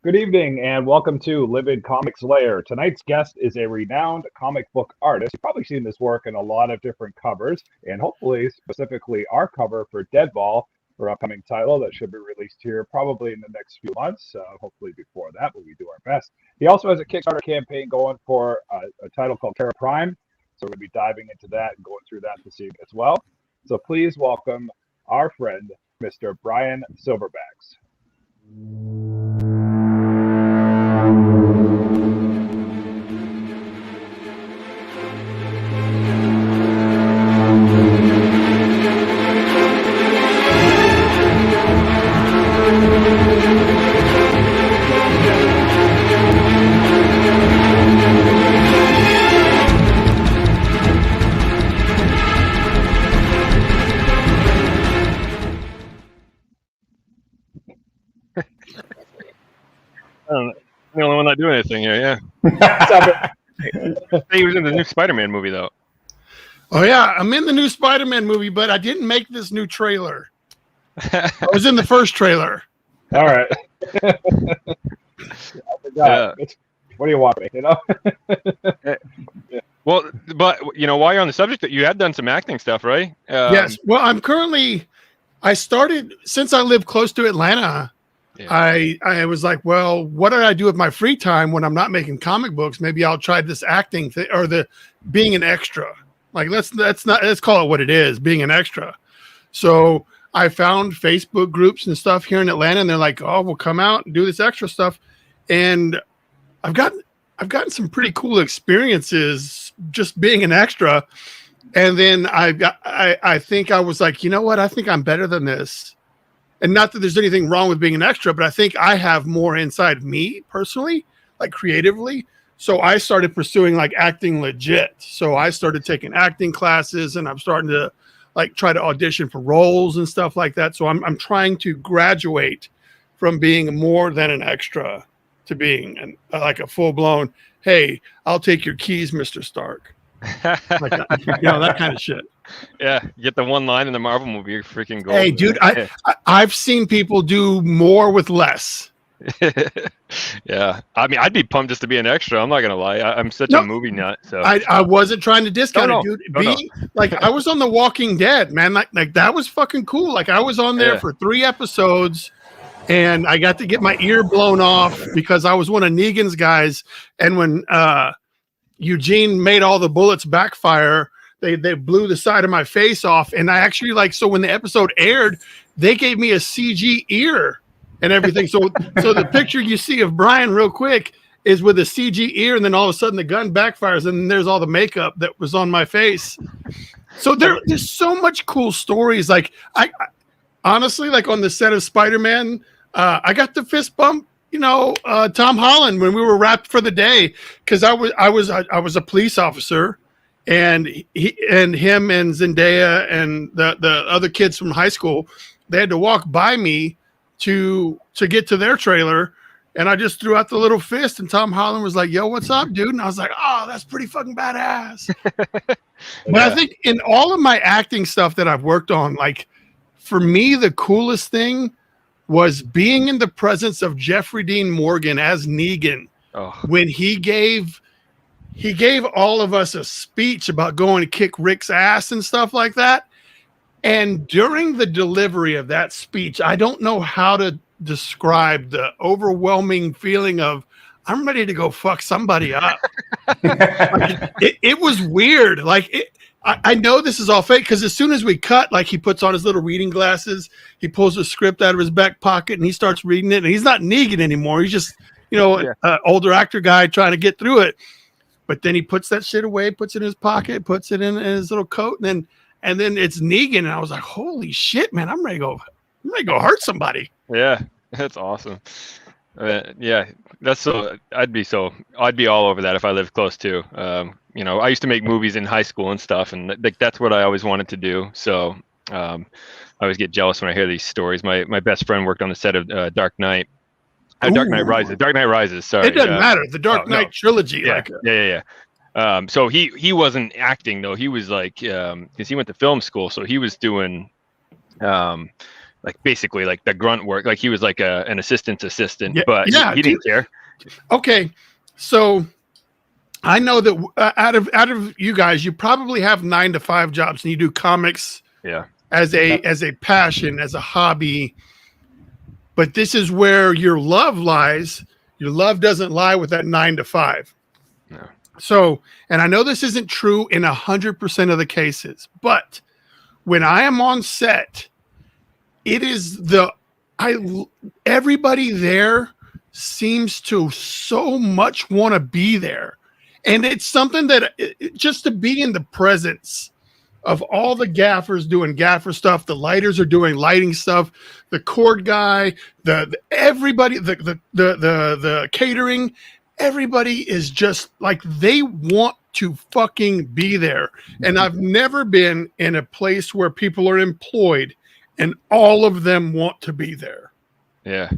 Good evening and welcome to Livid Comics Lair. Tonight's guest is a renowned comic book artist. You've probably seen this work in a lot of different covers, and hopefully specifically our cover for Deadball, our upcoming title that should be released here probably in the next few months, hopefully before that, but we do our best. He also has a Kickstarter campaign going for a title called Kerra Prime, so we're going to be diving into that and going through that this evening as well. So please welcome our friend, Mr. Bryan SilverBax. I'm the only one not doing anything here, yeah. He was in the new Spider-Man movie, though. Oh, yeah. I'm in the new Spider-Man movie, but I didn't make this new trailer. I was in the first trailer. All right. I forgot. Yeah. What do you want me, Well, but, while you're on the subject, you had done some acting stuff, right? Yes. Well, I started, since I live close to Atlanta, yeah. I was like, well, what do I do with my free time when I'm not making comic books? Maybe I'll try this acting thing or the being an extra. Like let's call it what it is, being an extra. So I found Facebook groups and stuff here in Atlanta, and they're like, oh, we'll come out and do this extra stuff. And I've gotten some pretty cool experiences just being an extra. And then I think I was like, you know what? I think I'm better than this. And not that there's anything wrong with being an extra, but I think I have more inside me personally, like creatively. So I started pursuing like acting legit. So I started taking acting classes, and I'm starting to like try to audition for roles and stuff like that. So I'm trying to graduate from being more than an extra to being like a full blown, hey, I'll take your keys, Mr. Stark. Like that kind of shit. Yeah, get the one line in the Marvel movie, you're freaking gold. Hey, dude, I've seen people do more with less. Yeah, I mean, I'd be pumped just to be an extra. I'm not gonna lie, I'm such a movie nut. So I wasn't trying to discount it, dude. Like I was on The Walking Dead, man. Like that was fucking cool. Like I was on there for 3 episodes, and I got to get my ear blown off because I was one of Negan's guys. And when Eugene made all the bullets backfire, they blew the side of my face off. And I actually so when the episode aired, they gave me a CG ear and everything. So the picture you see of Bryan real quick is with a CG ear, and then all of a sudden the gun backfires, and then there's all the makeup that was on my face. So there's so much cool stories. Like I honestly, like on the set of Spider-Man, I got the fist bump, Tom Holland when we were wrapped for the day, because I was a police officer. And him and Zendaya and the other kids from high school, they had to walk by me to get to their trailer, and I just threw out the little fist, and Tom Holland was like, yo, what's up, dude? And I was like, oh, that's pretty fucking badass. But I think in all of my acting stuff that I've worked on, like for me, the coolest thing was being in the presence of Jeffrey Dean Morgan as Negan when he gave all of us a speech about going to kick Rick's ass and stuff like that. And during the delivery of that speech, I don't know how to describe the overwhelming feeling of I'm ready to go fuck somebody up. It was weird. I know this is all fake because as soon as we cut, like he puts on his little reading glasses, he pulls a script out of his back pocket and he starts reading it. And he's not Negan anymore. He's just, an older actor guy trying to get through it. But then he puts that shit away, puts it in his pocket, puts it in his little coat, and then it's Negan. And I was like, holy shit, man, I'm ready to go hurt somebody. Yeah, that's awesome. Yeah, that's so. I'd be all over that if I lived close to. I used to make movies in high school and stuff, and that's what I always wanted to do. So I always get jealous when I hear these stories. My best friend worked on the set of Dark Knight. Dark Knight Rises. Dark Knight Rises. Sorry, it doesn't matter. The Dark Knight trilogy. Yeah. So he wasn't acting though. He was like, because he went to film school, so he was doing like basically like the grunt work. Like he was like an assistant's assistant, Yeah, but yeah, he didn't care. Okay, so I know that out of you guys, you probably have 9 to 5 jobs, and you do comics as a passion, as a hobby. But this is where your love lies. Your love doesn't lie with that 9 to 5. No. So, and I know this isn't true in 100% of the cases, but when I am on set, it is everybody there seems to so much want to be there. And it's something that just to be in the presence of all the gaffers doing gaffer stuff, the lighters are doing lighting stuff, the cord guy, everybody, the catering, everybody is just like they want to fucking be there. And I've never been in a place where people are employed and all of them want to be there. Yeah.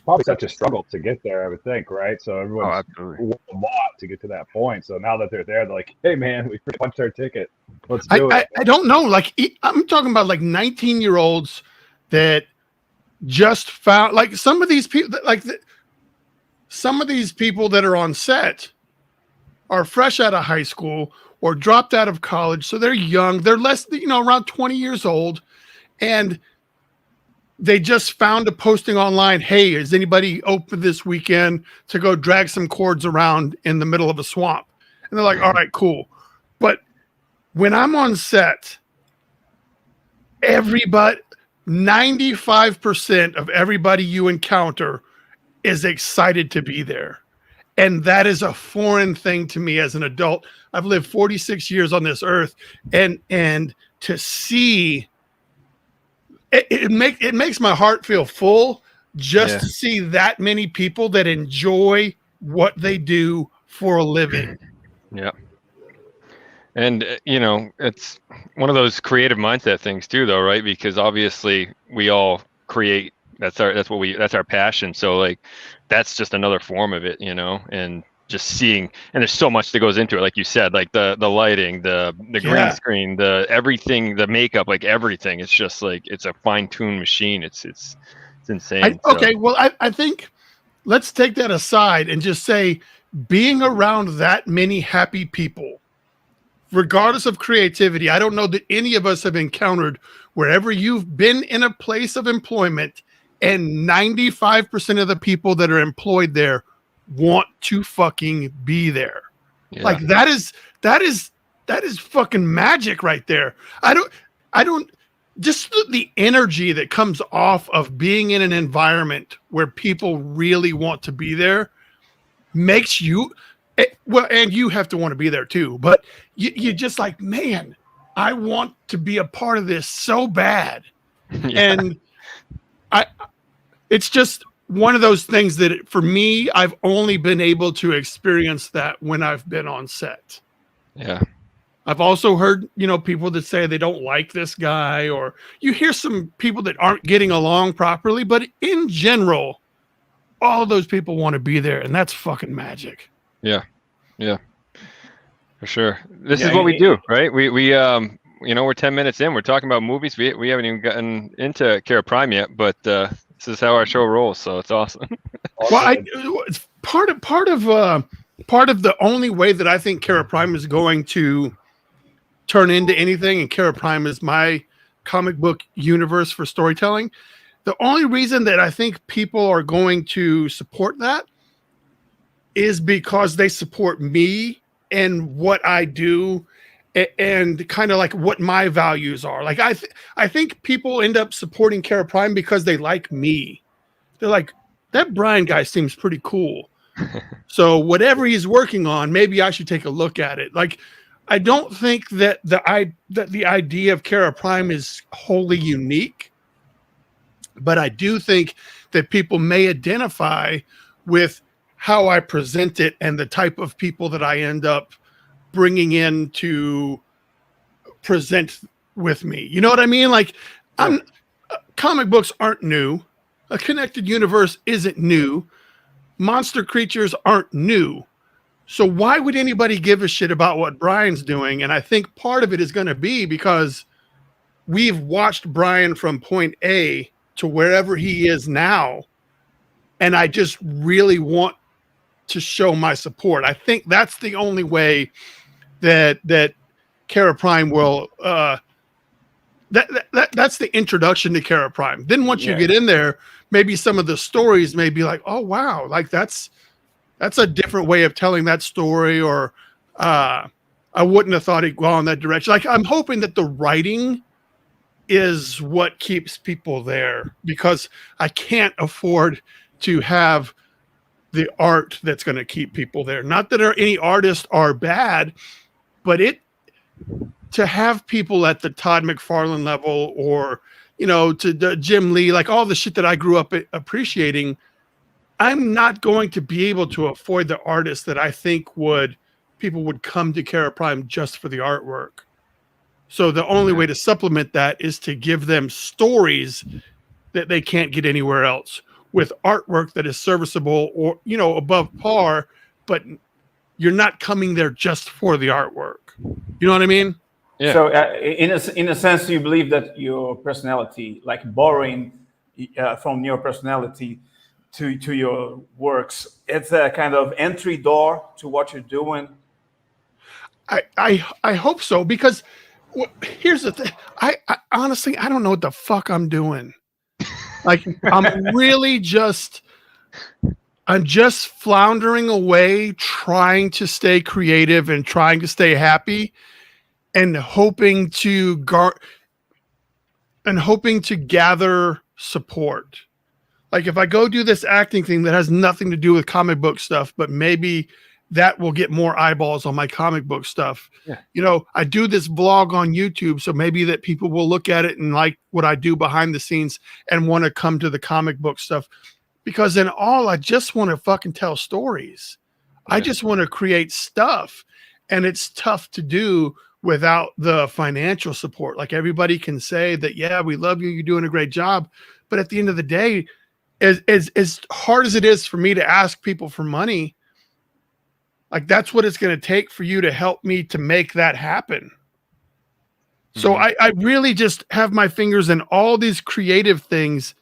Probably such a struggle to get there, I would think, right? So everyone's worked a lot to get to that point. So now that they're there, they're like, hey, man, we punched our ticket. Let's do it. I don't know. Like, I'm talking about like 19-year-olds that just found, like some of these people, some of these people that are on set are fresh out of high school or dropped out of college. So they're young. They're less, around 20 years old. And they just found a posting online. Hey, is anybody open this weekend to go drag some cords around in the middle of a swamp? And they're like, all right, cool. But when I'm on set, 95% of everybody you encounter is excited to be there. And that is a foreign thing to me as an adult. I've lived 46 years on this earth, and to see it makes my heart feel full just to see that many people that enjoy what they do for a living. Yeah. And it's one of those creative mindset things too, though, right? Because obviously we all create. That's our passion. So like, that's just another form of it, and just seeing, and there's so much that goes into it, like you said, like the lighting, the green screen, the everything, the makeup, like everything. It's just like it's a fine-tuned machine. It's insane. Okay, well, I think let's take that aside and just say being around that many happy people, regardless of creativity, I don't know that any of us have encountered wherever you've been in a place of employment and 95% of the people that are employed there want to fucking be there. Yeah. Like that is fucking magic right there. I don't just the energy that comes off of being in an environment where people really want to be there makes you and you have to want to be there too, but you just like, man, I want to be a part of this so bad. Yeah. And it's just one of those things that for me, I've only been able to experience that when I've been on set. Yeah. I've also heard, people that say they don't like this guy, or you hear some people that aren't getting along properly, but in general, all of those people want to be there, and that's fucking magic. Yeah. Yeah. For sure. This is what we do, right? We we're 10 minutes in. We're talking about movies. We haven't even gotten into Kerra Prime yet, but this is how our show rolls, so it's awesome. Well, it's part of the only way that I think Kerra Prime is going to turn into anything, and Kerra Prime is my comic book universe for storytelling. The only reason that I think people are going to support that is because they support me and what I do, and kind of like what my values are. Like I think people end up supporting Kerra Prime because they like me. They're like, that Bryan guy seems pretty cool. So whatever he's working on, maybe I should take a look at it. Like, I don't think that the idea of Kerra Prime is wholly unique, but I do think that people may identify with how I present it and the type of people that I end up bringing in to present with me. You know what I mean? Like, comic books aren't new. A connected universe isn't new. Monster creatures aren't new. So why would anybody give a shit about what Bryan's doing? And I think part of it is going to be because we've watched Bryan from point A to wherever he is now, and I just really want to show my support. I think that's the only way that Kerra Prime will that's the introduction to Kerra Prime. Then once you get in there, maybe some of the stories may be like, oh wow, like that's a different way of telling that story, or I wouldn't have thought it'd go in that direction. Like, I'm hoping that the writing is what keeps people there, because I can't afford to have the art that's going to keep people there. Not that any artists are bad, but to have people at the Todd McFarlane level, or, you know, to the Jim Lee, like all the shit that I grew up appreciating, I'm not going to be able to afford the artists that I think people would come to Kerra Prime just for the artwork. So the only way to supplement that is to give them stories that they can't get anywhere else, with artwork that is serviceable or, you know, above par, but you're not coming there just for the artwork. You know what I mean? Yeah. So in a sense, you believe that your personality, like borrowing from your personality to your works, it's a kind of entry door to what you're doing. I hope so, because here's the thing. I honestly, I don't know what the fuck I'm doing. Like, I'm just floundering away, trying to stay creative and trying to stay happy, and hoping to gather support. Like, if I go do this acting thing that has nothing to do with comic book stuff, but maybe that will get more eyeballs on my comic book stuff. Yeah. You know, I do this vlog on YouTube, so maybe that people will look at it and like what I do behind the scenes and want to come to the comic book stuff. Because in all, I just want to fucking tell stories. Yeah. I just want to create stuff. And it's tough to do without the financial support. Like, everybody can say that, yeah, we love you, you're doing a great job. But at the end of the day, as hard as it is for me to ask people for money, like, that's what it's going to take for you to help me to make that happen. Mm-hmm. So I really just have my fingers in all these creative things,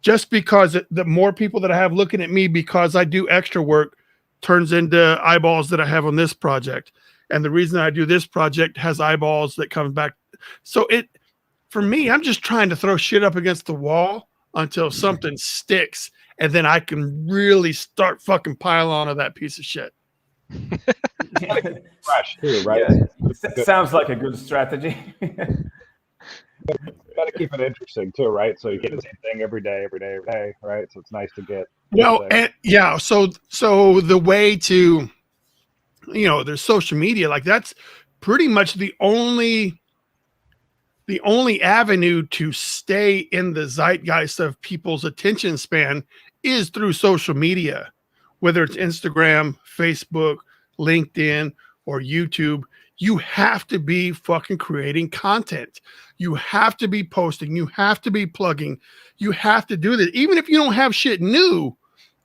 just because the more people that I have looking at me because I do extra work turns into eyeballs that I have on this project. And the reason I do this project has eyeballs that comes back. So for me, I'm just trying to throw shit up against the wall until something sticks. And then I can really start fucking pile on to that piece of shit. Fresh too, right? Yeah. Sounds like a good strategy. Got to keep it interesting too, right? So you get the same thing every day, right? So it's nice to get. And yeah, so the way to, you know, there's social media, like that's pretty much the only avenue to stay in the zeitgeist of people's attention span is through social media, whether it's Instagram, Facebook, LinkedIn, or YouTube. You have to be fucking creating content. You have to be posting. You have to be plugging. You have to do this. Even if you don't have shit new,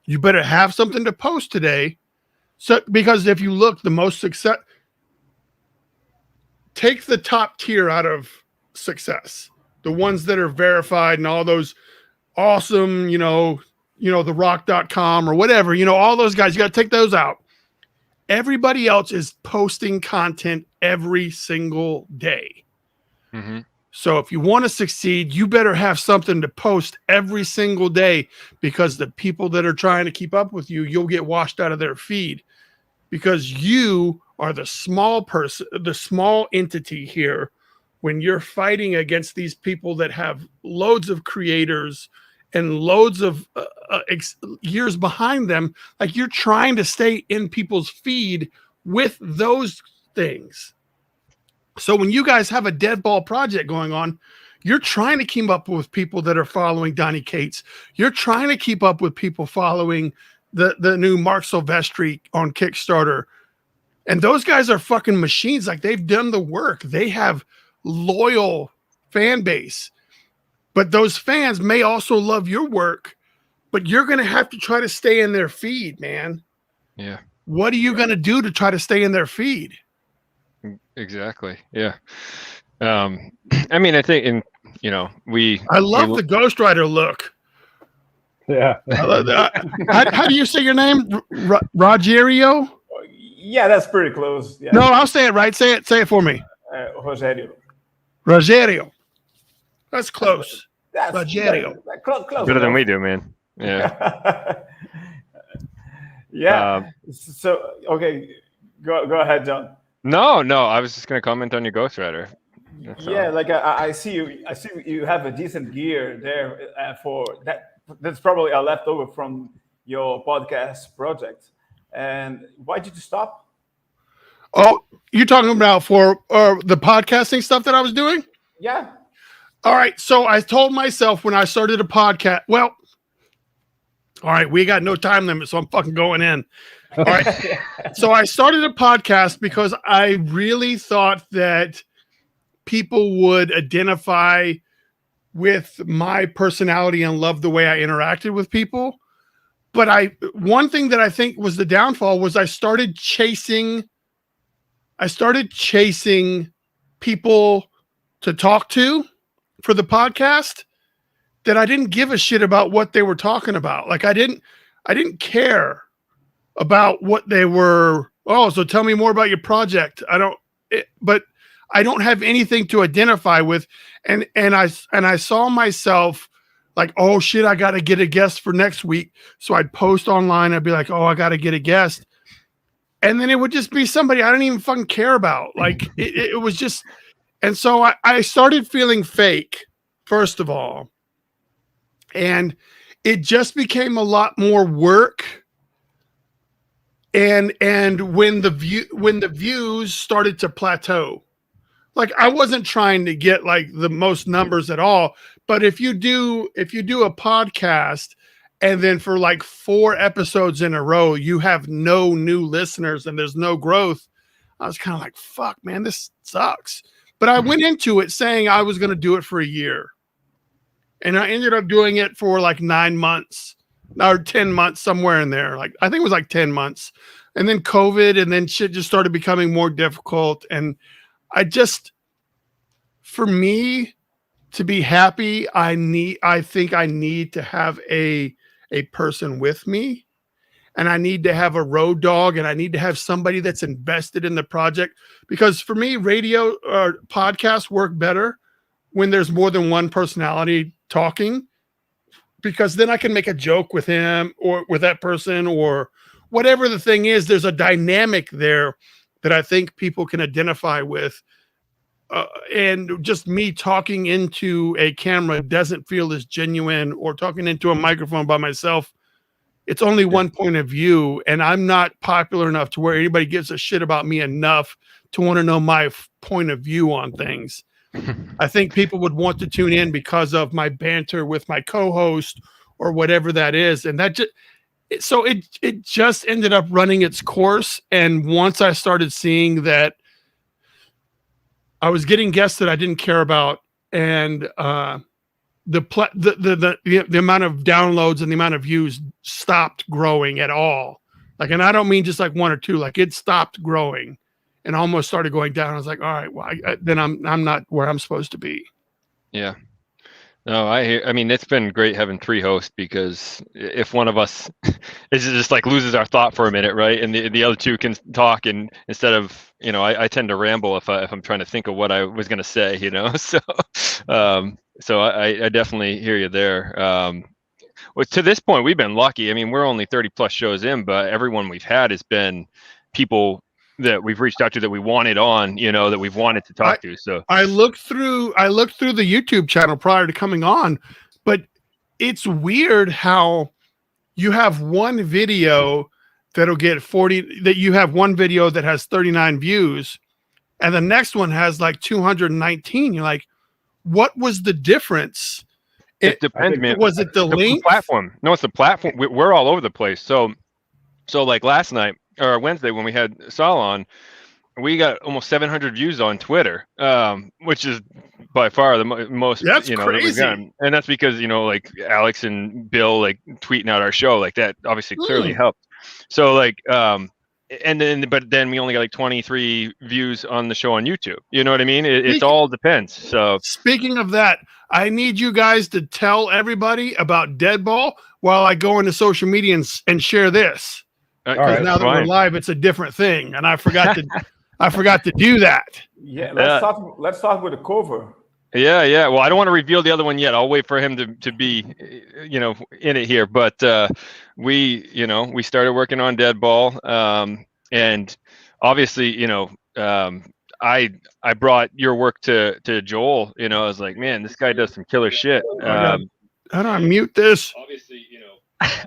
you better have something to post today. So, because if you look, the most success, take the top tier out of success, the ones that are verified and all those awesome, you know, therock.com or whatever, you know, all those guys, you got to take those out. Everybody else is posting content every single day. Mm-hmm. So if you want to succeed, you better have something to post every single day, because the people that are trying to keep up with you, you'll get washed out of their feed, because you are the small person, the small entity here, when you're fighting against these people that have loads of creators and loads of years behind them. Like, you're trying to stay in people's feed with those things. So when you guys have a deadball project going on, you're trying to keep up with people that are following Donnie Cates. You're trying to keep up with people following the new Mark Silvestri on Kickstarter. And those guys are fucking machines. Like, they've done the work. They have loyal fan base. But those fans may also love your work, but you're going to have to try to stay in their feed, man. Yeah. What are you going to do to try to stay in their feed? Exactly. Yeah. I mean, I think I love the Ghost Rider look. Yeah. How do you say your name? Rogerio? Yeah, that's pretty close. Yeah. No, I'll say it right. Say it for me. Rogerio. Rogerio. That's close. That's Rogerio. Close better than we do, man. Yeah. Yeah. So okay, go ahead, John. No, I was just gonna comment on your Ghost Rider. Yeah, like I see you have a decent gear there for that. That's probably a leftover from your podcast project. And why did you stop? Oh, you're talking about for the podcasting stuff that I was doing? Yeah. All right. So I told myself when I started a podcast, well, all right, we got no time limit, so I'm fucking going in. All right. So I started a podcast because I really thought that people would identify with my personality and love the way I interacted with people. But one thing that I think was the downfall was I started chasing people to talk to for the podcast that I didn't give a shit about what they were talking about. Like I didn't care about what they were. Oh, so tell me more about your project. But I don't have anything to identify with. And I saw myself like, oh shit, I got to get a guest for next week. So I'd post online. I'd be like, oh, I got to get a guest. And then it would just be somebody I didn't even fucking care about. Like it was just, and so I started feeling fake, first of all. And it just became a lot more work. And when the views started to plateau, like I wasn't trying to get like the most numbers at all, but if you do a podcast and then for like 4 episodes in a row you have no new listeners and there's no growth, I was kind of like, fuck, man, this sucks. But I went into it saying I was going to do it for a year. And I ended up doing it for like 9 months or 10 months, somewhere in there. Like, I think it was like 10 months. And then COVID, and then shit just started becoming more difficult. And for me to be happy, I think I need to have a person with me. And I need to have a road dog, and I need to have somebody that's invested in the project. Because for me, radio or podcasts work better when there's more than one personality talking, because then I can make a joke with him or with that person or whatever the thing is. There's a dynamic there that I think people can identify with. And just me talking into a camera doesn't feel as genuine, or talking into a microphone by myself. It's only one point of view, and I'm not popular enough to where anybody gives a shit about me enough to want to know my point of view on things. I think people would want to tune in because of my banter with my co-host or whatever that is. And that it just ended up running its course. And once I started seeing that I was getting guests that I didn't care about, and the amount of downloads and the amount of views stopped growing at all. Like, and I don't mean just like 1 or 2, like it stopped growing and almost started going down. I was like, all right, well, then I'm not where I'm supposed to be. Yeah. No, I mean, it's been great having 3 hosts, because if one of us is just like loses our thought for a minute, right, and the other 2 can talk, and instead of, I tend to ramble if I'm trying to think of what I was going to say, so I definitely hear you there. Well, to this point, we've been lucky. I mean, we're only 30 plus shows in, but everyone we've had has been people that we've reached out to, that we wanted on, that we've wanted to talk to. So I looked through the YouTube channel prior to coming on, but it's weird how you have one video that'll get 40, that you have one video that has 39 views and the next one has like 219. You're like, what was the difference? It depends, man. Was it the link? Platform? No, it's the platform. We're all over the place. So like last night or Wednesday when we had Sal on, we got almost 700 views on Twitter, which is by far the most. That's crazy. That we've gotten. And that's because like Alex and Bill like tweeting out our show, like that obviously clearly helped. So like but then we only got like 23 views on the show on YouTube. You know what I mean? It all depends. So speaking of that, I need you guys to tell everybody about Deadball while I go into social media and share this. Because now that we're live, it's a different thing, and I forgot to do that. Yeah, let's start with the cover. Yeah. Well, I don't want to reveal the other one yet. I'll wait for him to be, in it here. But we started working on Deadball, and obviously, I brought your work to Joel. I was like, man, this guy does some killer shit. How do I mute this? Obviously,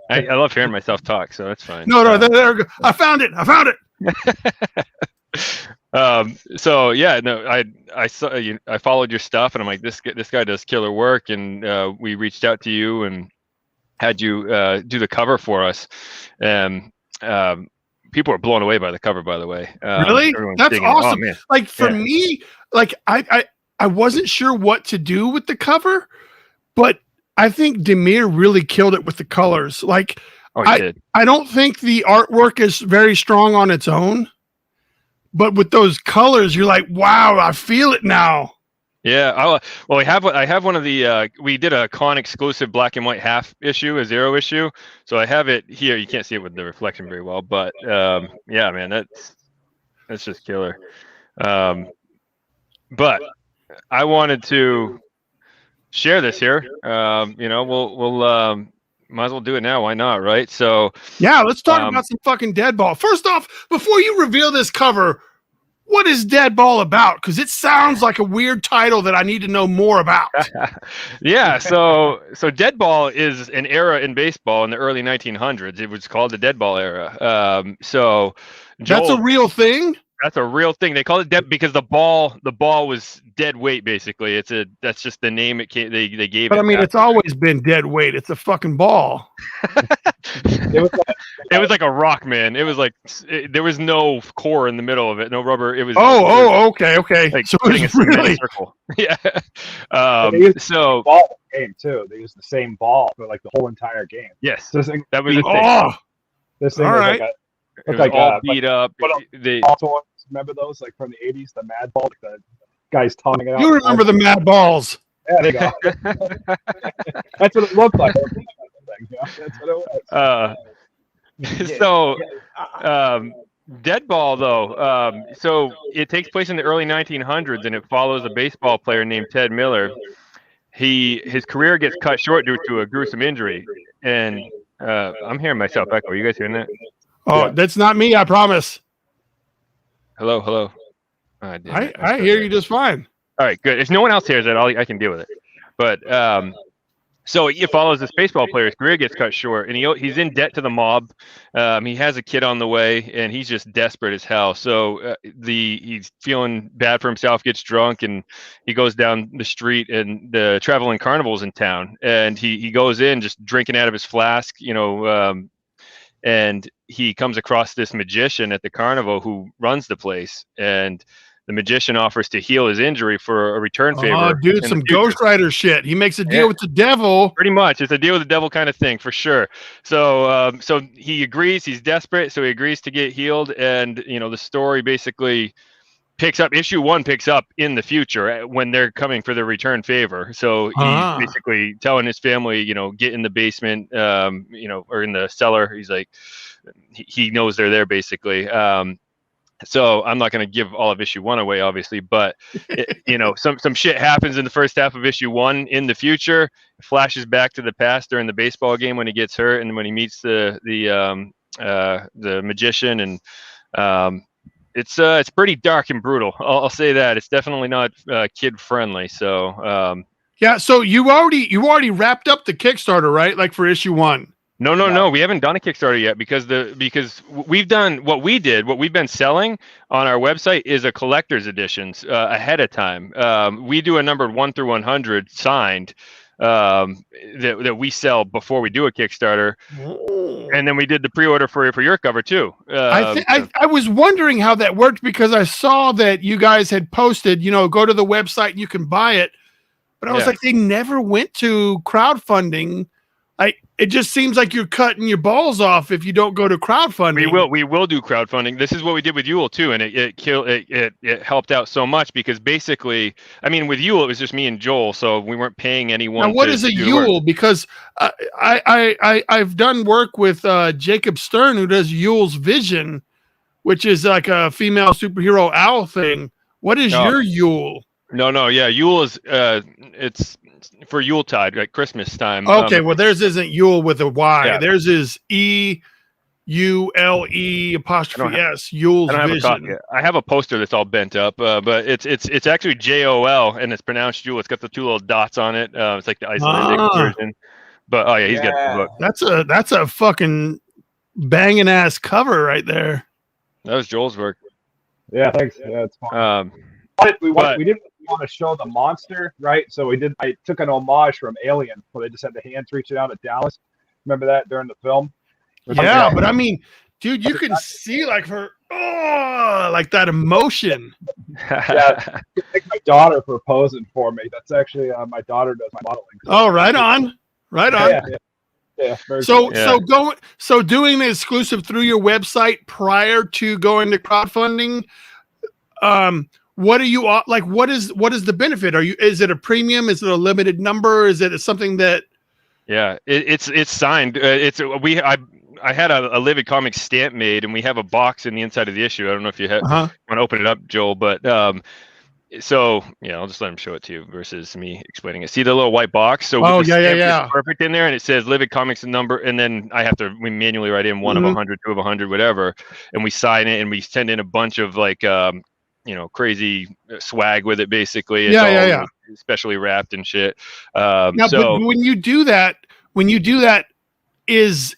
I love hearing myself talk, so that's fine. No, there we go. I found it. So yeah, no, I saw you. I followed your stuff, and I'm like, this guy does killer work, and we reached out to you and had you do the cover for us, and people are blown away by the cover, by the way. Really? That's awesome. Oh, like for me, like I wasn't sure what to do with the cover, but I think Demir really killed it with the colors. Like I don't think the artwork is very strong on its own. But with those colors, you're like, wow, I feel it now. Yeah. Well, I have one of the, we did a con exclusive black and white half issue, a 0 issue. So I have it here. You can't see it with the reflection very well, but yeah, man, that's just killer. But I wanted to share this here. We'll might as well do it now. Why not? Right. So yeah, let's talk about some fucking Deadball. First off, before you reveal this cover, what is Deadball about? Because it sounds like a weird title that I need to know more about. Yeah. So Deadball is an era in baseball in the early 1900s. It was called the Deadball era. So Joel, that's a real thing. That's a real thing. They call it dead because the ball was dead weight. Basically, that's just the name they gave it. But I mean, it's always been dead weight. It's a fucking ball. It was like a rock, man. It was like there was no core in the middle of it, no rubber. It was. Okay. Like so it's really circle. Yeah. So ball game too. They used the same ball for like the whole entire game. Yes, so this thing, that was the thing. This thing all was right. Like all beat up. They also remember those like from the 80s, the Mad Ball, like the guys tonguing it out. You remember the Mad Balls? Yeah, there you go. That's what it looked like. That's what it was. So, Deadball though. So it takes place in the early 1900s, and it follows a baseball player named Ted Miller. His career gets cut short due to a gruesome injury, and I'm hearing myself echo. Are you guys hearing that? Oh, that's not me. I promise. Hello. I hear you just fine. All right, good. If no one else hears it, I can deal with it. But so it follows this baseball player's career gets cut short, and he's in debt to the mob. He has a kid on the way, and he's just desperate as hell. So he's feeling bad for himself, gets drunk, and he goes down the street, and the traveling carnival's in town, and he goes in just drinking out of his flask, and he comes across this magician at the carnival who runs the place, and the magician offers to heal his injury for a return favor. Oh, dude, some Ghost Rider shit. He makes a deal with the devil. Pretty much. It's a deal with the devil kind of thing, for sure. So so he agrees. He's desperate, so he agrees to get healed. And, the story basically issue 1 picks up in the future when they're coming for their return favor. So he's basically telling his family, get in the basement, or in the cellar. He's like, he knows they're there basically. So I'm not going to give all of issue 1 away, obviously, but some shit happens in the first half of issue 1 in the future. It flashes back to the past during the baseball game when he gets hurt and when he meets the magician, and it's pretty dark and brutal. I'll say that. It's definitely not kid friendly. So yeah. So you already wrapped up the Kickstarter, right? Like for issue 1. No. We haven't done a Kickstarter yet because we've done what we've been selling on our website is a collector's editions ahead of time. We do a numbered 1 through 100 signed that we sell before we do a Kickstarter, and then we did the pre-order for your cover too. I was wondering how that worked because I saw that you guys had posted, go to the website and you can buy it, but I was like, they never went to crowdfunding It just seems like you're cutting your balls off if you don't go to crowdfunding. We will do crowdfunding. This is what we did with Yule too, and it helped out so much because basically, I mean, with Yule it was just me and Joel, so we weren't paying anyone. Now, what is a Yule? Because I've done work with Jacob Stern, who does Yule's Vision, which is like a female superhero owl thing. What is your Yule? No, yeah, Yule is it's for Yuletide, like Christmas time. Okay, well, theirs isn't Yule with a Y. Yeah. Theirs is EULE''S. Yule's Vision. I have a poster that's all bent up, but it's actually JOL and it's pronounced Yule. It's got the 2 little dots on it. It's like the Icelandic version. But he's got the book. That's a fucking banging ass cover right there. That was Joel's work. Yeah, thanks. Yeah, it's fun. We didn't want to show the monster, right? So I took an homage from Alien, where they just had the hands reaching out at Dallas. Remember that during the film? Yeah, but I mean, dude, you can see like her, like that emotion. Yeah, I think my daughter for posing for me. That's actually my daughter does my modeling. Oh, right on. Yeah. So doing the exclusive through your website prior to going to crowdfunding, what are you like? What is the benefit? Is it a premium? Is it a limited number? Is it something that? Yeah, it's signed. I had a Livid Comics stamp made, and we have a box in the inside of the issue. I don't know if you want to open it up, Joel, but so yeah, I'll just let him show it to you versus me explaining it. See the little white box? So yeah, perfect in there, and it says Livid Comics number, and then we manually write in 1 of 100, 2 of 100, whatever, and we sign it, and we send in a bunch of like crazy swag with it. Basically, it's all specially wrapped and shit. Now, but when you do that, is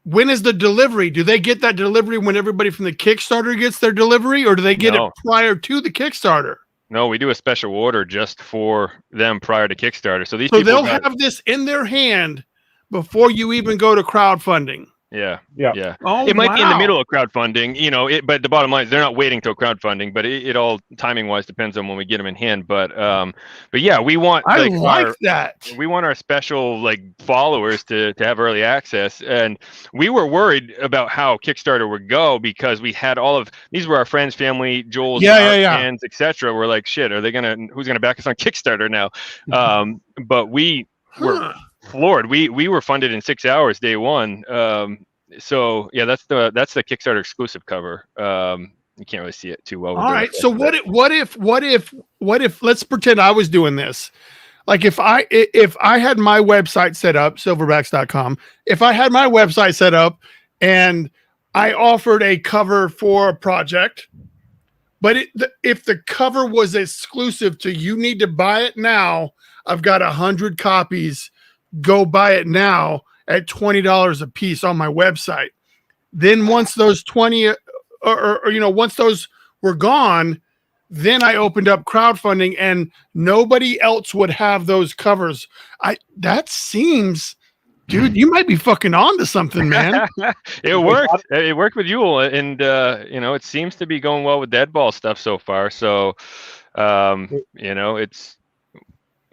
when is the delivery? Do they get that delivery when everybody from the Kickstarter gets their delivery, or do they get it prior to the Kickstarter? No, we do a special order just for them prior to Kickstarter. So they'll have this in their hand before you even go to crowdfunding. Yeah. Oh, it might be in the middle of crowdfunding, but the bottom line is they're not waiting till crowdfunding, but it all timing wise depends on when we get them in hand. But yeah, we want that. We want our special like followers to have early access, and we were worried about how Kickstarter would go because we had these were our friends, family, Joel's fans, etc. We're like, shit, who's gonna back us on Kickstarter now? But we were floored. We were funded in 6 hours day one. So yeah, that's the Kickstarter exclusive cover. You can't really see it too well. All right. So what if let's pretend I was doing this. Like if I had my website set up, SilverBax.com, if I had my website set up and I offered a cover for a project, but if the cover was exclusive to you need to buy it now, I've got 100 copies. Go buy it now at $20 a piece on my website. Then once those 20 once those were gone, then I opened up crowdfunding and nobody else would have those covers. That seems, dude, you might be fucking on to something, man. It worked. It worked with Yule, and it seems to be going well with Deadball stuff so far. So it's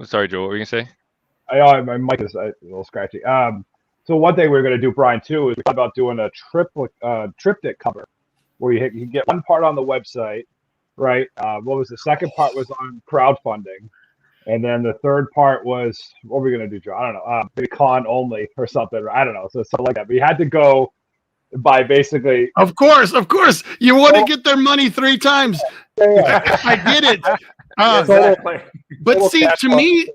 sorry, Joel, what were you gonna say? My mic is a little scratchy. So one thing we're going to do, Bryan, too, is we thought about doing a triptych cover where you can get one part on the website, right? What was the second part was on crowdfunding. And then the third part was, what were we going to do, Joe? I don't know, maybe con only or something. I don't know. So something like that. But you had to go by basically. Of course. You want to get their money 3 times. Yeah. I get it. But see, to me,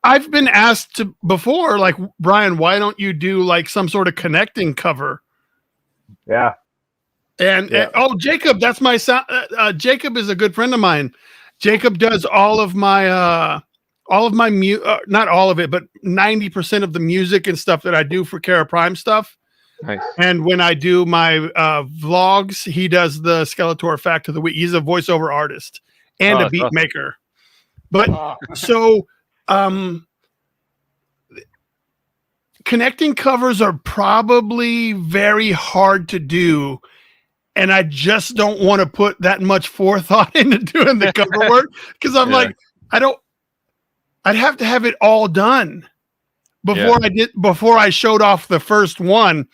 I've been asked before, like, Bryan, why don't you do like some sort of connecting cover? Yeah. And Jacob, that's my sound. Jacob is a good friend of mine. Jacob does all of my not all of it, but 90% of the music and stuff that I do for Kerra Prime stuff. Nice. And when I do my vlogs, he does the Skeletor Fact of the Week. He's a voiceover artist and a beat maker. But so connecting covers are probably very hard to do. And I just don't want to put that much forethought into doing the cover work because I'm like, I'd have to have it all done before I showed off the first one.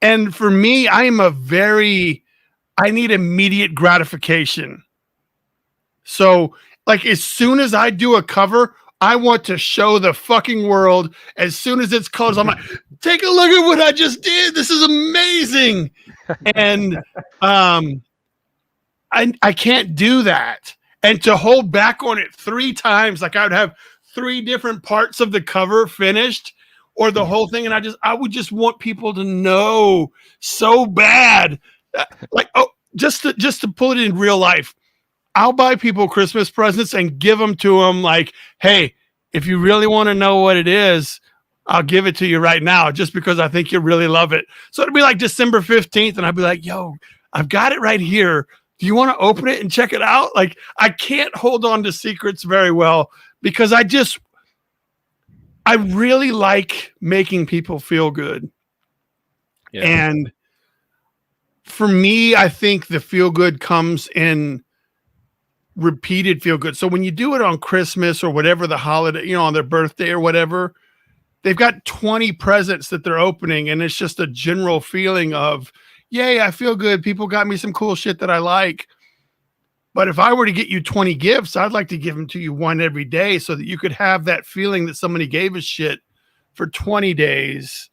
And for me, I need immediate gratification. So like as soon as I do a cover, I want to show the fucking world as soon as it's closed. I'm like, take a look at what I just did. This is amazing. And I can't do that. And to hold back on it 3 times, like I would have 3 different parts of the cover finished or the whole thing. And I would just want people to know so bad. Like, oh, just to put it in real life, I'll buy people Christmas presents and give them to them like, hey, if you really want to know what it is, I'll give it to you right now just because I think you really love it. So it'll be like December 15th and I'll be like, yo, I've got it right here. Do you want to open it and check it out? Like, I can't hold on to secrets very well because I really like making people feel good. Yeah. And for me, I think the feel good comes in repeated feel good. So when you do it on Christmas or whatever the holiday, on their birthday or whatever, they've got 20 presents that they're opening. And it's just a general feeling of, yay, I feel good. People got me some cool shit that I like. But if I were to get you 20 gifts, I'd like to give them to you one every day so that you could have that feeling that somebody gave a shit for 20 days.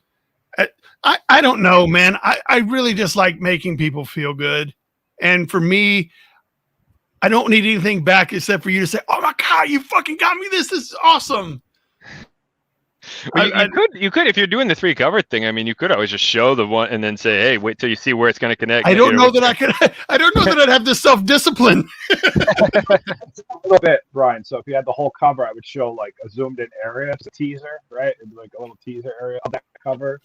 I don't know, man. I really just like making people feel good. And for me, I don't need anything back except for you to say, oh my God, you fucking got me this. This is awesome. Well, you could, if you're doing the 3 cover thing, I mean, you could always just show the one and then say, hey, wait till you see where it's going to connect. I don't know that I'd have the self-discipline. A little bit, Bryan. So if you had the whole cover, I would show like a zoomed in area. It's a teaser, right? It'd be like a little teaser area of that cover.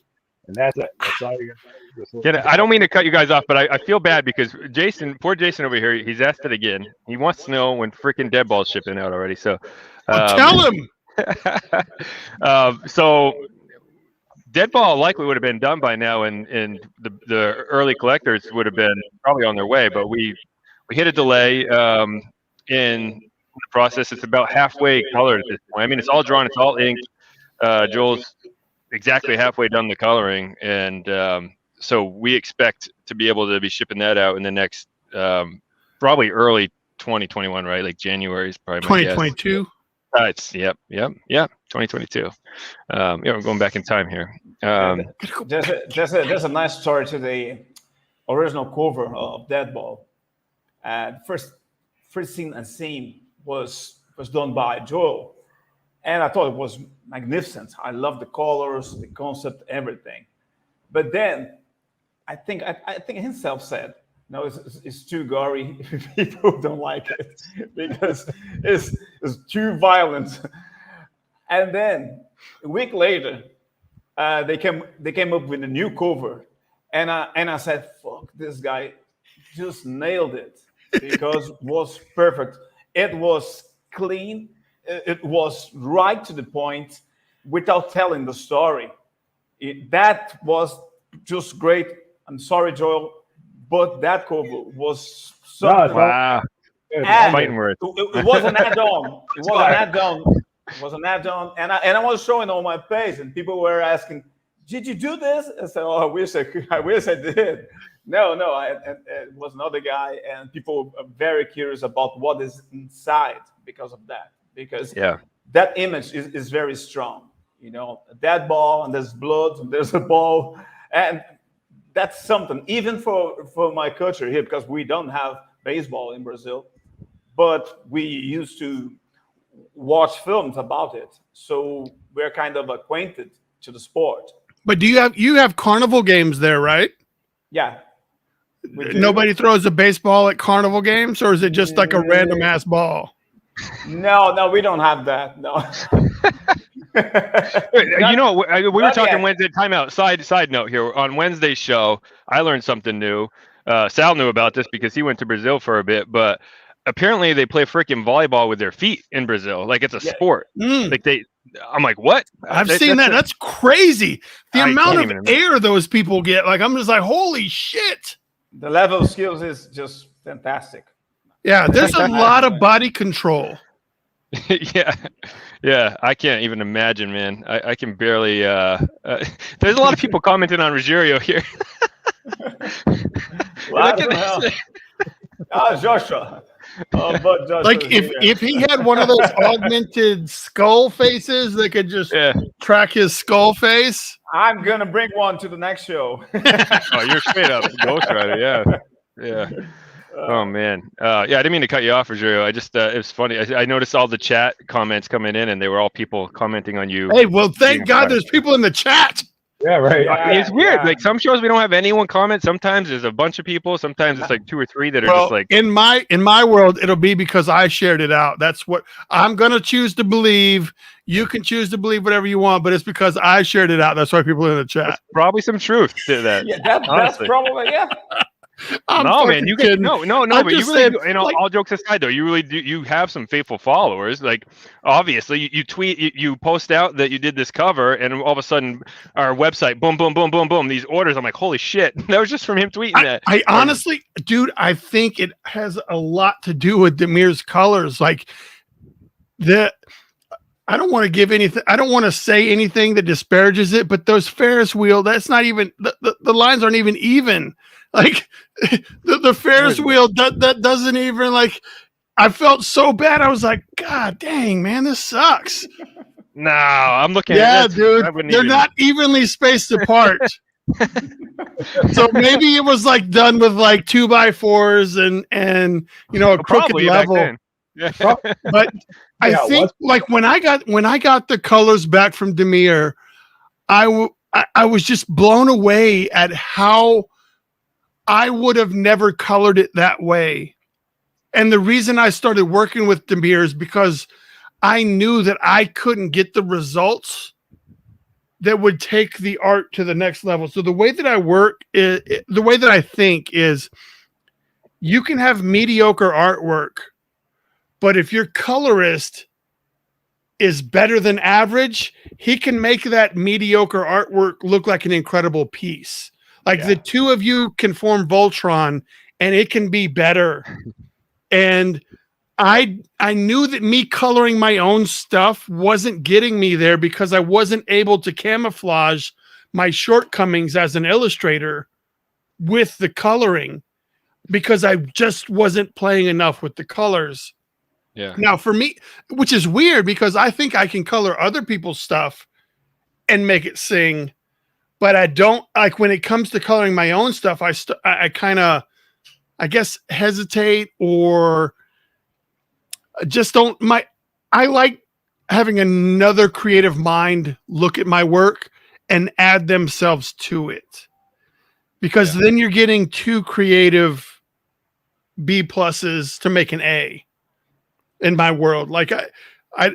And that's it. That's all you're going to I don't mean to cut you guys off, but I feel bad because poor Jason over here, he's asked it again. He wants to know when freaking Deadball's shipping out already. So tell him. So Deadball likely would have been done by now, and the early collectors would have been probably on their way, but we hit a delay in the process. It's about halfway colored at this point. I mean, it's all drawn, it's all inked. Joel's exactly halfway done the coloring, and so we expect to be able to be shipping that out in the next probably early 2021, right? Like January is probably 2022. It's 2022. We're going back in time here. There's a nice story to the original cover of Deadball. First scene and scene was done by Joel, and I thought it was magnificent. I love the colors, the concept, everything. But then I think himself said, no, it's too gory. People don't like it because it's too violent. And then a week later, they came up with a new cover, and I said, "Fuck, this guy just nailed it," because it was perfect. It was clean. It was right to the point, without telling the story. That was just great. I'm sorry, Joel. But that cover was so wow. Fighting words. It was an add-on. It was an add-on. It was an add-on, and I was showing on my page, and people were asking, "Did you do this?" I said, "Oh, I wish I did." No, it was another guy, and people are very curious about what is inside because of that. Because that image is very strong. That ball, and there's blood, and there's a ball, and that's something, even for my culture here, because we don't have baseball in Brazil, but we used to watch films about it. So we're kind of acquainted to the sport. But you have carnival games there, right? Yeah. Nobody throws a baseball at carnival games, or is it just like a random ass ball? No, we don't have that. No. We were talking Wednesday. Timeout. Side note here. On Wednesday's show, I learned something new. Sal knew about this because he went to Brazil for a bit, but apparently they play freaking volleyball with their feet in Brazil. Like it's a sport. Like I'm like, what? I've seen that. That's crazy. The amount of air those people get. Like I'm just like, holy shit. The level of skills is just fantastic. Yeah, there's a lot of body control. Yeah. I can't even imagine, man. I can barely. There's a lot of people commenting on Ruggiero here. Joshua. But Joshua like if he had one of those augmented skull faces that could just track his skull face. I'm gonna bring one to the next show. Oh, you're straight up Ghost Rider, yeah. Oh man, I didn't mean to cut you off, Ruggiero. I just it was funny. I noticed all the chat comments coming in, and they were all people commenting on you. Hey, well, thank God there's people in the chat. Yeah, right. It's weird. Like some shows we don't have anyone comment. Sometimes there's a bunch of people. Sometimes it's like 2 or 3 that are just like. In my world, it'll be because I shared it out. That's what I'm gonna choose to believe. You can choose to believe whatever you want, but it's because I shared it out. That's why people are in the chat. There's probably some truth to that. Yeah, that's probably No, man, you get no. But you really, like, all jokes aside, though, you really do. You have some faithful followers. Like, obviously, you tweet, you post out that you did this cover, and all of a sudden, our website, boom, boom, boom, boom, boom. These orders, I'm like, holy shit, that was just from him tweeting that. I honestly, dude, I think it has a lot to do with Demir's colors. Like I don't want to give anything. I don't want to say anything that disparages it, but those Ferris wheel, that's not even the lines aren't even. Like the Ferris wheel that doesn't even like. I felt so bad. I was like, God dang, man, this sucks. No, I'm looking. Yeah, dude, they're not evenly spaced apart. So maybe it was like done with like 2x4s and a crooked level. Yeah. But I think like when I got the colors back from Demir, I was just blown away at how I would have never colored it that way. And the reason I started working with Demir is because I knew that I couldn't get the results that would take the art to the next level. So the way that I work, the way that I think is you can have mediocre artwork, but if your colorist is better than average, he can make that mediocre artwork look like an incredible piece. Like the two of you can form Voltron and it can be better. And I knew that me coloring my own stuff wasn't getting me there because I wasn't able to camouflage my shortcomings as an illustrator with the coloring because I just wasn't playing enough with the colors. Yeah. Now for me, which is weird because I think I can color other people's stuff and make it sing, but I don't like when it comes to coloring my own stuff. I kind of, I guess, hesitate or just don't. I like having another creative mind look at my work and add themselves to it, because then you're getting 2 creative B pluses to make an A in my world. Like I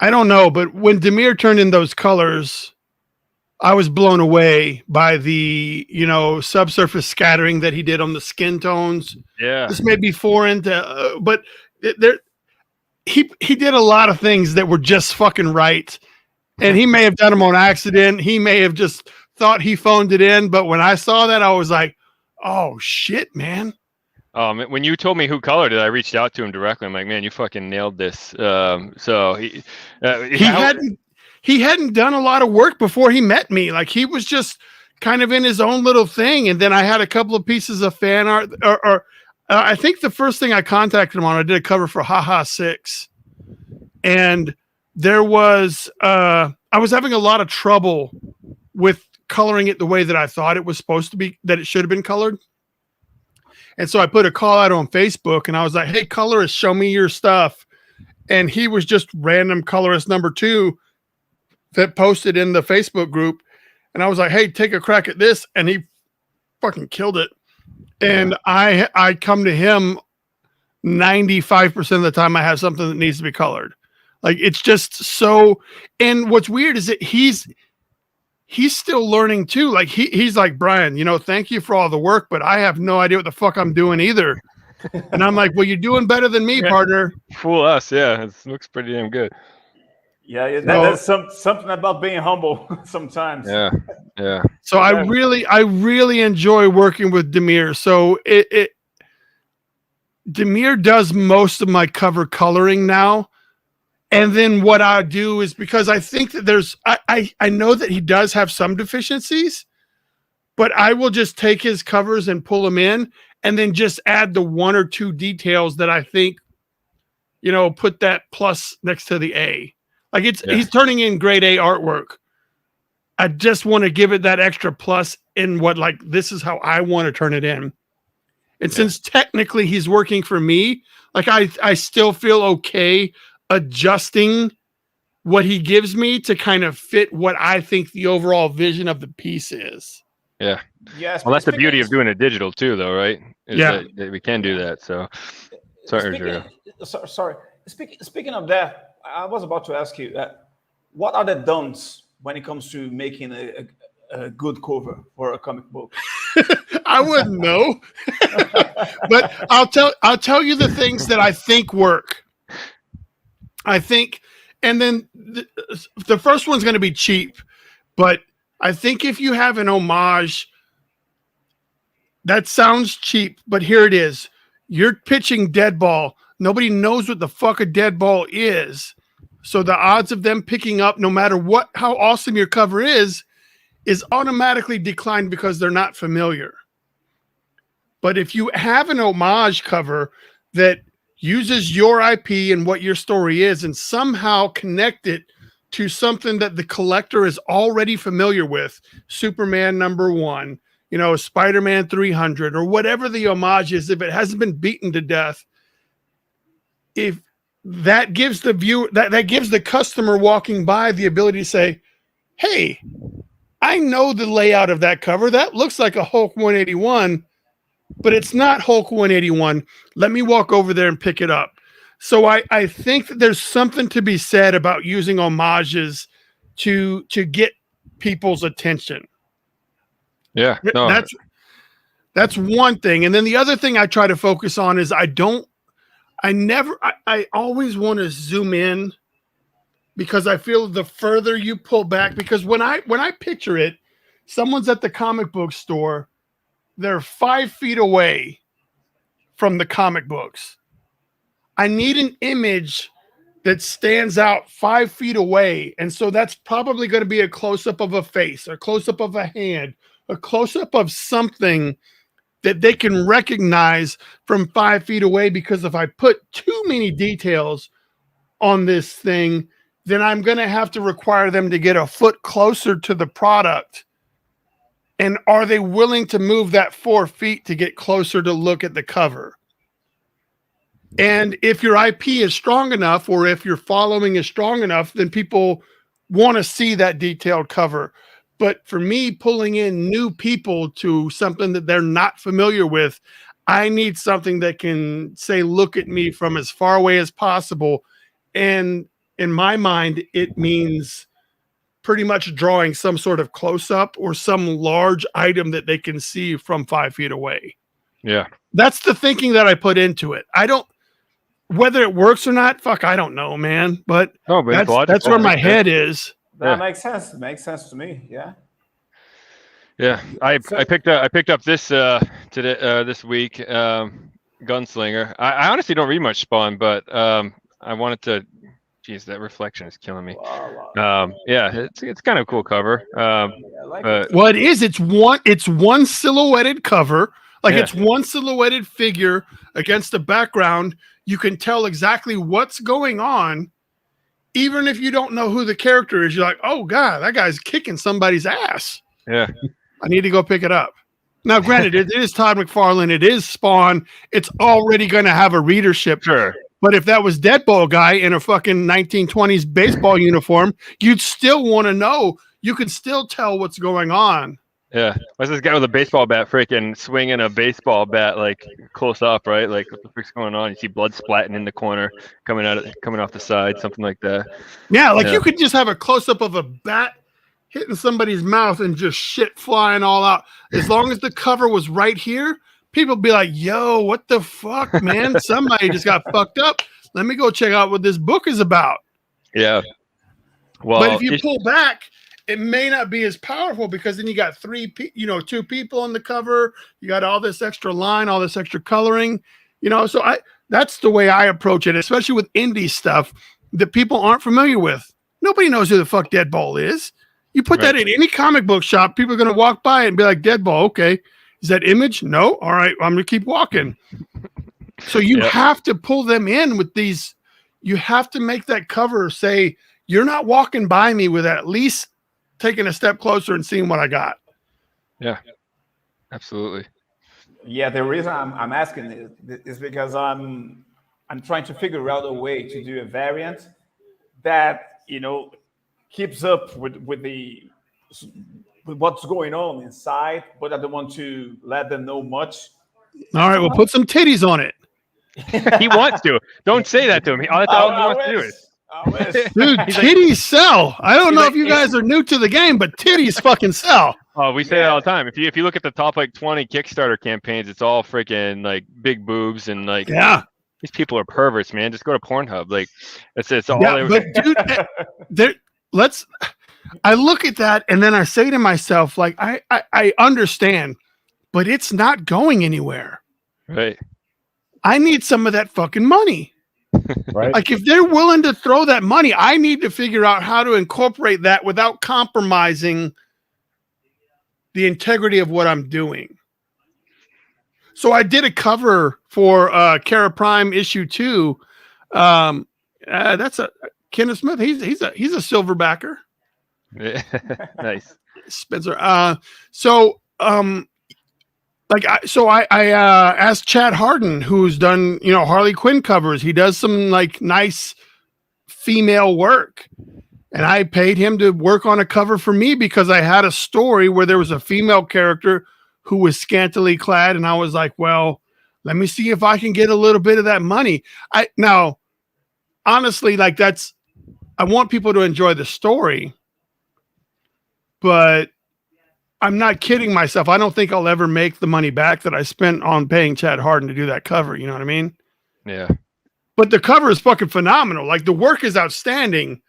don't know, but when Demir turned in those colors, I was blown away by the, subsurface scattering that he did on the skin tones. Yeah. This may be foreign to, but he did a lot of things that were just fucking right. And he may have done them on accident. He may have just thought he phoned it in. But when I saw that, I was like, oh shit, man. When you told me who colored it, I reached out to him directly. I'm like, man, you fucking nailed this. So he hadn't done a lot of work before he met me. Like he was just kind of in his own little thing. And then I had a couple of pieces of fan art or I think the first thing I contacted him on, I did a cover for Haha 6. And there was, I was having a lot of trouble with coloring it the way that I thought it was supposed to be, that it should have been colored. And so I put a call out on Facebook and I was like, hey, colorist, show me your stuff. And he was just random colorist number 2 that posted in the Facebook group. And I was like, hey, take a crack at this. And he fucking killed it. And I come to him 95% of the time I have something that needs to be colored. Like it's just so, and what's weird is that he's still learning too. Like he's like, Bryan, thank you for all the work, but I have no idea what the fuck I'm doing either. And I'm like, well, you're doing better than me, partner. Fool us. Yeah. It looks pretty damn good. Yeah, that's something about being humble sometimes. Yeah. So I really enjoy working with Demir. So Demir does most of my cover coloring now. And then what I do is, because I think that I know that he does have some deficiencies, but I will just take his covers and pull them in and then just add the 1 or 2 details that I think, put that plus next to the A. Like he's turning in grade A artwork. I just want to give it that extra plus in what, like, this is how I want to turn it in. And since technically he's working for me, like I still feel okay adjusting what he gives me to kind of fit what I think the overall vision of the piece is. Yeah. Yes. Well, that's the beauty of doing it digital too, though, right? That we can do that. So, sorry. Speaking of that, I was about to ask you what are the don'ts when it comes to making a good cover for a comic book? I wouldn't know, but I'll tell you the things that I think work. I think, and then the first one's going to be cheap, but I think if you have an homage, that sounds cheap, but here it is. You're pitching Deadball. Nobody knows what the fuck a Deadball is. So the odds of them picking up, no matter how awesome your cover is automatically declined because they're not familiar. But if you have an homage cover that uses your IP and what your story is and somehow connect it to something that the collector is already familiar with, Superman #1, Spider-Man 300, or whatever the homage is, if it hasn't been beaten to death, if that gives the viewer, that gives the customer walking by the ability to say, hey, I know the layout of that cover. That looks like a Hulk 181, but it's not Hulk 181. Let me walk over there and pick it up. So I think that there's something to be said about using homages to get people's attention. Yeah, no. That's one thing. And then the other thing I try to focus on is I always want to zoom in, because I feel the further you pull back, because when I picture it, someone's at the comic book store, they're 5 feet away from the comic books. I need an image that stands out 5 feet away. And so that's probably going to be a close-up of a face, a close-up of a hand, a close-up of something that they can recognize from 5 feet away. Because if I put too many details on this thing, then I'm going to have to require them to get a foot closer to the product. And are they willing to move that 4 feet to get closer to look at the cover? And if your IP is strong enough, or if your following is strong enough, then people want to see that detailed cover. But for me, pulling in new people to something that they're not familiar with, I need something that can say, look at me from as far away as possible. And in my mind, it means pretty much drawing some sort of close-up or some large item that they can see from 5 feet away. Yeah. That's the thinking that I put into it. Whether it works or not, fuck, I don't know, man. But that's where my head is. That makes sense. It makes sense to me. Yeah. Yeah. I picked up this today this week, Gunslinger. I honestly don't read much Spawn, but I wanted to. Geez, that reflection is killing me. Yeah, it's kind of a cool cover. It is. It's one silhouetted cover. It's one silhouetted figure against a background. You can tell exactly what's going on, even if you don't know who the character is. You're like, oh god, that guy's kicking somebody's ass. Yeah, I need to go pick it up. Now, granted, it is Todd McFarlane. It is Spawn. It's already going to have a readership. Sure. But if that was Deadball guy in a fucking 1920s baseball uniform, you'd still want to know. You could still tell what's going on. Yeah. What's this guy with a baseball bat freaking swinging a baseball bat close up, right? Like, what the frick's going on? You see blood splatting in the corner, coming off the side, something like that. Yeah, you could just have a close up of a bat hitting somebody's mouth and just shit flying all out. As long as the cover was right here, people be like, yo, what the fuck, man? Somebody just got fucked up. Let me go check out what this book is about. Yeah. Well, but if you pull back, it may not be as powerful, because then you got 2 people on the cover. You got all this extra line, all this extra coloring, so that's the way I approach it, especially with indie stuff. that people aren't familiar with. Nobody knows who the fuck Deadball is. You put that in any comic book shop, people are going to walk by and be like, Deadball, okay. Is that Image? No? All right, I'm going to keep walking. So you have to pull them in with these. You have to make that cover say, you're not walking by me with at least taking a step closer and seeing what I got. Yeah, absolutely. Yeah, the reason I'm asking is because I'm trying to figure out a way to do a variant that, you know, keeps up with what's going on inside, but I don't want to let them know much. All right, well, put some titties on it. He wants to. Don't say that to him. That's all he wants to do it. Dude, titties sell. I don't know if you guys are new to the game, but titties fucking sell. Oh, we say that all the time. If you look at the top like 20 Kickstarter campaigns, it's all freaking like big boobs and like these people are perverts, man. Just go to Pornhub. Like it's all. Yeah, but dude, I look at that and then I say to myself, like, I understand, but it's not going anywhere. Right. I need some of that fucking money. Right. Like if they're willing to throw that money, I need to figure out how to incorporate that without compromising the integrity of what I'm doing. So I did a cover for Kerra Prime issue 2. That's a Kenneth Smith. He's a silverbacker. Yeah. Nice. Spencer. I asked Chad Harden, who's done, you know, Harley Quinn covers. He does some like nice female work. And I paid him to work on a cover for me because I had a story where there was a female character who was scantily clad. And I was like, well, let me see if I can get a little bit of that money. Now, honestly, like I want people to enjoy the story, but I'm not kidding myself. I don't think I'll ever make the money back that I spent on paying Chad Harden to do that cover. You know what I mean? Yeah. But the cover is fucking phenomenal. Like the work is outstanding,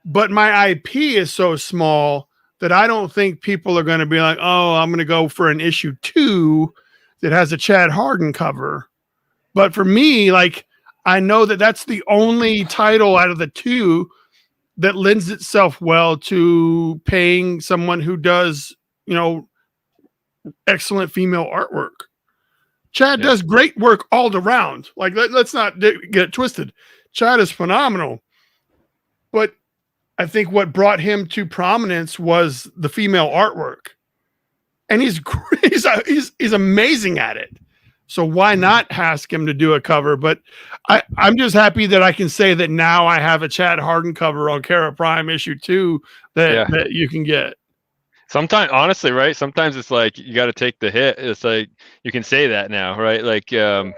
but my IP is so small that I don't think people are going to be like, oh, I'm going to go for an issue 2 that has a Chad Harden cover. But for me, like, I know that that's the only title out of the 2 that lends itself well to paying someone who does, you know, excellent female artwork. Chad does great work all around. Like, let's not get it twisted. Chad is phenomenal. But I think what brought him to prominence was the female artwork. And he's amazing at it. So why not ask him to do a cover? But I'm just happy that I can say that now I have a Chad Harden cover on Kerra Prime issue 2 that you can get. Sometimes, honestly, right? Sometimes it's like you got to take the hit. It's like you can say that now, right? Like, you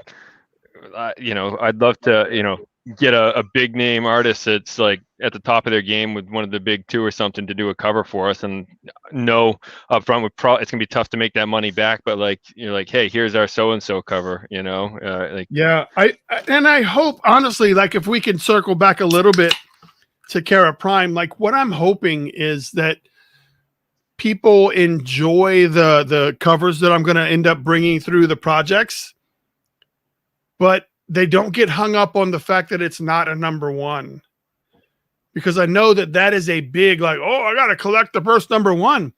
know, I'd love to, you know, get a big name artist that's like at the top of their game with one of the big 2 or something to do a cover for us, and know up front it's gonna be tough to make that money back, but like you're like, hey, here's our so and so cover, you know. I hope, honestly, like if we can circle back a little bit to Kerra Prime, like what I'm hoping is that people enjoy the covers that I'm going to end up bringing through the projects, but they don't get hung up on the fact that it's not a number 1, because I know that is a big, like, oh, I got to collect the first number 1.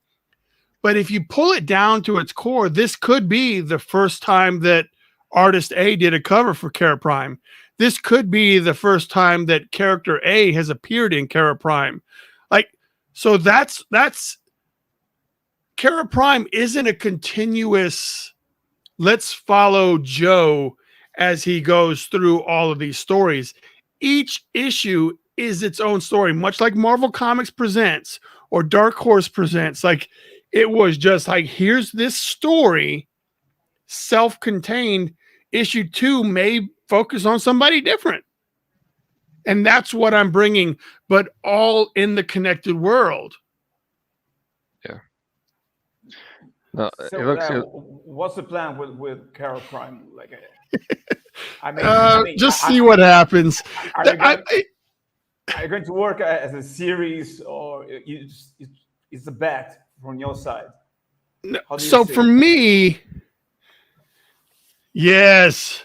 But if you pull it down to its core, this could be the first time that artist A did a cover for Kerra Prime. This could be the first time that character A has appeared in Kerra Prime. Like, so that's Kerra Prime isn't a continuous, let's follow Joe as he goes through all of these stories. Each issue is its own story, much like Marvel Comics Presents or Dark Horse Presents. Like, it was just like, here's this story, self-contained. Issue 2 may focus on somebody different. And that's what I'm bringing, but all in the connected world. Yeah. No, what's the plan with Kerra Prime? Like, just see what happens. Are you going to work as a series, or it's a bet from your side? So for me, yes.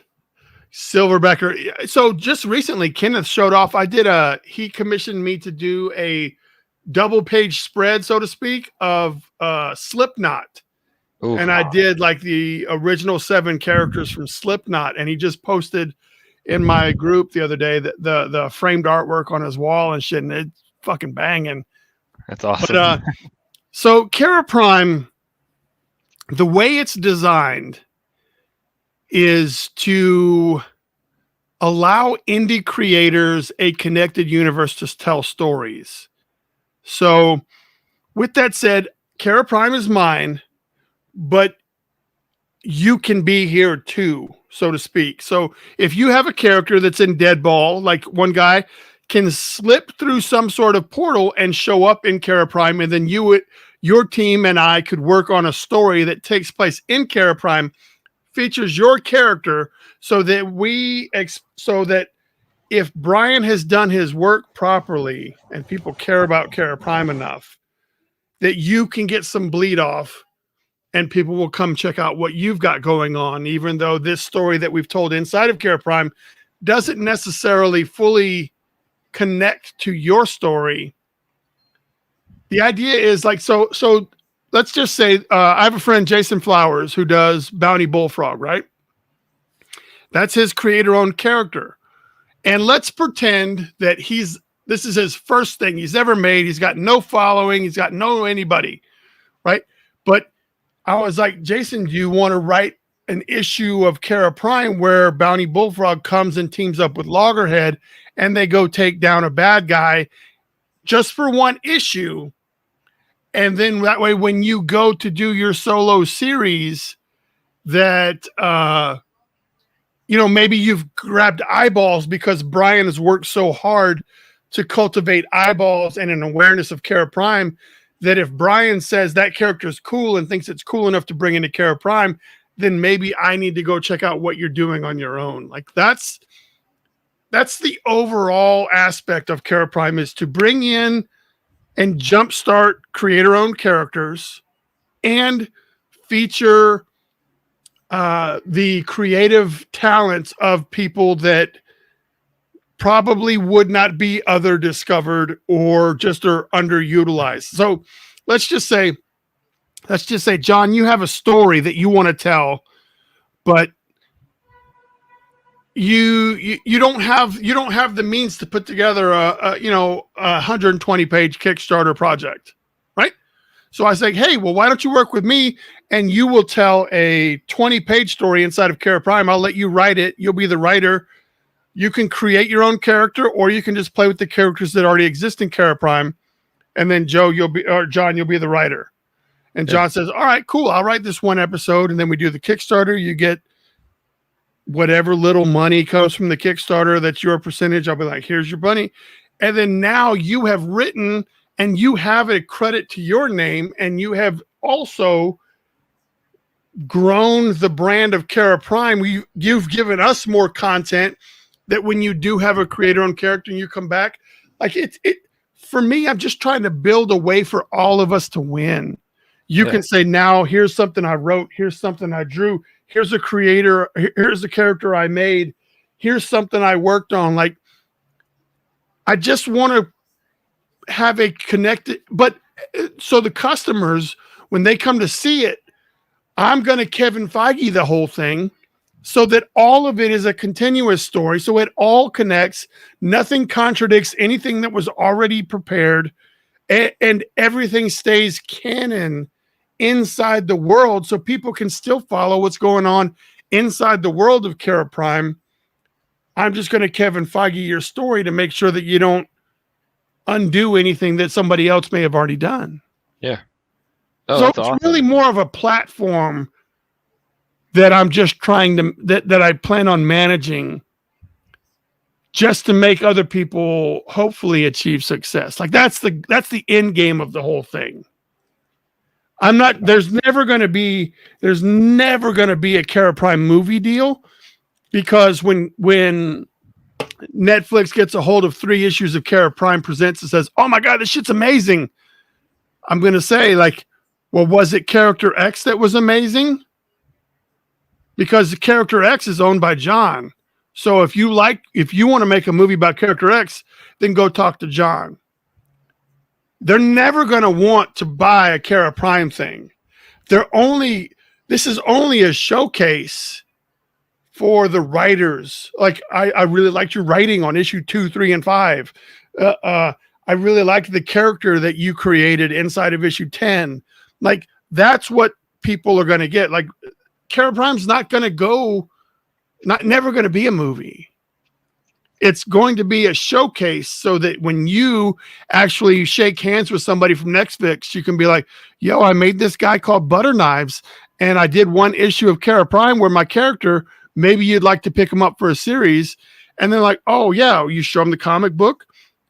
Silverback. So just recently, Kenneth showed off. He commissioned me to do a double page spread, so to speak, of Slipknot. Ooh. And I did like the original 7 characters from Slipknot, and he just posted in my group the other day that the framed artwork on his wall and shit, and it's fucking banging. That's awesome. But, so Kerra Prime, the way it's designed is to allow indie creators a connected universe to tell stories. So with that said, Kerra Prime is mine, but you can be here too, so to speak. So if you have a character that's in Deadball, like one guy can slip through some sort of portal and show up in Kerra Prime, and then your team and I could work on a story that takes place in Kerra Prime, features your character, so that if Bryan has done his work properly and people care about Kerra Prime enough, that you can get some bleed off and people will come check out what you've got going on, even though this story that we've told inside of Kerra Prime doesn't necessarily fully connect to your story. The idea is like, so let's just say I have a friend, Jason Flowers, who does Bounty Bullfrog, right? That's his creator-owned character. And let's pretend that this is his first thing he's ever made. He's got no following. He's got no anybody, right? But I was like, Jason, do you want to write an issue of Kerra Prime where Bounty Bullfrog comes and teams up with Loggerhead and they go take down a bad guy just for one issue? And then that way, when you go to do your solo series, that, maybe you've grabbed eyeballs because Bryan has worked so hard to cultivate eyeballs and an awareness of Kerra Prime, that if Bryan says that character is cool and thinks it's cool enough to bring into Kerra Prime, then maybe I need to go check out what you're doing on your own. Like that's the overall aspect of Kerra Prime, is to bring in and jumpstart creator-owned characters and feature the creative talents of people that probably would not be other discovered or just are underutilized. So let's just say, John, you have a story that you want to tell, but you don't have the means to put together a 120-page Kickstarter project, right? So I say, hey, well, why don't you work with me and you will tell a 20-page story inside of Kerra Prime. I'll let you write it. You'll be the writer. You can create your own character, or you can just play with the characters that already exist in Kerra Prime. And then John, you'll be the writer. And John says, all right, cool. I'll write this one episode. And then we do the Kickstarter. You get whatever little money comes from the Kickstarter. That's your percentage. I'll be like, here's your money. And then now you have written and you have a credit to your name, and you have also grown the brand of Kerra Prime. You've given us more content, that when you do have a creator-owned character and you come back, like it for me, I'm just trying to build a way for all of us to win. You can say, now here's something I wrote, here's something I drew, here's a creator, here's a character I made, here's something I worked on. Like, I just want to have a connected, but so the customers, when they come to see it, I'm going to Kevin Feige the whole thing, so that all of it is a continuous story. So it all connects. Nothing contradicts anything that was already prepared, and everything stays canon inside the world, so people can still follow what's going on inside the world of Kerra Prime. I'm just going to Kevin Feige your story to make sure that you don't undo anything that somebody else may have already done. Yeah. So it's awesome. Really more of a platform that I'm just trying to, that I plan on managing, just to make other people hopefully achieve success. Like that's the end game of the whole thing. There's never going to be a Kerra Prime movie deal, because when Netflix gets a hold of 3 issues of Kerra Prime Presents and says, oh my God, this shit's amazing, I'm going to say, like, well, was it Character X that was amazing? Because the Character X is owned by John. So if you want to make a movie about character X, then go talk to John. They're never going to want to buy a Kerra Prime thing. This is only a showcase for the writers. Like I really liked your writing on issue 2, 3, and 5. I really liked the character that you created inside of issue 10. Like that's what people are going to get. Like Kerra Prime's never going to be a movie. It's going to be a showcase so that when you actually shake hands with somebody from Netflix, you can be like, yo, I made this guy called Butter Knives, and I did one issue of Kerra Prime where my character, maybe you'd like to pick him up for a series. And they're like, oh, yeah, you show them the comic book.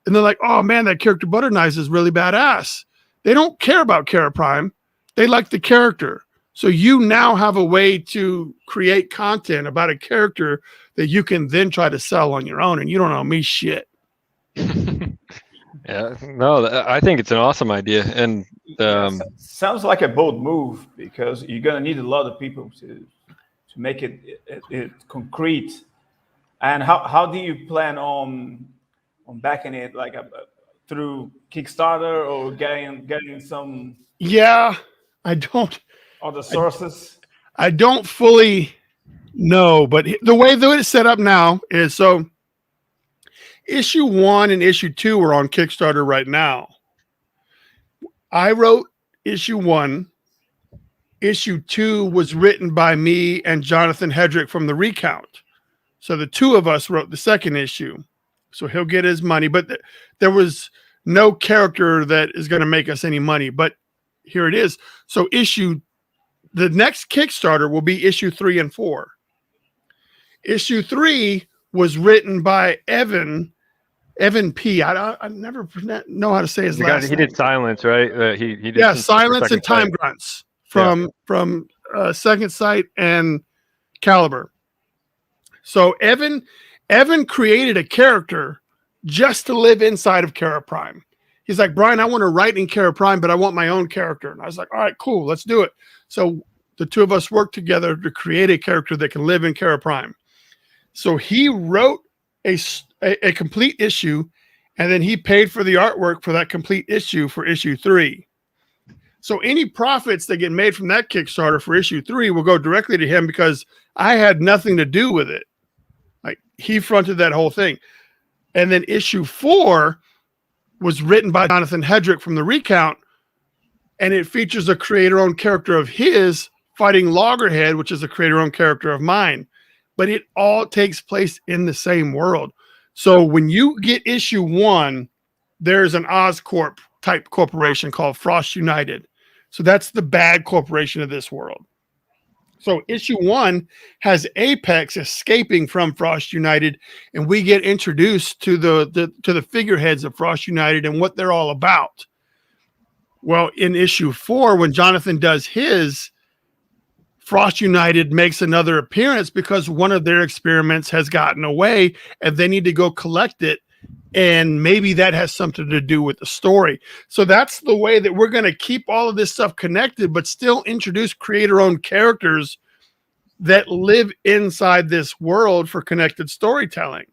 And they're like, oh, man, that character Butter Knives is really badass. They don't care about Kerra Prime. They like the character. So you now have a way to create content about a character that you can then try to sell on your own, and you don't know me shit. Yeah, no, I think it's an awesome idea, and sounds like a bold move because you're gonna need a lot of people to make it concrete. And how do you plan on backing it, like through Kickstarter or getting some? Yeah, I don't. Other sources? I don't fully know, but the way that it's set up now is so issue 1 and issue 2 are on Kickstarter right now. I wrote issue 1. Issue 2 was written by me and Jonathan Hedrick from The Recount. So the two of us wrote the second issue. So he'll get his money, but there was no character that is going to make us any money. But here it is. So the next Kickstarter will be issue 3 and 4. Issue 3 was written by Evan P. I never know how to say his last name. He did Silence, right? He did Silence and Time Grunts from Second Sight and Caliber. So Evan created a character just to live inside of Kerra Prime. He's like, Bryan, I want to write in Kerra Prime, but I want my own character. And I was like, all right, cool, let's do it. So the two of us worked together to create a character that can live in Kerra Prime. So he wrote a complete issue, and then he paid for the artwork for that complete issue for issue 3. So any profits that get made from that Kickstarter for issue 3 will go directly to him because I had nothing to do with it. Like he fronted that whole thing. And then issue 4 was written by Jonathan Hedrick from The Recount, and it features a creator-owned character of his fighting Loggerhead, which is a creator-owned character of mine. But it all takes place in the same world. So when you get issue 1, there's an Oscorp type corporation called Frost United. So that's the bad corporation of this world. So issue 1 has Apex escaping from Frost United, and we get introduced to the figureheads of Frost United and what they're all about. Well, in issue 4, when Jonathan does his, Frost United makes another appearance because one of their experiments has gotten away and they need to go collect it. And maybe that has something to do with the story. So that's the way that we're going to keep all of this stuff connected, but still introduce creator-owned characters that live inside this world for connected storytelling.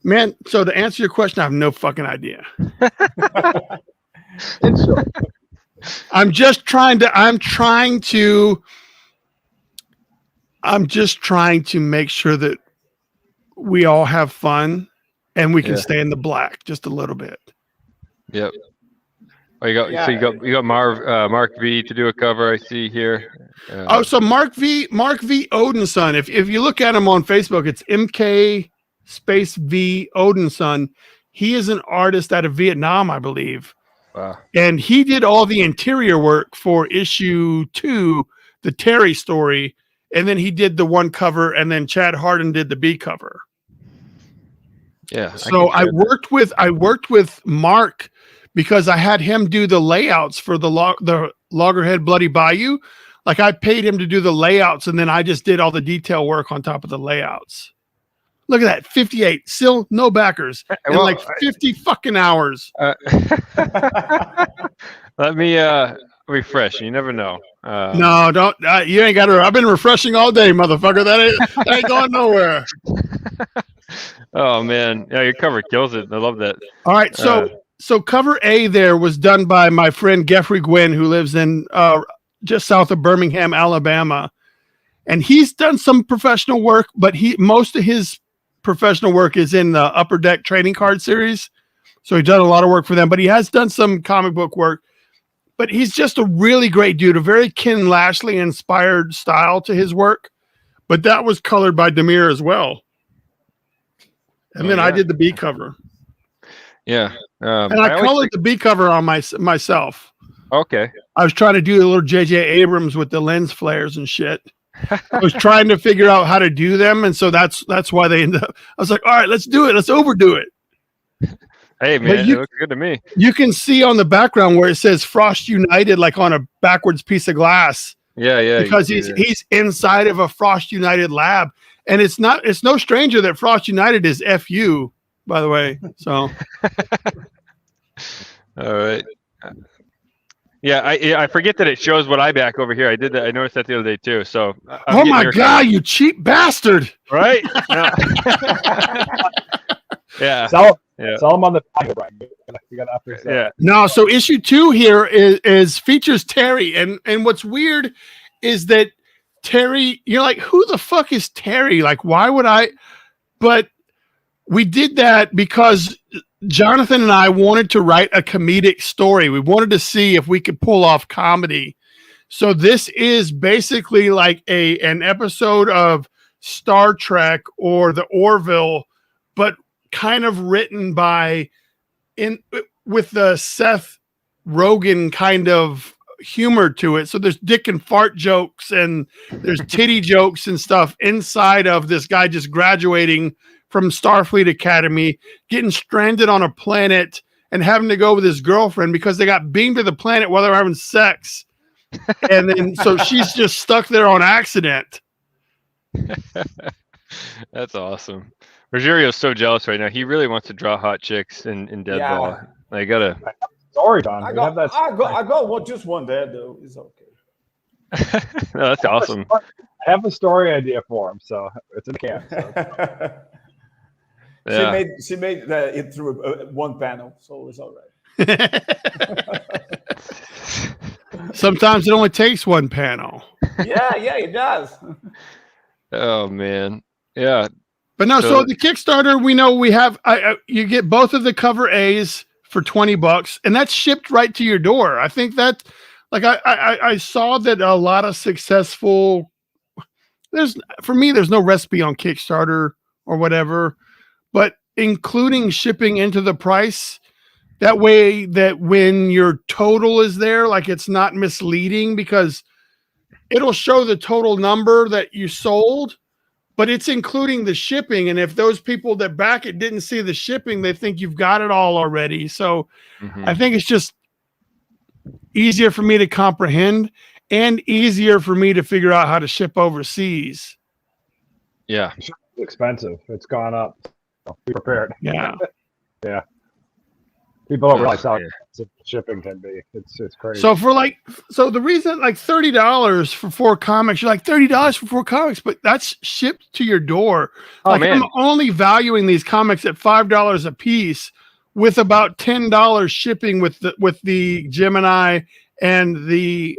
Man, so to answer your question, I have no fucking idea. I'm just trying to make sure that we all have fun and we can stay in the black just a little bit. Yep. Oh, you got Mark V to do a cover. I see here. So Mark V Odinson. If you look at him on Facebook, it's MK space V Odinson. He is an artist out of Vietnam, I believe. Wow. And he did all the interior work for issue 2, the Terry story, and then he did the one cover, and then Chad Harden did the B cover. Yeah. So I worked with Mark because I had him do the layouts for the Loggerhead Bloody Bayou. Like I paid him to do the layouts, and then I just did all the detail work on top of the layouts. Look at that, 58, still no backers, and like 50 fucking hours. Let me. refresh. You never know. No, don't. You ain't got to. I've been refreshing all day, motherfucker. That ain't going nowhere. Oh man, yeah, your cover kills it. I love that. All right, so cover A there was done by my friend Geoffrey Gwynn, who lives in just south of Birmingham, Alabama, and he's done some professional work, but most of his professional work is in the Upper Deck trading card series. So he's done a lot of work for them, but he has done some comic book work. But he's just a really great dude, a very Ken Lashley inspired style to his work. But that was colored by Demir as well. And then I did the B cover. Yeah. And I colored the B cover on myself. Okay. I was trying to do a little J.J. Abrams with the lens flares and shit. I was trying to figure out how to do them. And so that's why they ended up. I was like, all right, let's do it. Let's overdo it. Hey, man, it looks good to me. You can see on the background where it says Frost United, like on a backwards piece of glass. Yeah. Because he's inside of a Frost United lab. And it's no stranger that Frost United is FU, by the way. So, all right. Yeah, I forget that it shows what I back over here. I did that. I noticed that the other day too. So, oh my God, you cheap bastard! Right? No. Yeah. Sell them on the Bryan. You got to yeah. No, so issue 2 here is features Terry, and what's weird is that Terry, you're like, who the fuck is Terry? Like, why would I? But we did that because Jonathan and I wanted to write a comedic story. We wanted to see if we could pull off comedy. So this is basically like an episode of Star Trek or the Orville, but kind of written with the Seth Rogen kind of humor to it. So there's dick and fart jokes and there's titty jokes and stuff inside of this guy just graduating from Starfleet Academy, getting stranded on a planet and having to go with his girlfriend because they got beamed to the planet while they were having sex. And then so she's just stuck there on accident. That's awesome. Rogério's so jealous right now. He really wants to draw hot chicks in Deadball. Yeah. I gotta. Sorry, Don. I got just one there though. It's okay. No, that's awesome. I have a story idea for him, so it's in the can. So. Yeah. She made it through one panel, so it's all right. Sometimes it only takes one panel. Yeah, it does. Oh man, yeah. But no, so the Kickstarter, we know we have. You get both of the cover A's for $20, and that's shipped right to your door. I think that, like, I saw that a lot of successful. There's no recipe on Kickstarter or whatever, but including shipping into the price. That way, that when your total is there, like it's not misleading because it'll show the total number that you sold, but it's including the shipping. And if those people that back it didn't see the shipping, they think you've got it all already. So I think it's just easier for me to comprehend and easier for me to figure out how to ship overseas. Yeah. It's expensive. It's gone up. So be prepared. Yeah. Yeah. People don't realize how expensive shipping can be. It's crazy. So the reason like $30 for 4 comics, you're like $30 for 4 comics, but that's shipped to your door. Oh, like man. I'm only valuing these comics at $5 a piece, with about $10 shipping with the Gemini and the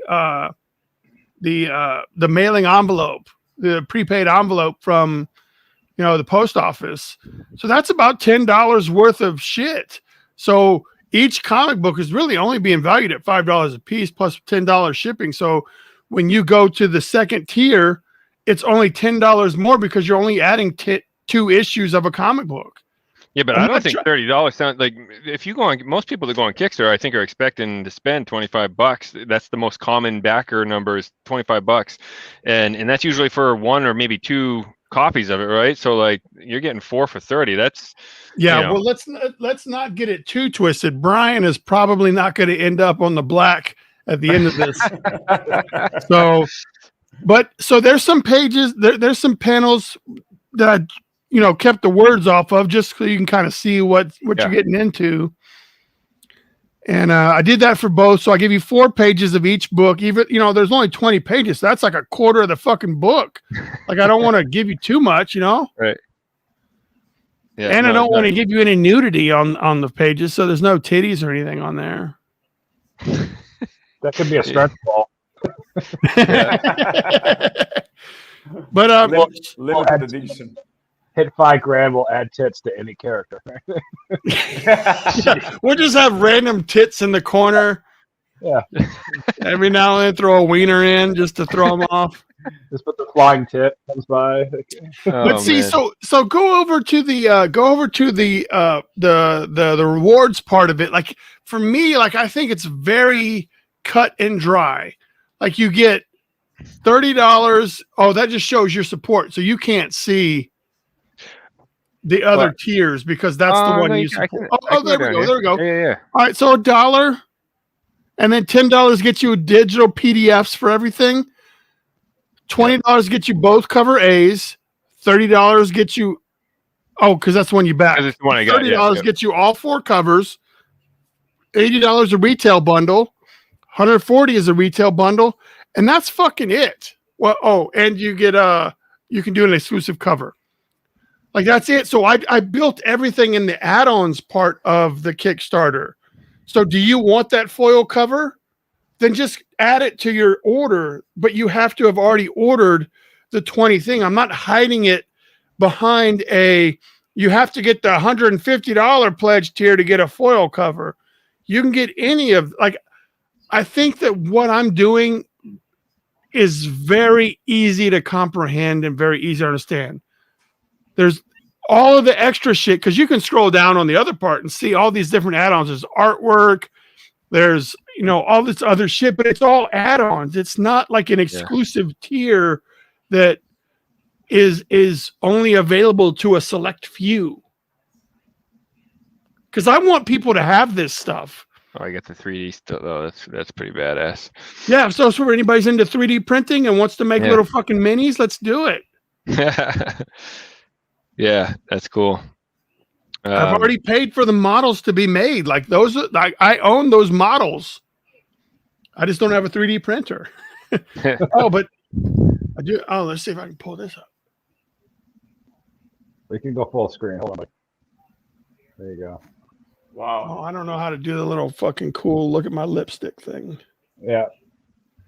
mailing envelope, the prepaid envelope from the post office. So that's about $10 worth of shit. So each comic book is really only being valued at $5 a piece plus $10 shipping. So when you go to the second tier, it's only $10 more because you're only adding 2 issues of a comic book. Yeah, but I don't think $30 sounds like, if you go on, most people that go on Kickstarter, I think are expecting to spend $25. That's the most common backer number is $25, and that's usually for 1 or maybe 2 copies of it, right? So like you're getting 4 for $30. That's Well, let's not get it too twisted. Bryan is probably not going to end up on the black at the end of this. So there's some pages, there's some panels that I kept the words off of just so you can kind of see what you're getting into. And I did that for both. So I give you 4 pages of each book. Even, there's only 20 pages. So that's like a quarter of the fucking book. Like, I don't want to give you too much, Right. Yeah. And I don't want to give you any nudity on the pages. So there's no titties or anything on there. That could be a stretch goal. But limited edition. Hit $5,000, we'll add tits to any character. We'll just have random tits in the corner. Yeah. Every now and then throw a wiener in just to throw them off. Just put the flying tit comes by. But see, man. So go over to the the rewards part of it. Like for me, like I think it's very cut and dry. Like you get $30. Oh, that just shows your support. So you can't see the other tiers because that's the one you support. There we go. There we go. Yeah. All right, so $1 and then $10 gets you digital PDFs for everything. $20 gets you both cover A's. $30 gets you because that's the one you back. $30 gets you all 4 covers. $80 a retail bundle. $140 is a retail bundle, and that's fucking it. Well, and you get you can do an exclusive cover. Like that's it. So I built everything in the add-ons part of the Kickstarter. So do you want that foil cover? Then just add it to your order, but you have to have already ordered the 20 thing. I'm not hiding it behind you have to get the $150 pledge tier to get a foil cover. You can get any of I think that what I'm doing is very easy to comprehend and very easy to understand. There's all of the extra shit because you can scroll down on the other part and see all these different add-ons. There's artwork, there's all this other shit, but it's all add-ons. It's not like an exclusive tier that is only available to a select few. Because I want people to have this stuff. Oh, I get the 3D still though. That's pretty badass. Yeah, so for anybody's into 3D printing and wants to make little fucking minis, let's do it. Yeah, that's cool. I've already paid for the models to be made. Like those, I own those models. I just don't have a 3D printer. But I do. Oh, let's see if I can pull this up. We can go full screen. Hold on. There you go. Wow. Oh, I don't know how to do the little fucking cool look at my lipstick thing. Yeah.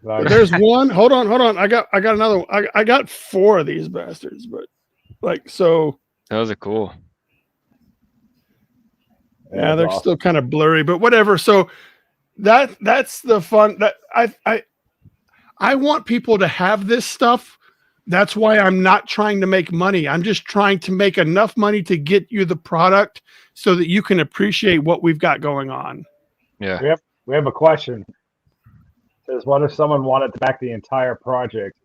There's one. Hold on. I got another one. I got 4 of these bastards, but so. Those are cool. Yeah, they're awesome. Still kind of blurry, but whatever. So that's the fun that I want people to have this stuff. That's why I'm not trying to make money. I'm just trying to make enough money to get you the product so that you can appreciate what we've got going on. Yeah. We have a question. It says, what if someone wanted to back the entire project?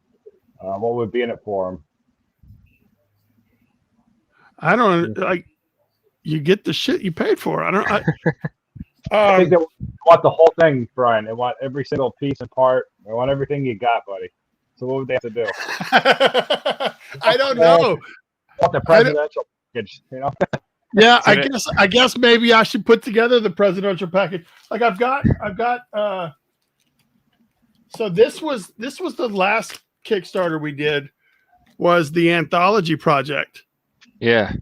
What would be in it for them? I don't you get the shit you paid for. I think they want the whole thing, Brian. They want every single piece and part. They want everything you got, buddy. So what would they have to do? I don't know. Want the presidential package, Yeah, I guess maybe I should put together the presidential package. Like I've got so this was the last Kickstarter we did was the anthology project. Yeah.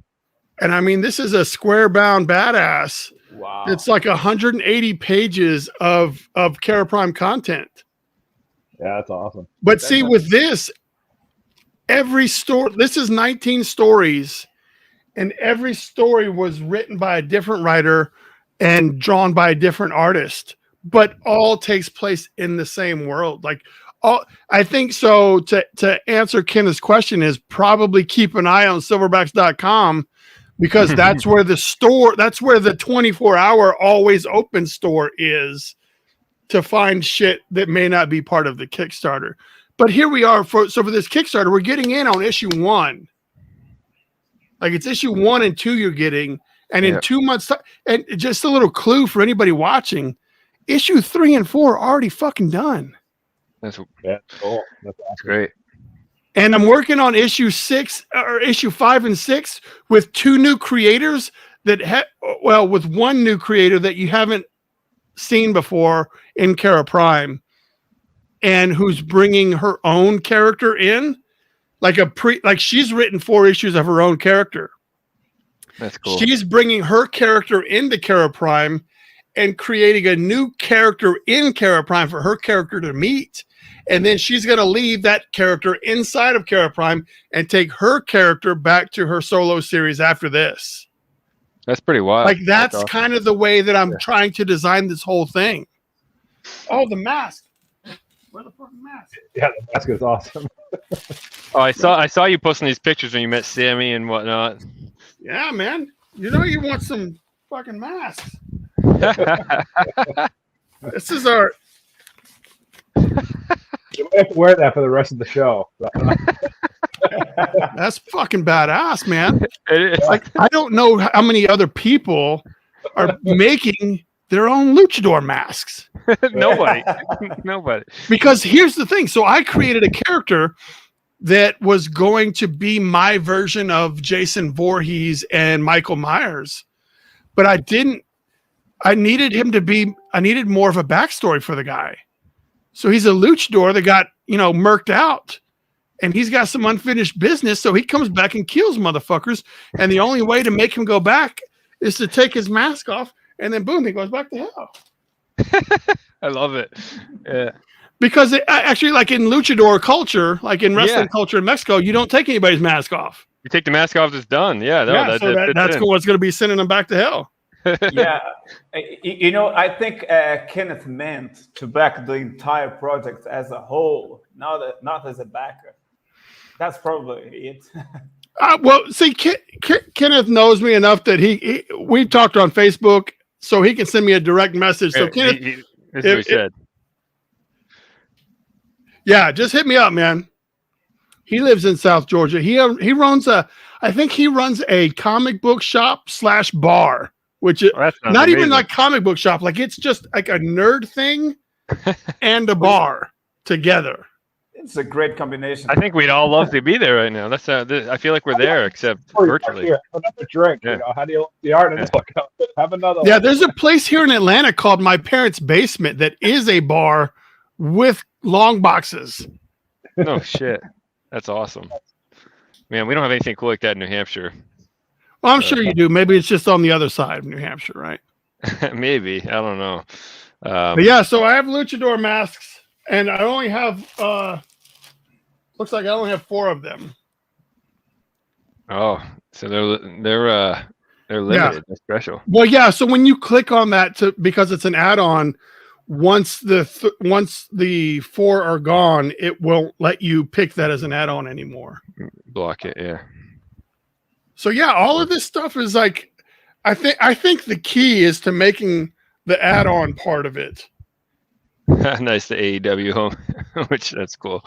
And I mean, this is a square bound badass. Wow. It's like 180 pages of Kerra Prime content. Yeah, that's awesome. But see, with this, every story, this is 19 stories, and every story was written by a different writer and drawn by a different artist, but all takes place in the same world. Like, I think so. To answer Kenneth's question is probably keep an eye on SilverBax.com because that's where the 24-hour always open store is to find shit that may not be part of the Kickstarter. But here we are for this Kickstarter, we're getting in on issue 1. Like it's issue 1 and 2 you're getting, and in 2 months, and just a little clue for anybody watching, issue 3 and 4 are already fucking done. That's cool. That's great. And I'm working on issue 6 or issue 5 and 6 with 2 new creators with one new creator that you haven't seen before in Kerra Prime, and who's bringing her own character in, like she's written 4 issues of her own character. That's cool. She's bringing her character into Kerra Prime and creating a new character in Kerra Prime for her character to meet. And then she's going to leave that character inside of Kerra Prime and take her character back to her solo series after this. That's pretty wild. Like that's awesome. kind of the way that I'm trying to design this whole thing. Oh, the mask. Where the fucking mask? Yeah, the mask is awesome. Oh, I saw you posting these pictures when you met Sammy and whatnot. Yeah, man. You know you want some fucking masks. This is our. You might have to wear that for the rest of the show. That's fucking badass, man. It is. Like I don't know how many other people are making their own luchador masks. Nobody. Because here's the thing. So I created a character that was going to be my version of Jason Voorhees and Michael Myers. But I needed more of a backstory for the guy. So he's a luchador that got, murked out. And he's got some unfinished business. So he comes back and kills motherfuckers. And the only way to make him go back is to take his mask off. And then boom, he goes back to hell. I love it. Yeah. Because actually, like in luchador culture, like in wrestling culture in Mexico, you don't take anybody's mask off. You take the mask off, it's done. Yeah, that's what's going to be sending them back to hell. Yeah, I think Kenneth meant to back the entire project as a whole, not as a backer. That's probably it. Well, see, Kenneth knows me enough that we talked on Facebook, so he can send me a direct message. So Kenneth, that's what he said. Yeah, just hit me up, man. He lives in South Georgia. He runs I think he runs a comic book shop / bar, which is not even like comic book shop. Like it's just like a nerd thing and a bar together. It's a great combination. I think we'd all love to be there right now. I feel like we're there, except virtually. Here, another drink. Yeah. How do you the art in this book? Have another. Yeah, there's a place here in Atlanta called My Parents' Basement that is a bar with long boxes. No shit. That's awesome. Man, we don't have anything cool like that in New Hampshire. Well, I'm sure you do. Maybe it's just on the other side of New Hampshire, right? Maybe. I don't know. But yeah, so I have luchador masks, and I only have looks like I only have 4 of them. Oh, so they're limited. Yeah. They're special. Well, yeah. So when you click on that because it's an add-on, once the 4 are gone, it won't let you pick that as an add-on anymore. Block it, yeah. So yeah, all of this stuff is like, I think the key is to making the add-on part of it. Nice, the AEW home, which that's cool.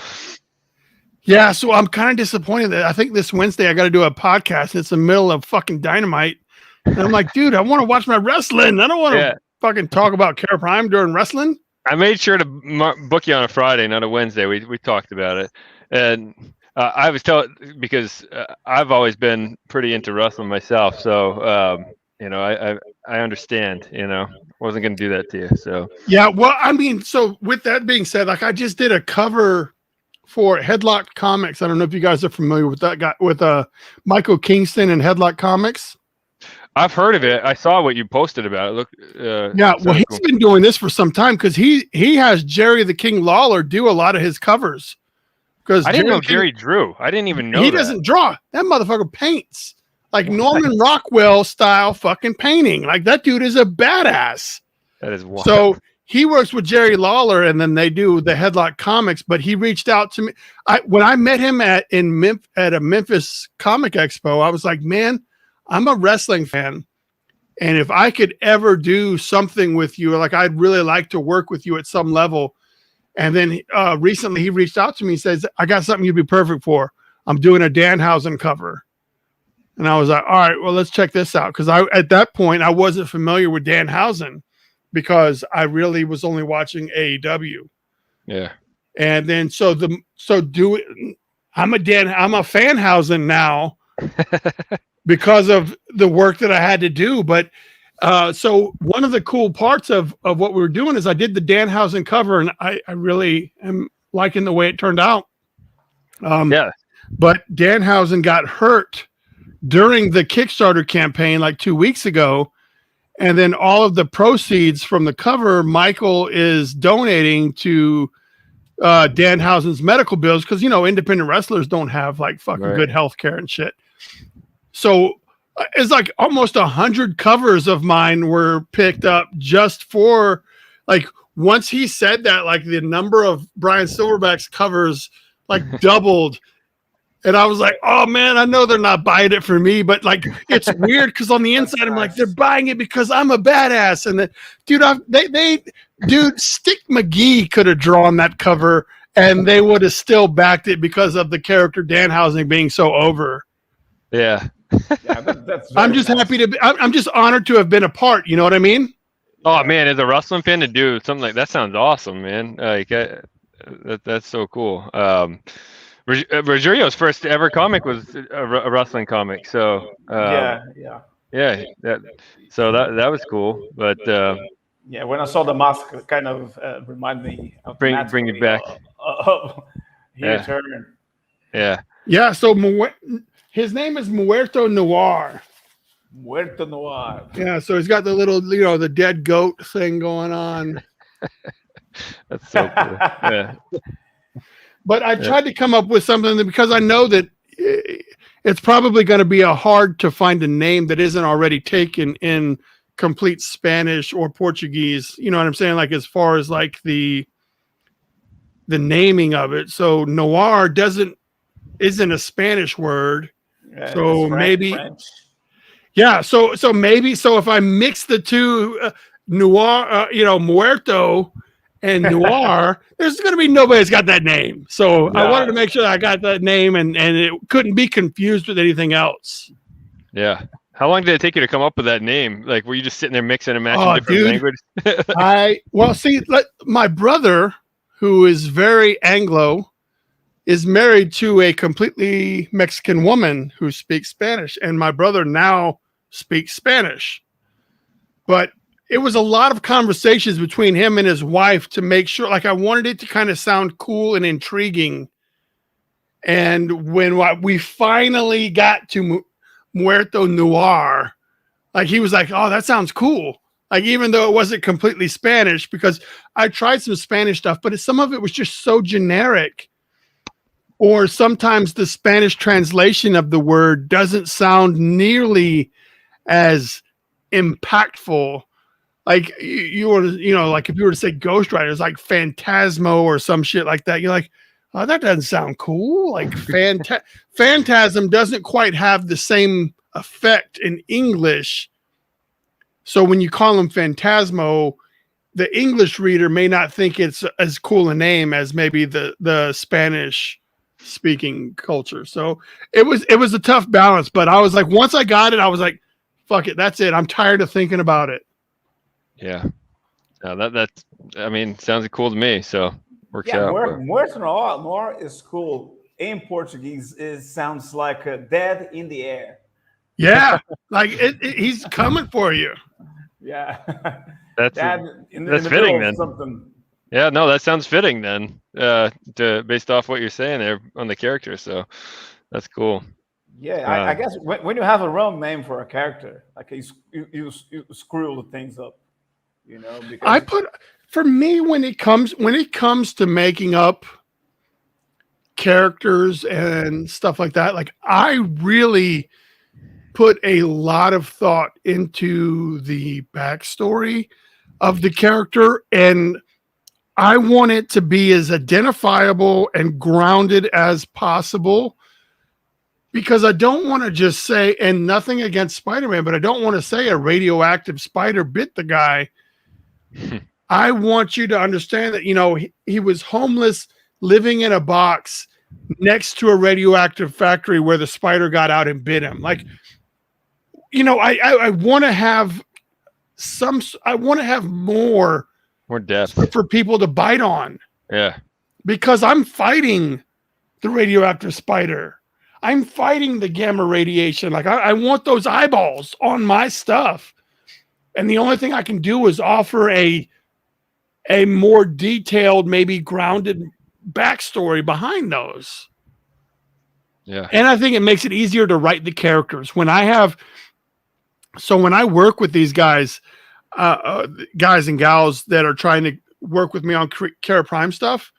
Yeah, so I'm kind of disappointed that I think this Wednesday I got to do a podcast. And it's the middle of fucking Dynamite, and I'm like, dude, I want to watch my wrestling. I don't want to fucking talk about Kerra Prime during wrestling. I made sure to book you on a Friday, not a Wednesday. We talked about it, and I was telling because I've always been pretty into wrestling myself, so I understand. Wasn't going to do that to you. So yeah, well, I mean, so with that being said, like I just did a cover for Headlock Comics. I don't know if you guys are familiar with that guy, with Michael Kingston and Headlock Comics. I've heard of it. I saw what you posted about it. Look, well, he's been doing this for some time because he has Jerry the King Lawler do a lot of his covers. Because I didn't know Jerry drew. I didn't even know he doesn't draw. That motherfucker paints like Norman Rockwell style fucking painting. Like that dude is a badass. That is wild. So he works with Jerry Lawler, and then they do the Headlock Comics. But he reached out to me when I met him at a Memphis Comic Expo. I was like, man, I'm a wrestling fan, and if I could ever do something with you, like I'd really like to work with you at some level. And then recently he reached out to me and says, I got something you'd be perfect for. I'm doing a Danhausen cover. And I was like, all right, well, let's check this out. Because at that point, I wasn't familiar with Danhausen because I really was only watching AEW. Yeah. And then I'm a Fanhausen now because of the work that I had to do. But So one of the cool parts of what we were doing is I did the Danhausen cover, and I really am liking the way it turned out. Yeah. But Danhausen got hurt during the Kickstarter campaign like 2 weeks ago. And then all of the proceeds from the cover, Michael is donating to Danhausen's medical bills because, you know, independent wrestlers don't have like fucking good health care and shit. So it's like almost 100 covers of mine were picked up just for like, once he said that, like the number of Bryan SilverBax covers like doubled. And I was like, oh man, I know they're not buying it for me, but like, it's weird because on the inside, I'm like, they're buying it because I'm a badass. And then, dude, Stick McGee could have drawn that cover and they would have still backed it because of the character Danhausen being so over. Yeah. I'm just happy to be, I'm just honored to have been a part. You know what I mean? Oh man, as a wrestling fan to do something like that sounds awesome, man. Like that's so cool. Rogério's first ever comic was a wrestling comic, so so that was cool. But when I saw the mask, it kind of reminded me of bring it back. His turn. Yeah. So his name is Muerto Noir. Muerto Noir. Yeah. So he's got the little, the dead goat thing going on. That's so cool. Yeah. But I tried to come up with something because I know that it's probably going to be hard to find a name that isn't already taken in complete Spanish or Portuguese. You know what I'm saying? Like as far as like the naming of it. So noir isn't a Spanish word. So maybe French. Yeah. So if I mix the two noir, muerto and noir, there's going to be nobody that's got that name. So I wanted to make sure I got that name and it couldn't be confused with anything else. Yeah. How long did it take you to come up with that name? Like, were you just sitting there mixing and matching different languages? My brother, who is very Anglo, is married to a completely Mexican woman who speaks Spanish. And my brother now speaks Spanish. But it was a lot of conversations between him and his wife to make sure, like I wanted it to kind of sound cool and intriguing. And when we finally got to Muerto Noir, like he was like, oh, that sounds cool. Like, even though it wasn't completely Spanish, because I tried some Spanish stuff, but some of it was just so generic. Or sometimes the Spanish translation of the word doesn't sound nearly as impactful. Like you were, like if you were to say Ghost Rider, it's like Phantasmo or some shit like that. You're like, oh, that doesn't sound cool. Like Phantasm doesn't quite have the same effect in English. So when you call him Phantasmo, the English reader may not think it's as cool a name as maybe the Spanish speaking culture. So it was a tough balance, but I was like, once I got it, I was like, fuck it. That's it. I'm tired of thinking about it. Yeah. That's sounds cool to me. So works out. Muerto Noir is cool. In Portuguese, it sounds like dead in the air. Yeah. Like he's coming for you. Yeah. That's fitting then. Something. Yeah, no, that sounds fitting then. Based off what you're saying there on the character. So that's cool. Yeah, I guess when you have a wrong name for a character, like you screw the things up. Because for me, when it comes to making up characters and stuff like that, like I really put a lot of thought into the backstory of the character, and I want it to be as identifiable and grounded as possible, because I don't want to just say, and nothing against Spider-Man, but I don't want to say a radioactive spider bit the guy. I want you to understand that, he was homeless, living in a box next to a radioactive factory where the spider got out and bit him. Like, I want to have more depth for people to bite on. Yeah. Because I'm fighting the radioactive spider. I'm fighting the gamma radiation. Like I want those eyeballs on my stuff. And the only thing I can do is offer a more detailed, maybe grounded backstory behind those. Yeah. And I think it makes it easier to write the characters. When I work with these guys and gals that are trying to work with me on Kerra Prime stuff,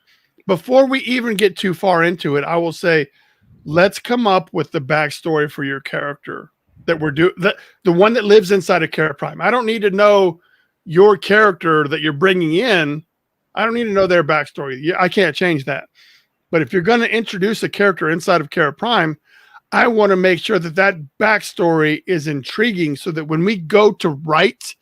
before we even get too far into it, I will say, let's come up with the backstory for your character that we're doing, the one that lives inside of Kerra Prime. I don't need to know your character that you're bringing in. I don't need to know their backstory. I can't change that. But if you're going to introduce a character inside of Kerra Prime, I want to make sure that backstory is intriguing so that when we go to write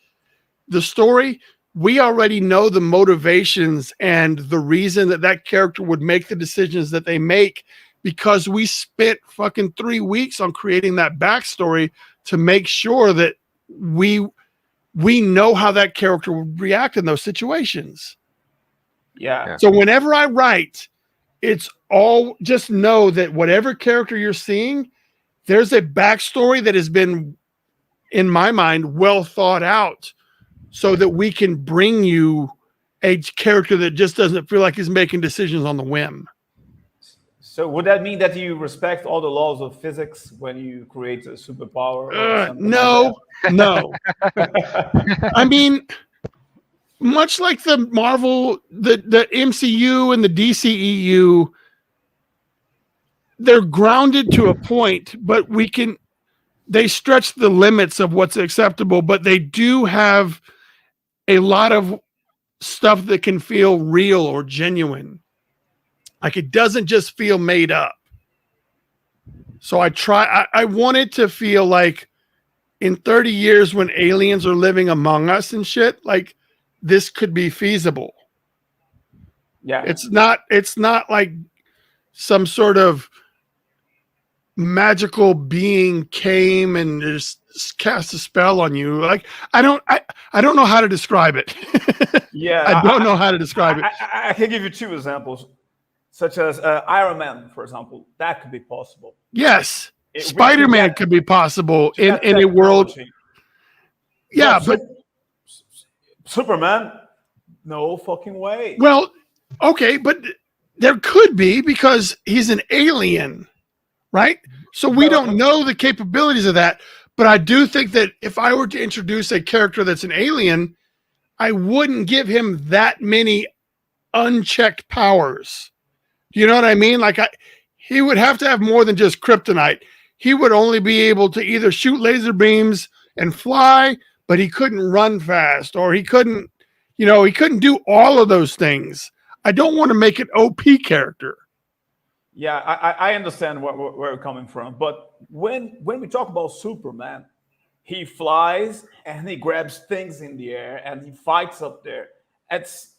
the story, we already know the motivations and the reason that character would make the decisions that they make, because we spent fucking 3 weeks on creating that backstory to make sure that we know how that character would react in those situations. Yeah. So whenever I write, it's all, just know that whatever character you're seeing, there's a backstory that has been, in my mind, well thought out, so that we can bring you a character that just doesn't feel like he's making decisions on the whim. So would that mean that you respect all the laws of physics when you create a superpower? No. I mean, much like the Marvel, the MCU and the DCEU, they're grounded to a point, but they stretch the limits of what's acceptable, but they do have a lot of stuff that can feel real or genuine. Like, it doesn't just feel made up. So I want it to feel like in 30 years when aliens are living among us and shit, like this could be feasible. Yeah. It's not like some sort of magical being came and just cast a spell on you. Like, I don't know how to describe it. Yeah. I don't know how to describe it. I can give you 2 examples, such as Iron Man, for example. That could be possible. Yes. Spider-Man could be possible in a world. Yeah, but Superman, no fucking way. Well, okay, but there could be, because he's an alien, right? So we don't know the capabilities of that. But I do think that if I were to introduce a character that's an alien, I wouldn't give him that many unchecked powers. You know what I mean? Like, he would have to have more than just kryptonite. He would only be able to either shoot laser beams and fly, but he couldn't run fast, or he couldn't do all of those things. I don't want to make an OP character. Yeah, I understand where you're coming from. But when we talk about Superman, he flies and he grabs things in the air and he fights up there. It's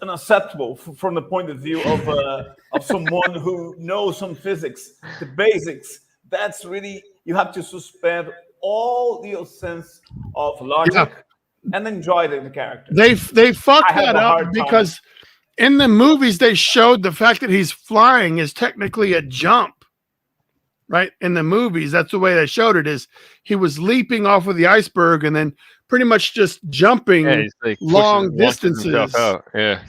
unacceptable from the point of view of someone who knows some physics, the basics. That's really, you have to suspend all your sense of logic and enjoy the character. They fucked that up because in the movies they showed the fact that he's flying is technically a jump, right? In the movies, that's the way they showed it, is he was leaping off of the iceberg and then pretty much just jumping long distances. Yeah.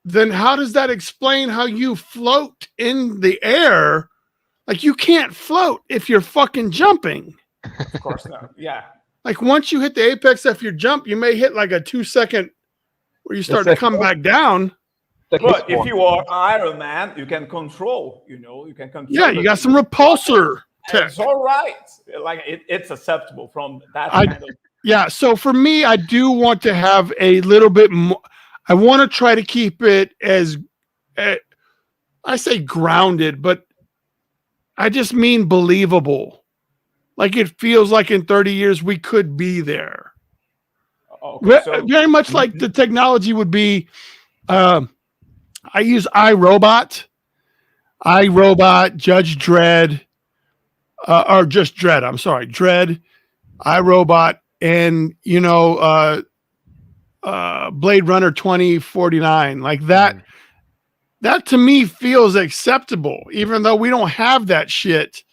Then how does that explain how you float in the air? Like, you can't float if you're fucking jumping. Of course not. Yeah. Like, once you hit the apex of your jump, you may hit like a 2-second where you start to come back down. But if you are Iron Man, you can control, you can control. Yeah, you got some repulsor tech. It's all right. Like, it's acceptable from that kind of. Yeah, so for me, I do want to have a little bit more. I want to try to keep it as, I say grounded, but I just mean believable. Like, it feels like in 30 years we could be there. Okay, so very much like the technology would be. I use iRobot, Judge Dredd, or just Dredd. I'm sorry, Dredd, iRobot, and Blade Runner 2049. Like that. That to me feels acceptable, even though we don't have that shit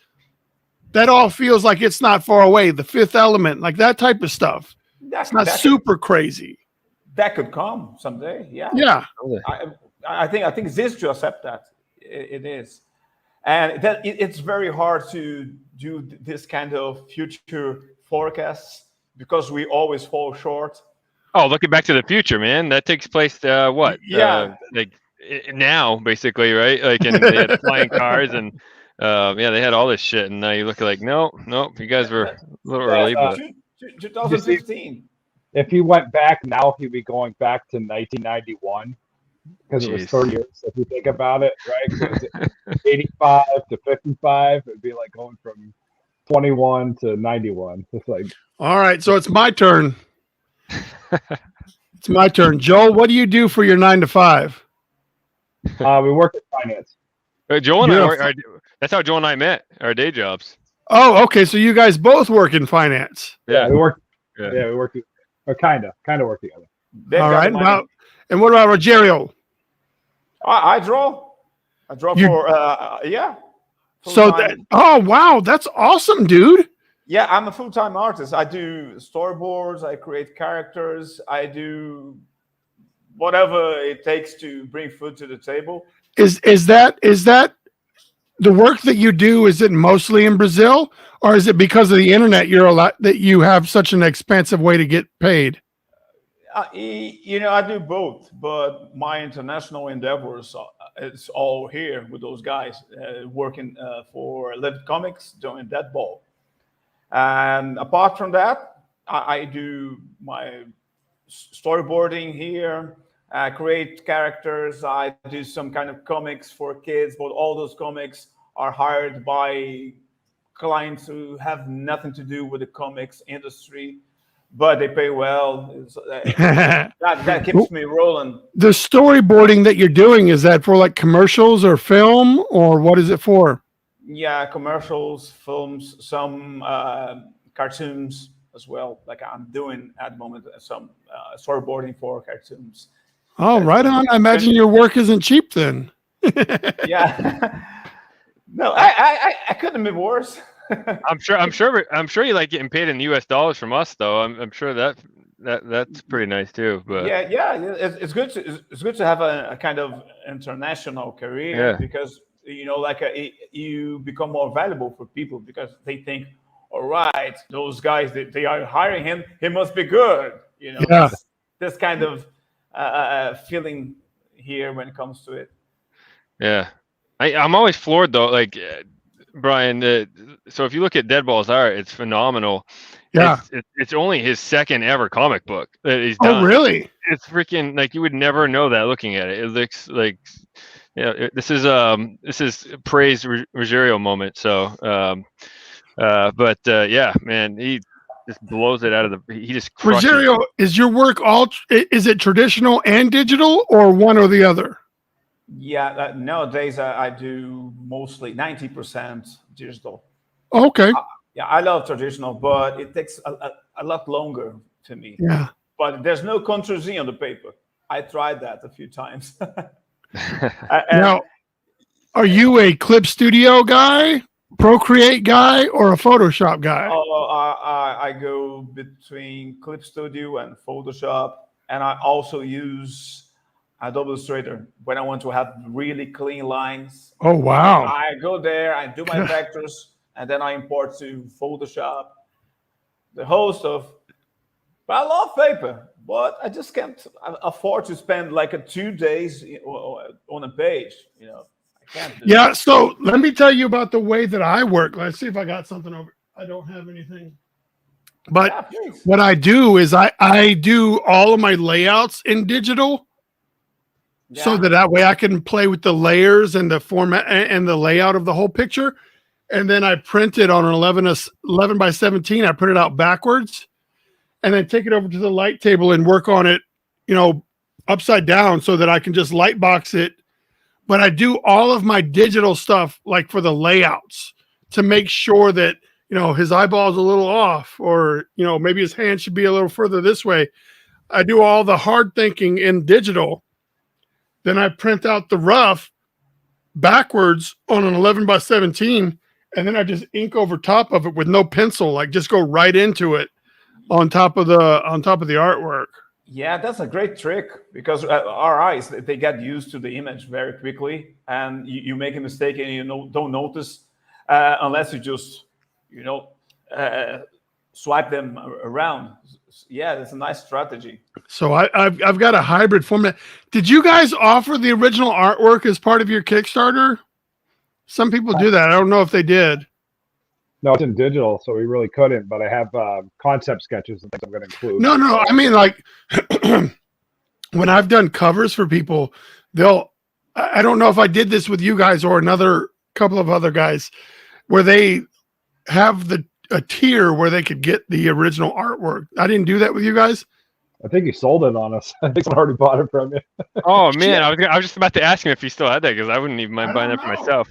that all feels like it's not far away. The Fifth Element, like that type of stuff. That's not super crazy. That could come someday. Yeah. Yeah. I think it's easy to accept that. It is. And it's very hard to do this kind of future forecasts because we always fall short. Oh, looking Back to the Future, man. That takes place, what? Yeah. Like now, basically, right? Like, and they had flying cars and, they had all this shit. And now you look like, no, you guys were a little early. But 2015. If he went back now, he'd be going back to 1991 because it was 30 years. If you think about it, right? 85 to 55, it'd be like going from 21 to 91. It's like, all right, so it's my turn. It's my turn. Joel, what do you do for your 9 to 5? We work in finance. Joel and I, that's how Joel and I met, our day jobs. Oh, okay. So you guys both work in finance. Yeah, we work. Yeah, we work. Or kind of work together. All right. And what about Rogerio? I draw. For yeah. So oh wow, that's awesome, dude. Yeah, I'm a full-time artist. I do storyboards, I create characters, I do whatever it takes to bring food to the table. Is that the work that you do? Is it mostly in Brazil, or is it because of the internet that you have such an expensive way to get paid? I do both, but my international endeavors, it's all here with those guys working for Livid Comics doing Deadball. And apart from that, I do my storyboarding here. I create characters. I do some kind of comics for kids, but all those comics are hired by clients who have nothing to do with the comics industry, but they pay well. That keeps me rolling. The storyboarding that you're doing, is that for like commercials or film, or what is it for? Yeah, commercials, films, some cartoons as well. Like I'm doing at the moment some storyboarding for cartoons. Oh, right on. I imagine your work isn't cheap then. Yeah. No, I couldn't have been worse. I'm sure you like getting paid in US dollars from us though. I'm sure that's pretty nice too. But yeah, it's good to have a kind of international career because you become more valuable for people because they think, all right, those guys they are hiring him, he must be good. This kind of feeling here when it comes to it. Yeah, I'm always floored though, like Bryan. So if you look at Deadball's art, it's phenomenal. Yeah, it's only his second ever comic book that he's done. Oh, really? It's freaking like you would never know that looking at it. It looks like, this is praise Rogerio moment. So, yeah, man, he just blows it out of the. He just crushes Rogerio, is your work is it traditional and digital, or one or the other? Yeah, nowadays I do mostly 90% digital. Okay. Yeah, I love traditional, but it takes a lot longer to me. Yeah. But there's no Ctrl-Z on the paper. I tried that a few times. Now, are you a Clip Studio guy, Procreate guy, or a Photoshop guy? I go between Clip Studio and Photoshop, and I also use Adobe Illustrator when I want to have really clean lines. Oh, wow. I go there, I do my vectors, and then I import to Photoshop, the whole stuff. But I love paper, but I just can't afford to spend like 2 days on a page. I can't do that. So let me tell you about the way that I work. Let's see if I got something over. I don't have anything. But what I do is I do all of my layouts in digital. Yeah. So that way I can play with the layers and the format and the layout of the whole picture. And then I print it on an 11 by 17. I print it out backwards and then take it over to the light table and work on it, upside down so that I can just light box it. But I do all of my digital stuff like for the layouts to make sure that, his eyeball's a little off or, maybe his hand should be a little further this way. I do all the hard thinking in digital. Then I print out the rough backwards on an 11 by 17, and then I just ink over top of it with no pencil, like just go right into it on top of the artwork. Yeah, that's a great trick because our eyes, they get used to the image very quickly, and you make a mistake and you don't notice unless you just swipe them around. Yeah, that's a nice strategy. So I've got a hybrid format. Did you guys offer the original artwork as part of your Kickstarter? Some people do that. I don't know if they did. No, it's in digital, so we really couldn't. But I have concept sketches and things I'm going to include. No. I mean, like when I've done covers for people, I don't know if I did this with you guys or another couple of other guys, where they have a tier where they could get the original artwork. I didn't do that with you guys. I think you sold it on us. I think I already bought it from you. Oh man, I was just about to ask him if he still had that because I wouldn't even mind buying that for myself.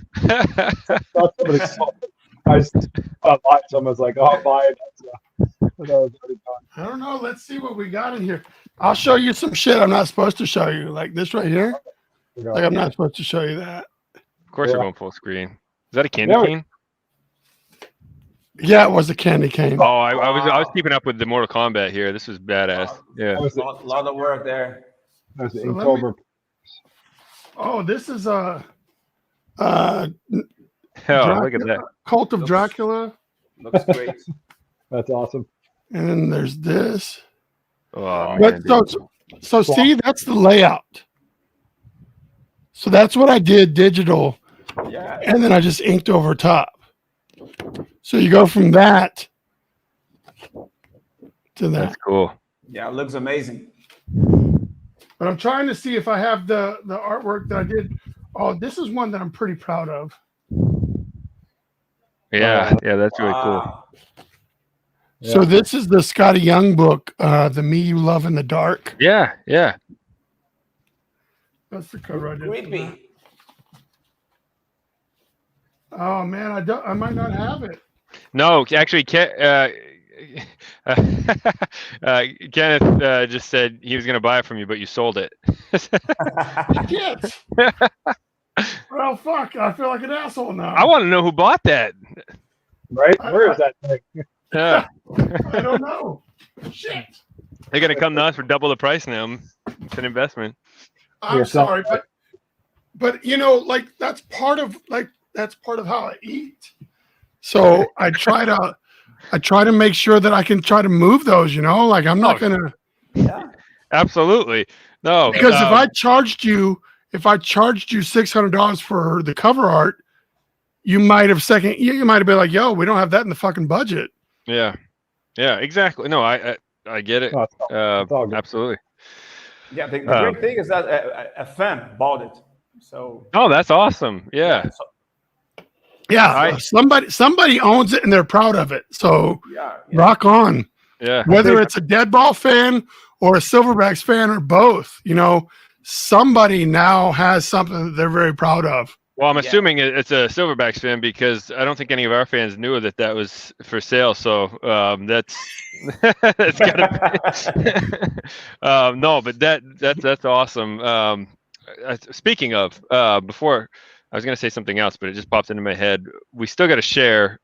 I just online, someone's like, "Oh, I'll buy it." I don't know. Let's see what we got in here. I'll show you some shit I'm not supposed to show you, like this right here. Like I'm not supposed to show you that. Of course, you're going full screen. Is that a candy cane? Yeah, it was a candy cane. Oh, I was keeping up with the Mortal Kombat here. This was badass. Yeah, a lot of work there. That's the Inktober. Oh, this is look at that. Cult of Dracula. Looks great. That's awesome. And then there's this. Oh, but so see, that's the layout. So that's what I did digital. Yeah. And then I just inked over top. So you go from that to that. That's cool. Yeah, it looks amazing. But I'm trying to see if I have the artwork that I did. Oh, this is one that I'm pretty proud of. Yeah, that's really cool. So this is the Scotty Young book, The Me You Love in the Dark. Yeah. That's the cover I did. Creepy. Oh man, I might not have it. No, actually, Kenneth just said he was going to buy it from you, but you sold it. Shit. Well, fuck. I feel like an asshole now. I want to know who bought that. Right? Where is that thing? Yeah. I don't know. Shit. They're going to come to us for double the price now. It's an investment. I'm sorry, but you know, like that's part of how I eat. So I try to make sure that I can try to move those, you know, like I'm not gonna. Yeah. Absolutely. No. Because if I charged you $600 for the cover art, you might have been like, yo, we don't have that in the fucking budget. Yeah, exactly. No, I get it. Absolutely. Yeah, the great thing is that a fan bought it. So. Oh, that's awesome. Yeah. Somebody owns it and they're proud of it. So rock on. Yeah. Whether it's a Deadball fan or a SilverBax fan or both, you know, somebody now has something that they're very proud of. Well, I'm assuming it's a SilverBax fan because I don't think any of our fans knew that was for sale. So that's gotta be. No, but that's awesome. Speaking of, before I was gonna say something else, but it just popped into my head. We still got to share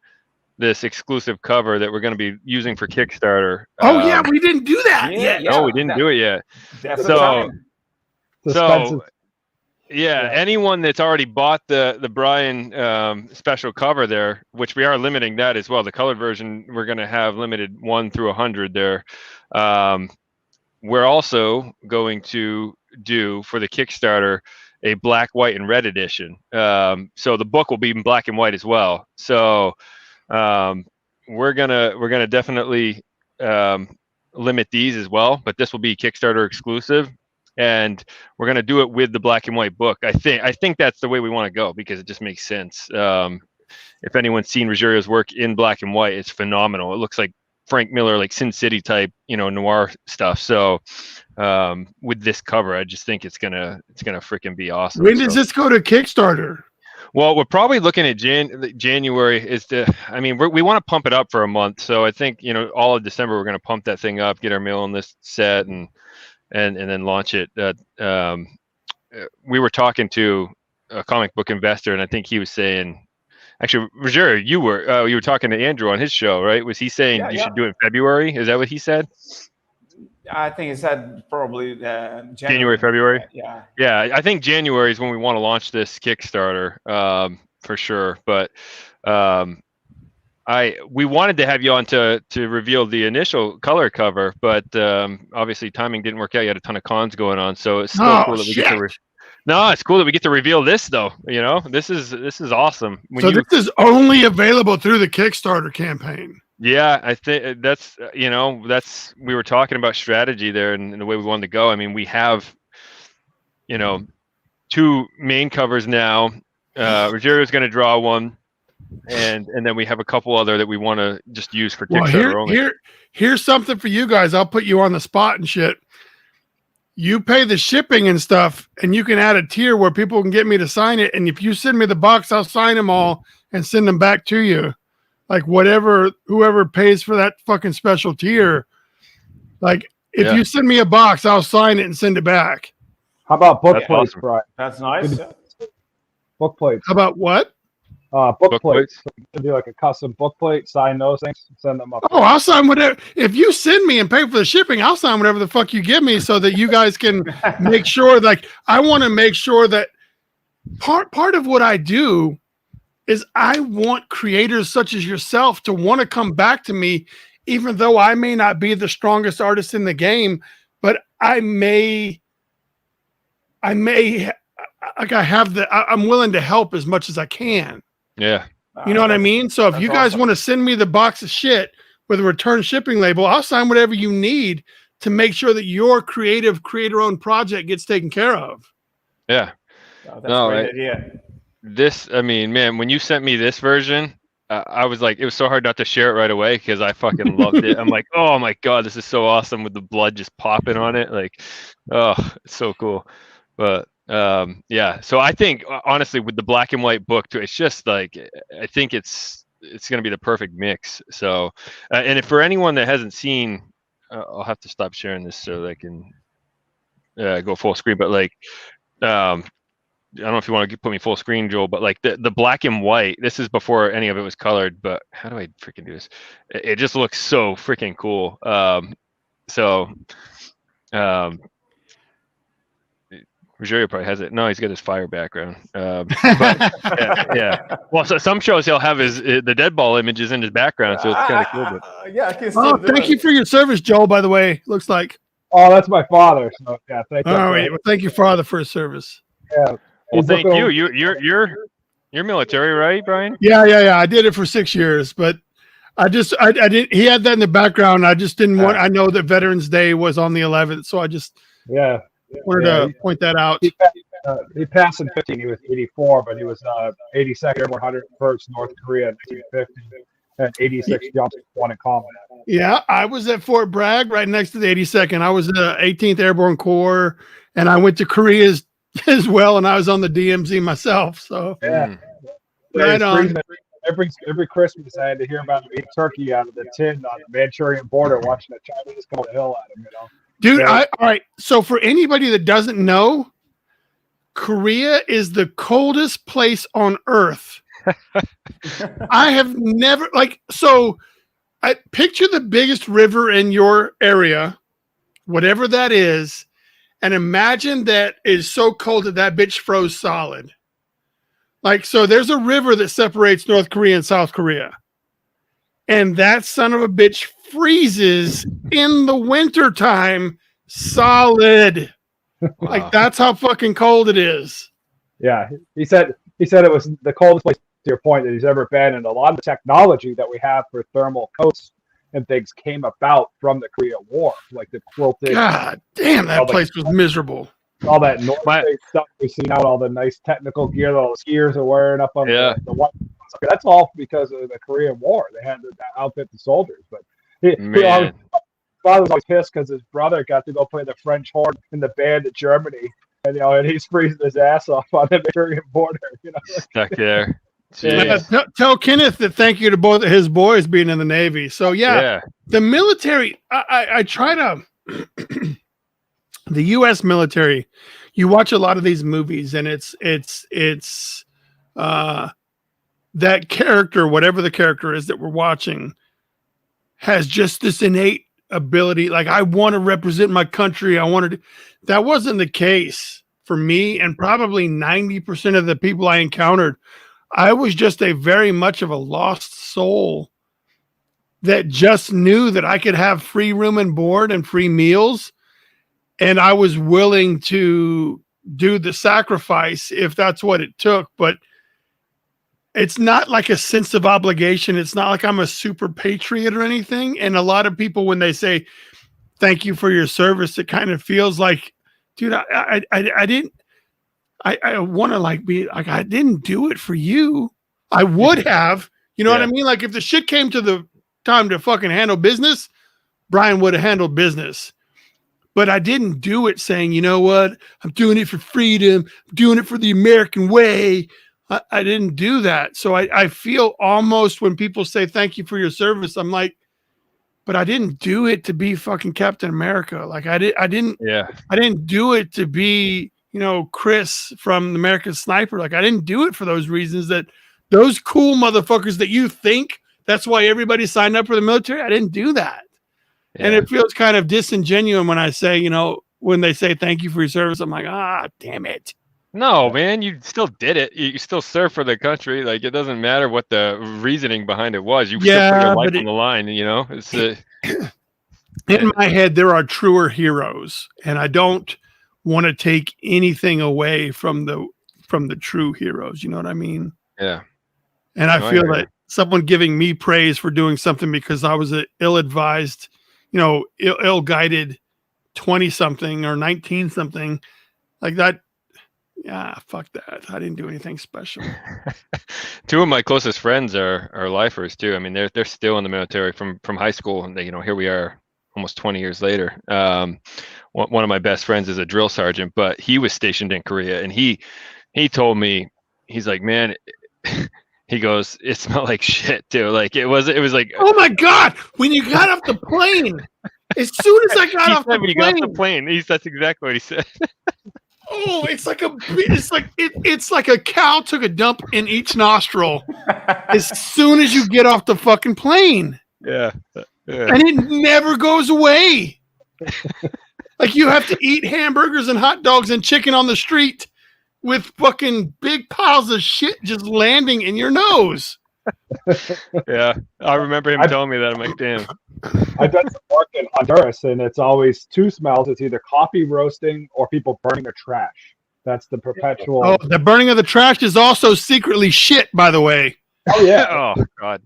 this exclusive cover that we're going to be using for Kickstarter. Yeah, we didn't do that yet. No, we didn't do it yet. Anyone that's already bought the Bryan special cover there, which we are limiting that as well. The colored version, we're going to have limited 1 through 100 there. We're also going to do for the Kickstarter a black, white, and red edition. So the book will be in black and white as well. So we're gonna definitely limit these as well, but this will be Kickstarter exclusive, and we're gonna do it with the black and white book. I think that's the way we want to go because it just makes sense. If anyone's seen Ruggiero's work in black and white, it's phenomenal. It looks like Frank Miller, like Sin City type, noir stuff. So with this cover, I just think it's gonna freaking be awesome. When does this go to Kickstarter? Well, we're probably looking at January. We want to pump it up for a month. So I think all of December we're gonna pump that thing up, get our mailing list set, and then launch it. We were talking to a comic book investor, and I think he was saying Actually, Roger, you were talking to Andrew on his show, right? Was he saying you should do it in February? Is that what he said? I think he said probably January, February. Yeah. Yeah, I think January is when we want to launch this Kickstarter, for sure. But we wanted to have you on to reveal the initial color cover, but obviously timing didn't work out. You had a ton of cons going on, so it's still cool that we get to. No, it's cool that we get to reveal this, though. You know, this is awesome. This is only available through the Kickstarter campaign. Yeah, I think that's we were talking about strategy there and the way we wanted to go. I mean, we have, 2 main covers now. Rogerio's going to draw one, and then we have a couple other that we want to just use for Kickstarter only. Here's something for you guys. I'll put you on the spot and shit. You pay the shipping and stuff, and you can add a tier where people can get me to sign it. And if you send me the box, I'll sign them all and send them back to you. Like whoever pays for that fucking special tier. Like if you send me a box, I'll sign it and send it back. How about book plates, Brian? That's nice. Book plates. How about what? Book plates. So you can do like a custom book plate, sign those things, send them up. Oh, I'll sign whatever. If you send me and pay for the shipping, I'll sign whatever the fuck you give me so that you guys can make sure. Like, I want to make sure that part of what I do is I want creators such as yourself to want to come back to me, even though I may not be the strongest artist in the game, but I'm willing to help as much as I can. Yeah. You know what I mean? So if you guys want to send me the box of shit with a return shipping label, I'll sign whatever you need to make sure that your creator-owned project gets taken care of. Yeah. Oh, that's a great idea. I mean, man, when you sent me this version, I was like, it was so hard not to share it right away because I fucking loved it. I'm like, oh my God, this is so awesome with the blood just popping on it. Like, oh, it's so cool. But so I think honestly with the black and white book too, it's just like, I think it's going to be the perfect mix. So, and if for anyone that hasn't seen, I'll have to stop sharing this so that I can go full screen, but like, I don't know if you want to put me full screen, Joel, but like the black and white, this is before any of it was colored, but how do I freaking do this? It just looks so freaking cool. Rogerio probably has it. No, he's got his fire background. But yeah. Well, so some shows he'll have the dead ball images in his background, so it's kind of cool. But I can still thank you for your service, Joel, by the way. Looks like. Oh, that's my father. So yeah, thank you. All right. Well, thank you, father, for his service. Yeah. Well, thank you. You're military, right, Brian? Yeah. I did it for 6 years, but I did. He had that in the background. I just didn't want. I know that Veterans Day was on the 11th, so I just wanted to point that out. He passed in 15. He was 84, but he was 82nd Airborne 101st North Korea in 1950, and 86 jumps won in combat. Yeah, I was at Fort Bragg, right next to the 82nd. I was in the 18th Airborne Corps, and I went to Korea as well, and I was on the DMZ myself. So right on. Every Christmas, I had to hear about eating turkey out of the tin on the Manchurian border, watching the Chinese come the hill at him. Dude, all right. So for anybody that doesn't know, Korea is the coldest place on Earth. I have never I picture the biggest river in your area, whatever that is, and imagine that is so cold that bitch froze solid. So there's a river that separates North Korea and South Korea. And that son of a bitch freezes in the wintertime solid. Wow. That's how fucking cold it is. Yeah. He said it was the coldest place, to your point, that he's ever been. And a lot of the technology that we have for thermal coats and things came about from the Korean War. Like the quilted. God damn, that place was miserable. All that North Face stuff we've seen out, all the nice technical gear that all the skiers are wearing up on the white. That's all because of the Korean War. They had to outfit the soldiers. But father was always pissed because his brother got to go play the French horn in the band in Germany, and he's freezing his ass off on the Korean border. Stuck there. Tell Kenneth that thank you to both of his boys being in the Navy. So the military. I try to. The U.S. military, you watch a lot of these movies, and it's the that character, whatever the character is that we're watching, has just this innate ability. Like, I want to represent my country. That wasn't the case for me, and probably 90% of the people I encountered. I was just a very much of a lost soul that just knew that I could have free room and board and free meals, and I was willing to do the sacrifice if that's what it took. But it's not like a sense of obligation. It's not like I'm a super patriot or anything. And a lot of people, when they say thank you for your service, it kind of feels like, dude, I want to like be like, I didn't do it for you. I would have, you know what I mean? Like, if the shit came to the time to fucking handle business, Bryan would have handled business. But I didn't do it saying, you know what, I'm doing it for freedom, I'm doing it for the American way. I didn't do that. So I feel almost when people say thank you for your service, I'm like, but I didn't do it to be fucking Captain America. Like, I didn't do it to be, you know, Chris from the American Sniper. Like, I didn't do it for those reasons, that those cool motherfuckers that you think that's why everybody signed up for the military. I didn't do that. Yeah. And it feels kind of disingenuous when I say, you know, when they say thank you for your service, I'm like, damn it. No, man, you still did it. You still serve for the country. Like, it doesn't matter what the reasoning behind it was. You still put your life on the line, you know? It's in my head, there are truer heroes, and I don't want to take anything away from the true heroes. You know what I mean? Yeah. And I feel that someone giving me praise for doing something because I was an ill-advised, you know, ill-guided 20-something or 19-something, like that. Yeah, fuck that. I didn't do anything special. Two of my closest friends are lifers too. I mean, they're still in the military from high school, and you know, here we are almost 20 years later. One of my best friends is a drill sergeant, but he was stationed in Korea, and he told me, he's like, man, he goes, it smelled like shit too. Like, it was like, oh my God, when you got off the plane, as soon as I got off the plane, that's exactly what he said. Oh, it's like a cow took a dump in each nostril as soon as you get off the fucking plane. Yeah. And it never goes away. Like, you have to eat hamburgers and hot dogs and chicken on the street with fucking big piles of shit just landing in your nose. Yeah, I remember him telling me that. I'm like, damn. I've done some work in Honduras, and it's always two smells. It's either coffee roasting or people burning their trash. That's the perpetual. Oh, the burning of the trash is also secretly shit, by the way. Oh, yeah. Oh, God.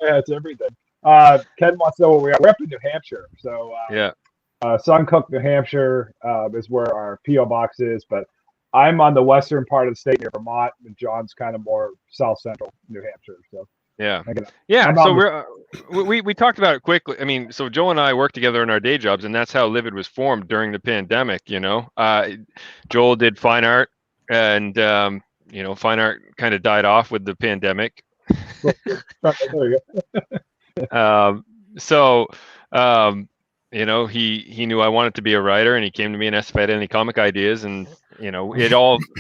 Yeah, it's everything. Ken wants to know where we are. We're up in New Hampshire. So, Suncook, New Hampshire is where our P.O. box is, but I'm on the western part of the state near Vermont, and John's kind of more south central New Hampshire. So so we talked about it quickly. I mean, so Joe and I worked together in our day jobs, and that's how Livid was formed during the pandemic. You know, Joel did fine art, and you know, fine art kind of died off with the pandemic. There you go. You know, he knew I wanted to be a writer, and he came to me and asked if I had any comic ideas, and you know,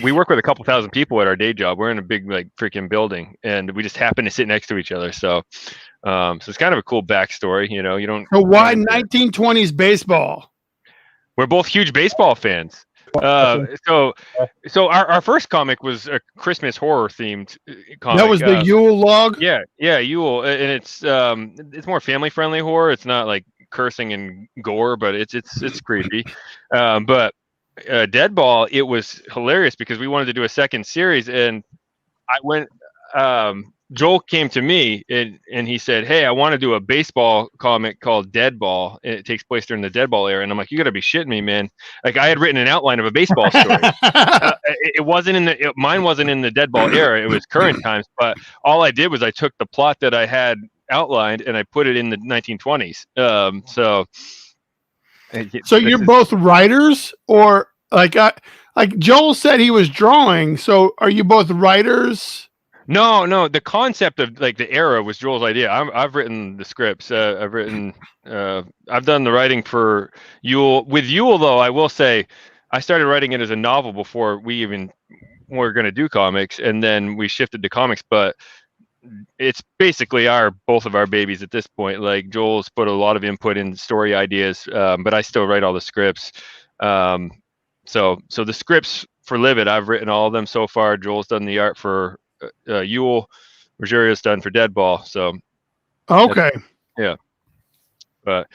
we work with a couple thousand people at our day job. We're in a big, like, freaking building, and we just happen to sit next to each other. So it's kind of a cool backstory, you know. You don't. So why 1920s baseball? We're both huge baseball fans. So our first comic was a Christmas horror themed comic. That was the Yule Log. Yeah, Yule, and it's more family friendly horror. It's not like cursing and gore, but it's creepy. But Deadball, it was hilarious because we wanted to do a second series, and I went. Joel came to me and he said, "Hey, I want to do a baseball comic called Deadball. It takes place during the Deadball era." And I'm like, "You got to be shitting me, man!" Like, I had written an outline of a baseball story. It wasn't mine wasn't in the Deadball era. It was current times. But all I did was I took the plot that I had outlined and I put it in the 1920s. So you're both writers, or like Joel said he was drawing. So are you both writers? No. The concept of like the era was Joel's idea. I've written the scripts. I've done the writing for Yule. With Yule, though, I will say I started writing it as a novel before we even were going to do comics, and then we shifted to comics. But it's basically both of our babies at this point. Like Joel's put a lot of input in story ideas, but I still write all the scripts. So the scripts for Livid, I've written all of them so far. Joel's done the art for Yule. Rogeria's done for Deadball. So okay, yeah. But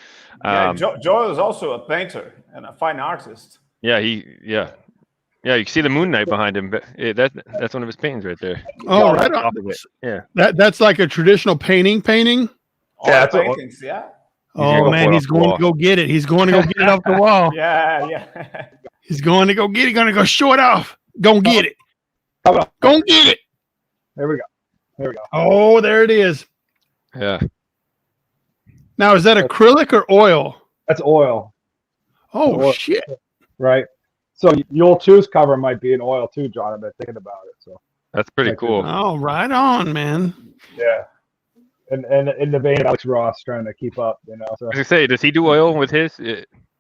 Joel is also a painter and a fine artist. Yeah, you can see the Moon Knight behind him. But that's one of his paintings right there. Oh, right on. Yeah, that's like a traditional painting. Yeah, paintings. Yeah. Oh man, he's going to go get it. He's going to go get it off the wall. Yeah. He's going to go get it. He's going to go show it off. Go get it. Go get it. There we go. Oh, there it is. Yeah. Now, is that acrylic or oil? That's oil. Oh, oil. Shit. Right. So Yule 2's cover might be in oil too, John. I've been thinking about it. So that's pretty cool. Oh, right on, man. Yeah. And in the vein of Alex Ross trying to keep up, you know. So. I was gonna say, does he do oil with his?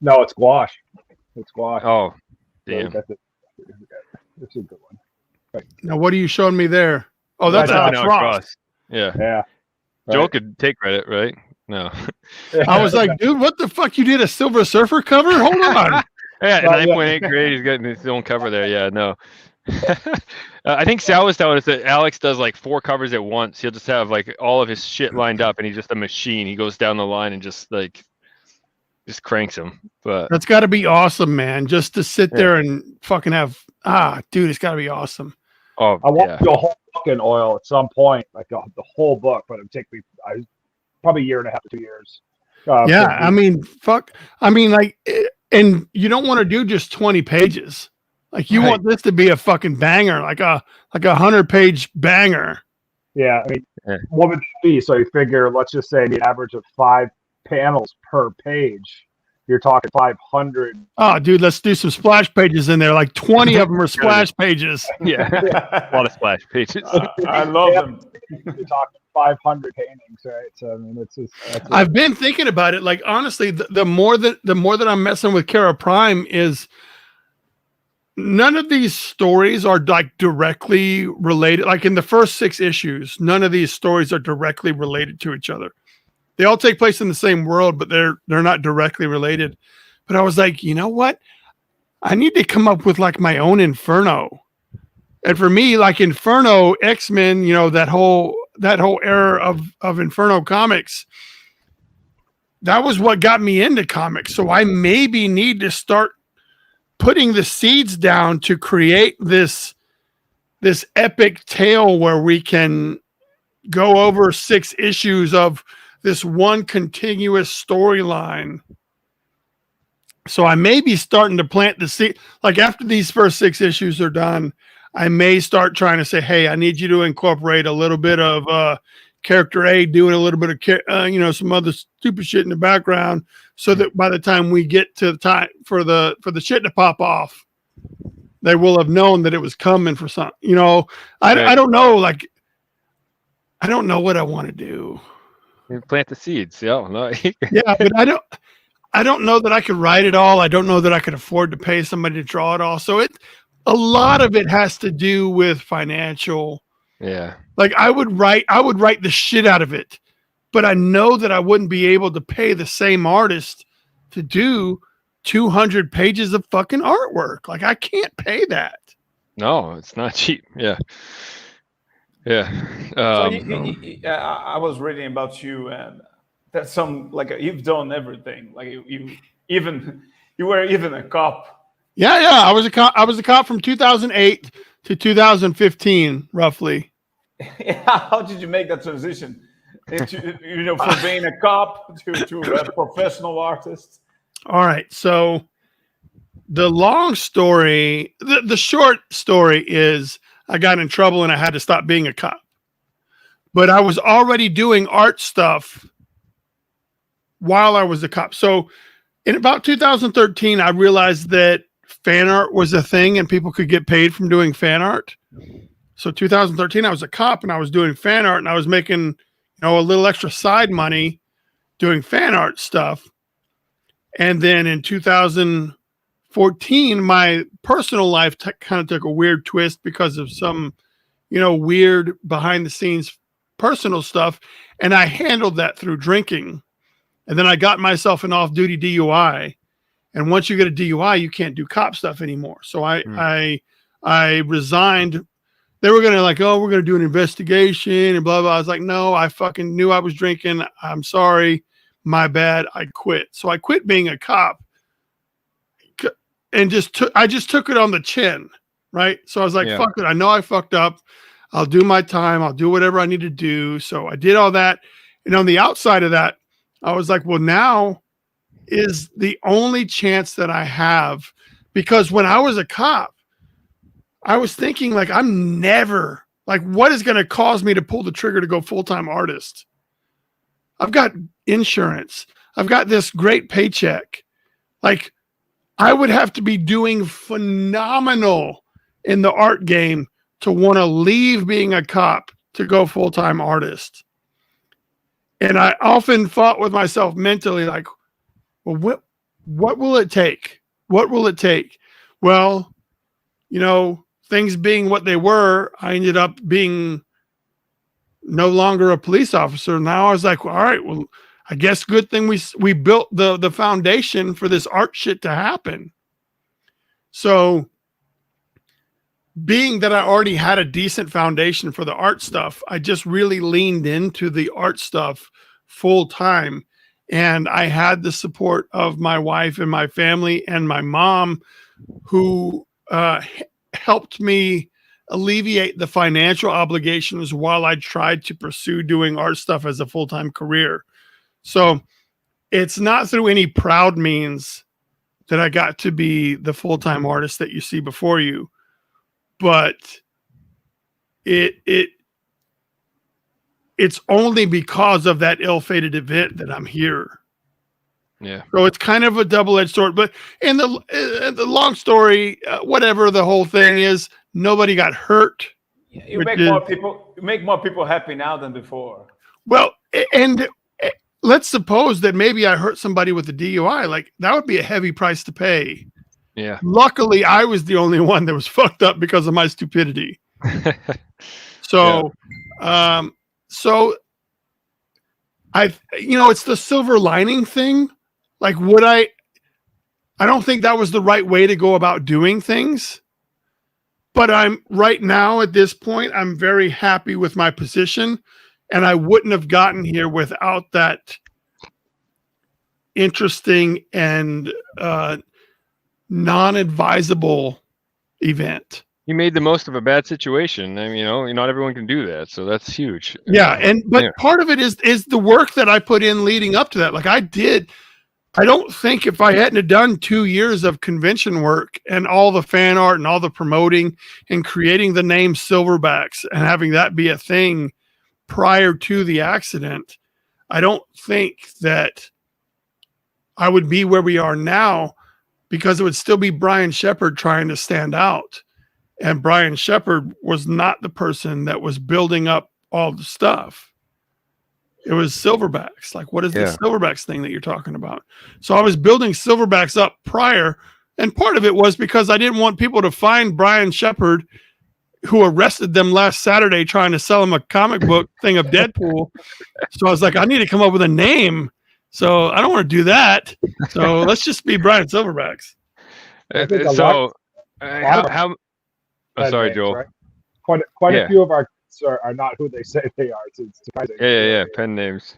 No, it's gouache. It's gouache. Oh, damn. So that's a good one. Right. Now, what are you showing me there? Oh, that's Alex Ross. Yeah. Yeah. Right. Joel could take credit, right? No. I was like, dude, what the fuck? You did a Silver Surfer cover? Hold on. Yeah, 9.8 grade. He's getting his own cover there. Yeah, no. I think Sal was telling us that Alex does like 4 covers at once. He'll just have like all of his shit lined up, and he's just a machine. He goes down the line and just cranks them. But that's got to be awesome, man. Just to sit there and fucking have dude, it's got to be awesome. Oh, I want to do a whole book in oil at some point, like the whole book, but it'd take me probably a year and a half to 2 years. I mean, fuck. I mean, like, and you don't want to do just 20 pages. Like, you want this to be a fucking banger, like a 100-page banger. Yeah, I mean, what would it be? So you figure, let's just say the average of 5 panels per page. You're talking 500. Oh, dude, let's do some splash pages in there. Like 20 of them are splash pages. Yeah, a lot of splash pages. I love them. You're talking 500 paintings, right? So I mean, it's just. I've been thinking about it. Like, honestly, the more that I'm messing with Kerra Prime is none of these stories are like directly related. Like in the first 6 issues, none of these stories are directly related to each other. They all take place in the same world, but they're not directly related. But I was like, you know what? I need to come up with like my own Inferno. And for me, like Inferno, X-Men, you know, that whole era of Inferno comics, that was what got me into comics. So I maybe need to start putting the seeds down to create this epic tale where we can go over 6 issues of this one continuous storyline. So I may be starting to plant the seed. Like after these first 6 issues are done, I may start trying to say, hey, I need you to incorporate a little bit of character A doing a little bit of some other stupid shit in the background, so that by the time we get to the time for the shit to pop off, they will have known that it was coming for some. You know, I don't know. Like, I don't know what I want to do. You plant the seeds. Yeah, no. Yeah, but I don't know that I could write it all. I don't know that I could afford to pay somebody to draw it all. So a lot of it has to do with financial. Yeah. Like I would write the shit out of it, but I know that I wouldn't be able to pay the same artist to do 200 pages of fucking artwork. Like I can't pay that. No, it's not cheap. Yeah. Yeah. I was reading about you, and that you've done everything. Like you were even a cop. Yeah. I was a cop from 2008 to 2015, roughly. Yeah. How did you make that transition into, from being a cop to a professional artist? All right. So the long story, the short story is I got in trouble and I had to stop being a cop. But I was already doing art stuff while I was a cop. So in about 2013, I realized that fan art was a thing and people could get paid from doing fan art. So 2013, I was a cop and I was doing fan art and I was making, a little extra side money doing fan art stuff. And then in 2014, my personal life kind of took a weird twist because of some, weird behind the scenes personal stuff, and I handled that through drinking. And then I got myself an off-duty DUI. And once you get a DUI, you can't do cop stuff anymore. So I resigned. They were going to like, oh, we're going to do an investigation and blah, blah. I was like, no, I fucking knew I was drinking. I'm sorry. My bad. I quit. So I quit being a cop and I just took it on the chin. Right. So I was like, fuck it. I know I fucked up. I'll do my time. I'll do whatever I need to do. So I did all that. And on the outside of that, I was like, well, now is the only chance that I have, because when I was a cop, I was thinking like, I'm never like, what is going to cause me to pull the trigger to go full-time artist? I've got insurance. I've got this great paycheck. Like I would have to be doing phenomenal in the art game to want to leave being a cop to go full-time artist. And I often fought with myself mentally, like, well, what will it take? What will it take? Well, you know, things being what they were, I ended up being no longer a police officer. Now I was like, well, all right, well, I guess good thing we built the foundation for this art shit to happen. So being that I already had a decent foundation for the art stuff, I just really leaned into the art stuff full time. And I had the support of my wife and my family and my mom, who helped me alleviate the financial obligations while I tried to pursue doing art stuff as a full-time career. So it's not through any proud means that I got to be the full-time artist that you see before you. But it's only because of that ill-fated event that I'm here. Yeah. So it's kind of a double-edged sword. But in the long story, whatever the whole thing is, nobody got hurt. You make more people happy now than before. Well, and let's suppose that maybe I hurt somebody with a DUI. Like that would be a heavy price to pay. Yeah. Luckily, I was the only one that was fucked up because of my stupidity. So, so it's the silver lining thing. Like, I don't think that was the right way to go about doing things. But I'm right now at this point, I'm very happy with my position, and I wouldn't have gotten here without that interesting and non-advisable event. You made the most of a bad situation. I mean, not everyone can do that, so that's huge. Yeah, but part of it is the work that I put in leading up to that. Like I don't think if I hadn't done 2 years of convention work and all the fan art and all the promoting and creating the name SilverBax and having that be a thing prior to the accident, I don't think that I would be where we are now, because it would still be Bryan Shepherd trying to stand out. And Bryan Shepherd was not the person that was building up all the stuff. It was SilverBax. Like, what is the SilverBax thing that you're talking about? So I was building SilverBax up prior. And part of it was because I didn't want people to find Bryan Shepherd, who arrested them last Saturday trying to sell them a comic book thing of Deadpool. So I was like, I need to come up with a name. So I don't want to do that. So let's just be Bryan SilverBax. Sorry, Joel. Right? Quite a few of our are not who they say they are. It's surprising. Yeah. Pen names.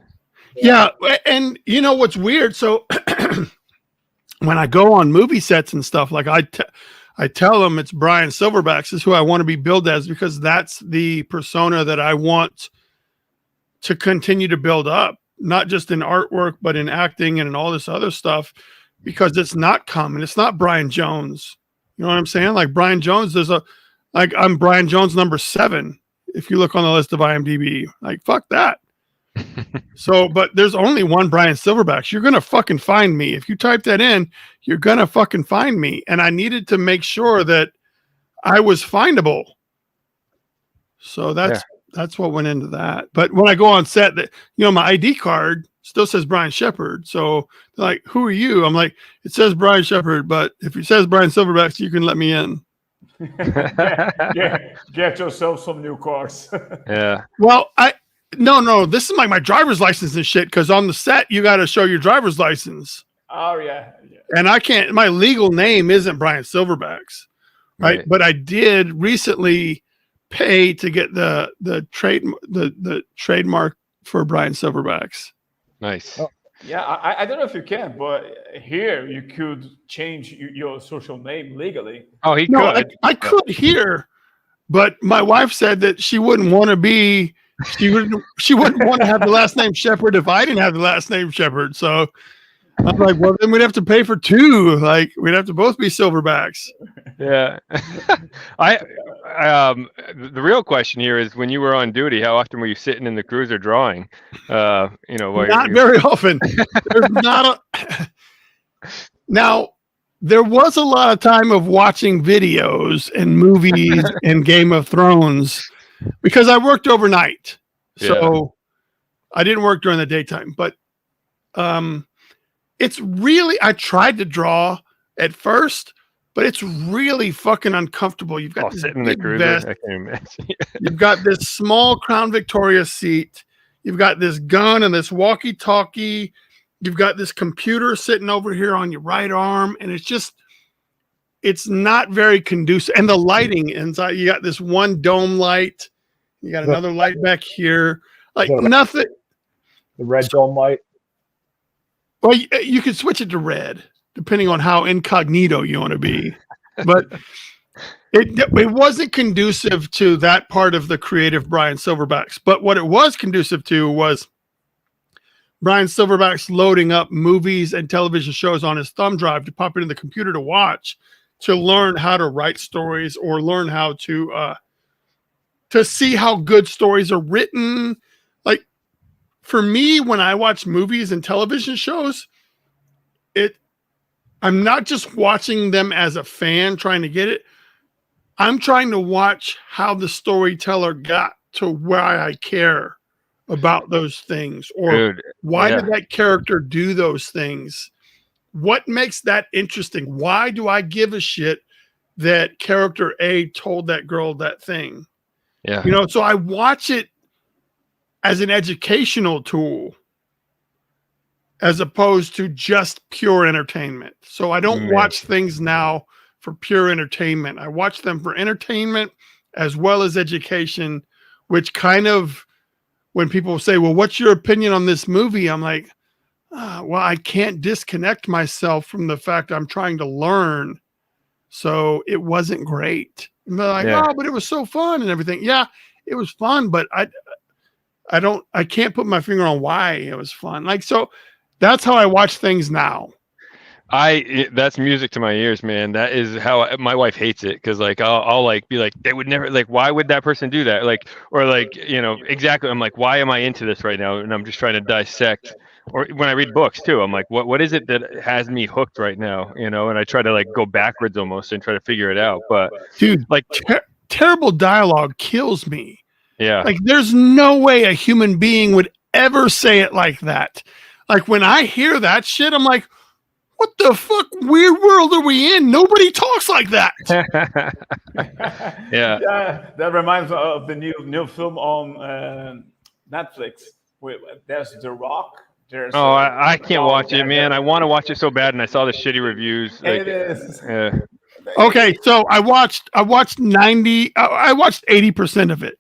Yeah, and you know what's weird? So when I go on movie sets and stuff, like I tell them it's Bryan SilverBax is who I want to be billed as, because that's the persona that I want to continue to build up, not just in artwork, but in acting and in all this other stuff, because it's not common. It's not Brian Jones. You know what I'm saying? Like Brian Jones, I'm Brian Jones number 7. If you look on the list of IMDb, like fuck that. So, but there's only one Bryan SilverBax. You're going to fucking find me. If you type that in, you're going to fucking find me. And I needed to make sure that I was findable. So that's what went into that. But when I go on set, that, my ID card still says Bryan Shepherd. So they're like, who are you? I'm like, it says Bryan Shepherd, but if it says Bryan SilverBax, you can let me in. Get yourself some new cars. Yeah. Well, No. This is like my driver's license and shit. Because on the set, you got to show your driver's license. Oh yeah. And I can't. My legal name isn't Bryan SilverBax, right? But I did recently pay to get the trademark for Bryan SilverBax. Nice. Oh. Yeah, I don't know if you can, but here you could change your social name legally. Oh, he could. I could here, but my wife said that she wouldn't want to be. She wouldn't want to have the last name Shepherd if I didn't have the last name Shepherd. So I'm like, well, then we'd have to pay for two. Like, we'd have to both be SilverBax. Yeah. The real question here is, when you were on duty, how often were you sitting in the cruiser drawing? Not very often. There's not a. Now, there was a lot of time of watching videos and movies and Game of Thrones because I worked overnight. So I didn't work during the daytime, but it's really, I tried to draw at first, but it's really fucking uncomfortable. You've got this sitting in the cruiser. vest. I can imagine. You've got this small Crown Victoria seat. You've got this gun and this walkie-talkie. You've got this computer sitting over here on your right arm, and it's not very conducive. And the lighting inside, you got this one dome light. You got another light back here. Like nothing. The red dome light. Well, you can switch it to red, depending on how incognito you want to be. But it wasn't conducive to that part of the creative Bryan SilverBax. But what it was conducive to was Bryan SilverBax loading up movies and television shows on his thumb drive to pop it in the computer to watch, to learn how to write stories or learn how to see how good stories are written. Like, for me, when I watch movies and television shows, I'm not just watching them as a fan trying to get it. I'm trying to watch how the storyteller got to why I care about those things, or why did that character do those things? What makes that interesting? Why do I give a shit that character A told that girl that thing? Yeah. So I watch it as an educational tool as opposed to just pure entertainment. So I don't watch things now for pure entertainment. I watch them for entertainment as well as education, which kind of, when people say, well, what's your opinion on this movie? I'm like, well, I can't disconnect myself from the fact I'm trying to learn. So it wasn't great. And they're like, oh, but it was so fun and everything. Yeah, it was fun, but I can't put my finger on why it was fun. Like, so that's how I watch things now. That's music to my ears, man. That is how my wife hates it, because like I'll like be like, they would never, like, why would that person do that? Like, or like, exactly. I'm like, why am I into this right now? And I'm just trying to dissect. Or when I read books too, I'm like, what is it that has me hooked right now? And I try to like go backwards almost and try to figure it out. But dude, like terrible dialogue kills me. Yeah. Like, there's no way a human being would ever say it like that. Like, when I hear that shit, I'm like, what the fuck weird world are we in? Nobody talks like that. Yeah. That reminds me of the new film on Netflix. There's The Rock. I can't watch it, man. I want to watch it so bad, and I saw the shitty reviews. Like, it is. Okay, so I watched 80% of it.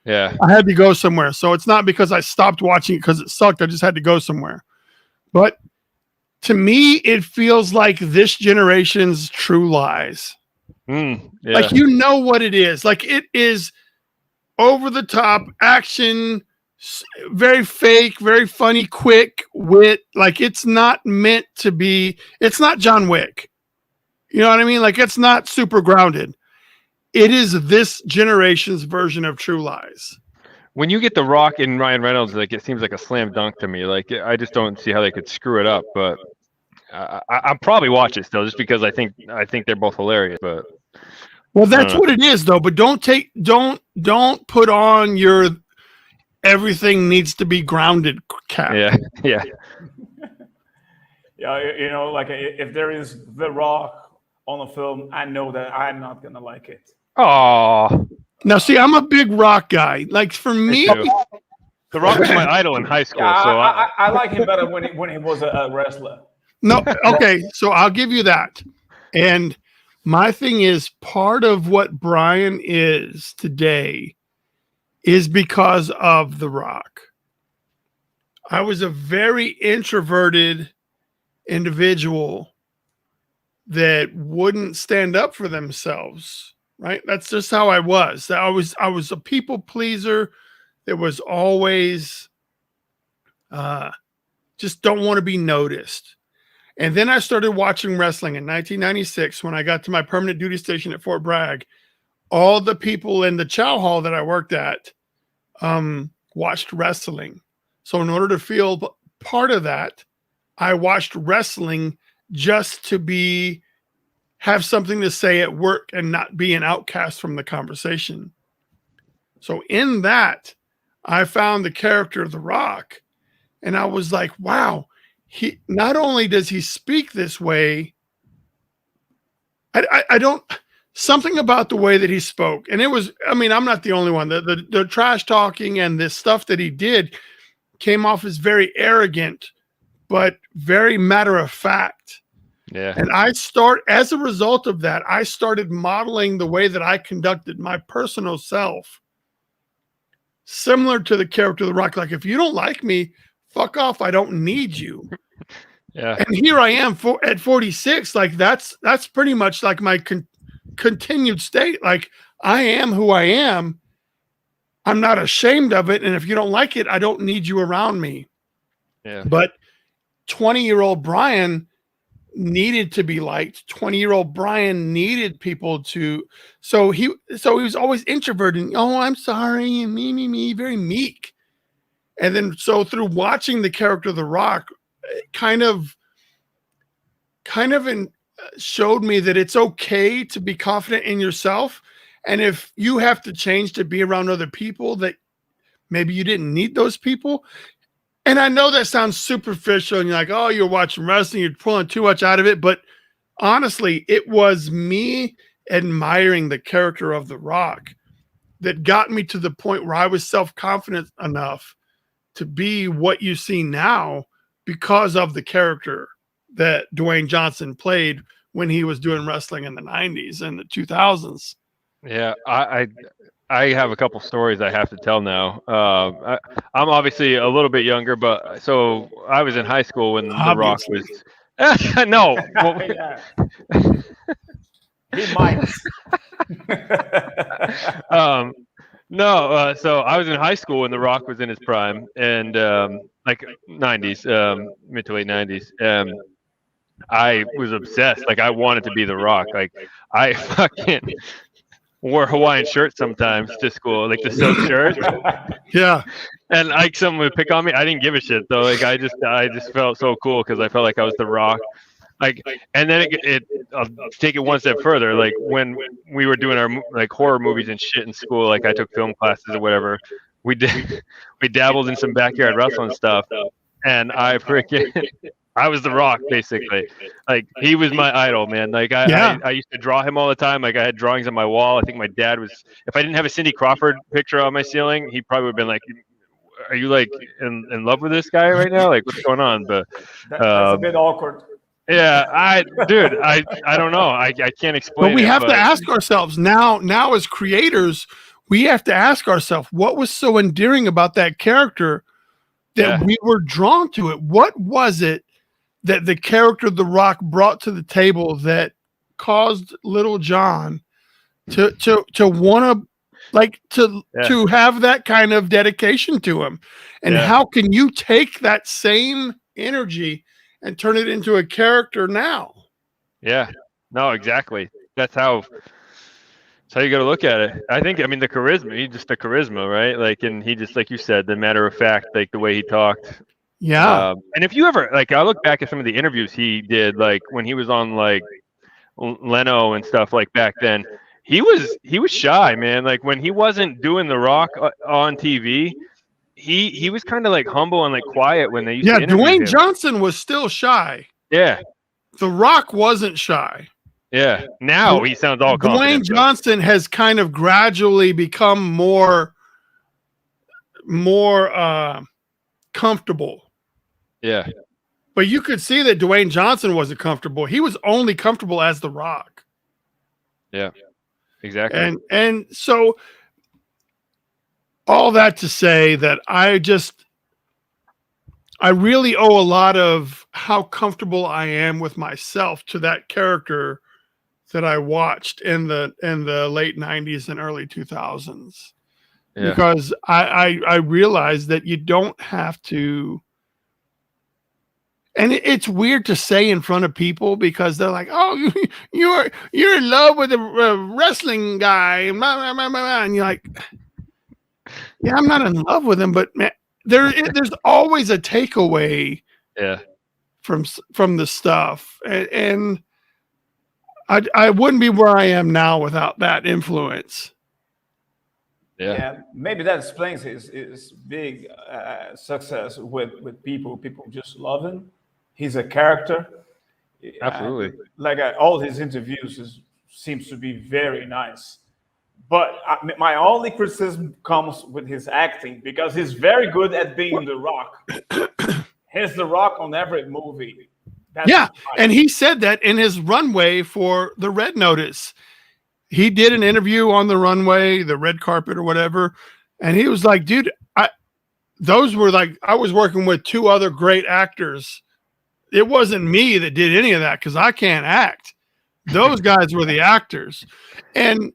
Yeah. I had to go somewhere. So it's not because I stopped watching it because it sucked. I just had to go somewhere. But to me, it feels like this generation's True Lies. Yeah. Like, what it is. Like, it is over the top action, very fake, very funny, quick wit. Like, it's not meant to be, it's not John Wick. You know what I mean? Like, it's not super grounded. It is this generation's version of True Lies. When you get The Rock and Ryan Reynolds, like, it seems like a slam dunk to me. Like, I just don't see how they could screw it up. But I'll probably watch it still, just because I think they're both hilarious. But well, that's what it is, though. But don't put on your everything needs to be grounded cap. Yeah. Yeah, like, if there is The Rock on a film, I know that I'm not gonna like it. Oh. Now, see, I'm a big Rock guy. Like, for me, The Rock was my idol in high school. Yeah, So I like him better when he was a wrestler. No, okay, so I'll give you that. And my thing is, part of what Bryan is today is because of The Rock. I was a very introverted individual that wouldn't stand up for themselves, right? That's just how I was. I was a people pleaser that was always just don't want to be noticed. And then I started watching wrestling in 1996 when I got to my permanent duty station at Fort Bragg. All the people in the chow hall that I worked at watched wrestling. So in order to feel part of that, I watched wrestling just to have something to say at work and not be an outcast from the conversation. So in that, I found the character of The Rock, and I was like, wow, he not only does he speak this way, I don't something about the way that he spoke, and it was, I mean, I'm not the only one. The trash talking and this stuff that he did came off as very arrogant, but very matter of fact. yeah. And as a result of that, I started modeling the way that I conducted my personal self, similar to the character of The Rock. Like, if you don't like me, fuck off. I don't need you. Yeah. And here I am at 46. Like, that's pretty much like my continued state. Like, I am who I am. I'm not ashamed of it. And if you don't like it, I don't need you around me. Yeah. But 20-year-old Bryan needed to be liked. 20-year-old Bryan needed people to, so he was always introverted. Oh, I'm sorry, and me, very meek. And then so through watching the character of The Rock, it kind of showed me that it's okay to be confident in yourself. And if you have to change to be around other people, that maybe you didn't need those people. And I know that sounds superficial and you're like, oh, you're watching wrestling, you're pulling too much out of it. But honestly, it was me admiring the character of The Rock that got me to the point where I was self-confident enough to be what you see now because of the character that Dwayne Johnson played when he was doing wrestling in the 90s and the 2000s. Yeah, I have a couple stories I have to tell now. I'm obviously a little bit younger, but so I was in high school when The Rock was. No. He might. No. So I was in high school when The Rock was in his prime, and like 90s, mid to late 90s. I was obsessed. Like, I wanted to be The Rock. Like, I fucking wore Hawaiian shirts sometimes to school, like the silk shirt. Yeah. And like someone would pick on me. I didn't give a shit though. Like, I just felt so cool because I felt like I was The Rock. Like, and then I'll take it one step further. Like, when we were doing our like horror movies and shit in school, like I took film classes or whatever. We dabbled in some backyard wrestling stuff, and I was The Rock, basically. Like, he was my idol, man. Like, I used to draw him all the time. Like, I had drawings on my wall. I think my dad was, if I didn't have a Cindy Crawford picture on my ceiling, he probably would have been like, are you like in love with this guy right now? Like, what's going on? But that's a bit awkward. Yeah, I don't know. I can't explain. But we have to ask ourselves now as creators, we have to ask ourselves, what was so endearing about that character that we were drawn to it? What was it that the character of The Rock brought to the table that caused Little John to want to have that kind of dedication to him? And how can you take that same energy and turn it into a character now? Yeah, no, exactly. That's how you got to look at it. I think, I mean, the charisma, right? Like, and he just, like you said, the matter of fact, like the way he talked. Yeah. And if you ever, like, I look back at some of the interviews he did, like when he was on like Leno and stuff, like back then, he was shy, man. Like, when he wasn't doing The Rock on TV, he was kind of like humble and like quiet when they used to interview Dwayne him. Johnson was still shy. Yeah. The Rock wasn't shy. Yeah. Now he sounds all confident. Dwayne Johnson has kind of gradually become more more comfortable. Yeah. But you could see that Dwayne Johnson wasn't comfortable. He was only comfortable as The Rock. Yeah. Exactly. And so all that to say that I really owe a lot of how comfortable I am with myself to that character that I watched in the late 90s and early 2000s. Yeah. Because I realized that you don't have to. And it's weird to say in front of people because they're like, "Oh, you're in love with a wrestling guy," and blah, blah, blah, blah. And you're like, "Yeah, I'm not in love with him," but man, there's always a takeaway, from the stuff, and I wouldn't be where I am now without that influence. Yeah, maybe that explains his big success with people. People just love him. He's a character. Absolutely. All his interviews seems to be very nice. But my only criticism comes with his acting because he's very good at being The Rock. He's The Rock on every movie. And he said that in his runway for the Red Notice. He did an interview on the runway, the red carpet or whatever, and he was like, "Dude, I was working with two other great actors. It wasn't me that did any of that because I can't act. Those guys were the actors, and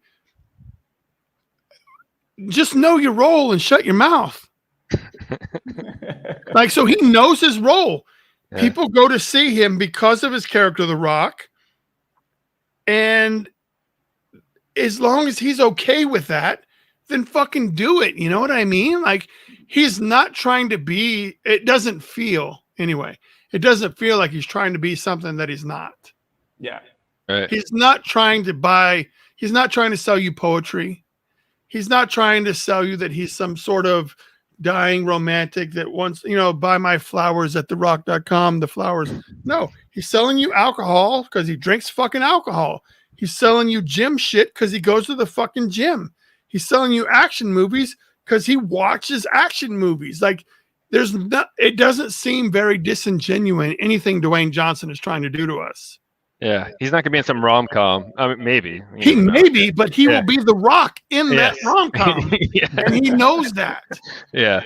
just know your role and shut your mouth." So he knows his role. Yeah. People go to see him because of his character, The Rock, and as long as he's okay with that, then fucking do it. You know what I mean? He's not trying to be, it doesn't feel like he's trying to be something that he's not. Yeah. Right. He's not trying to sell you poetry. He's not trying to sell you that he's some sort of dying romantic that wants, buy my flowers at therock.com, the flowers. No, he's selling you alcohol because he drinks fucking alcohol. He's selling you gym shit because he goes to the fucking gym. He's selling you action movies because he watches action movies. It doesn't seem very disingenuous, anything Dwayne Johnson is trying to do to us. Yeah. He's not going to be in some rom-com. I mean, maybe. He may be, but he will be The Rock in that rom-com. And he knows that. Yeah.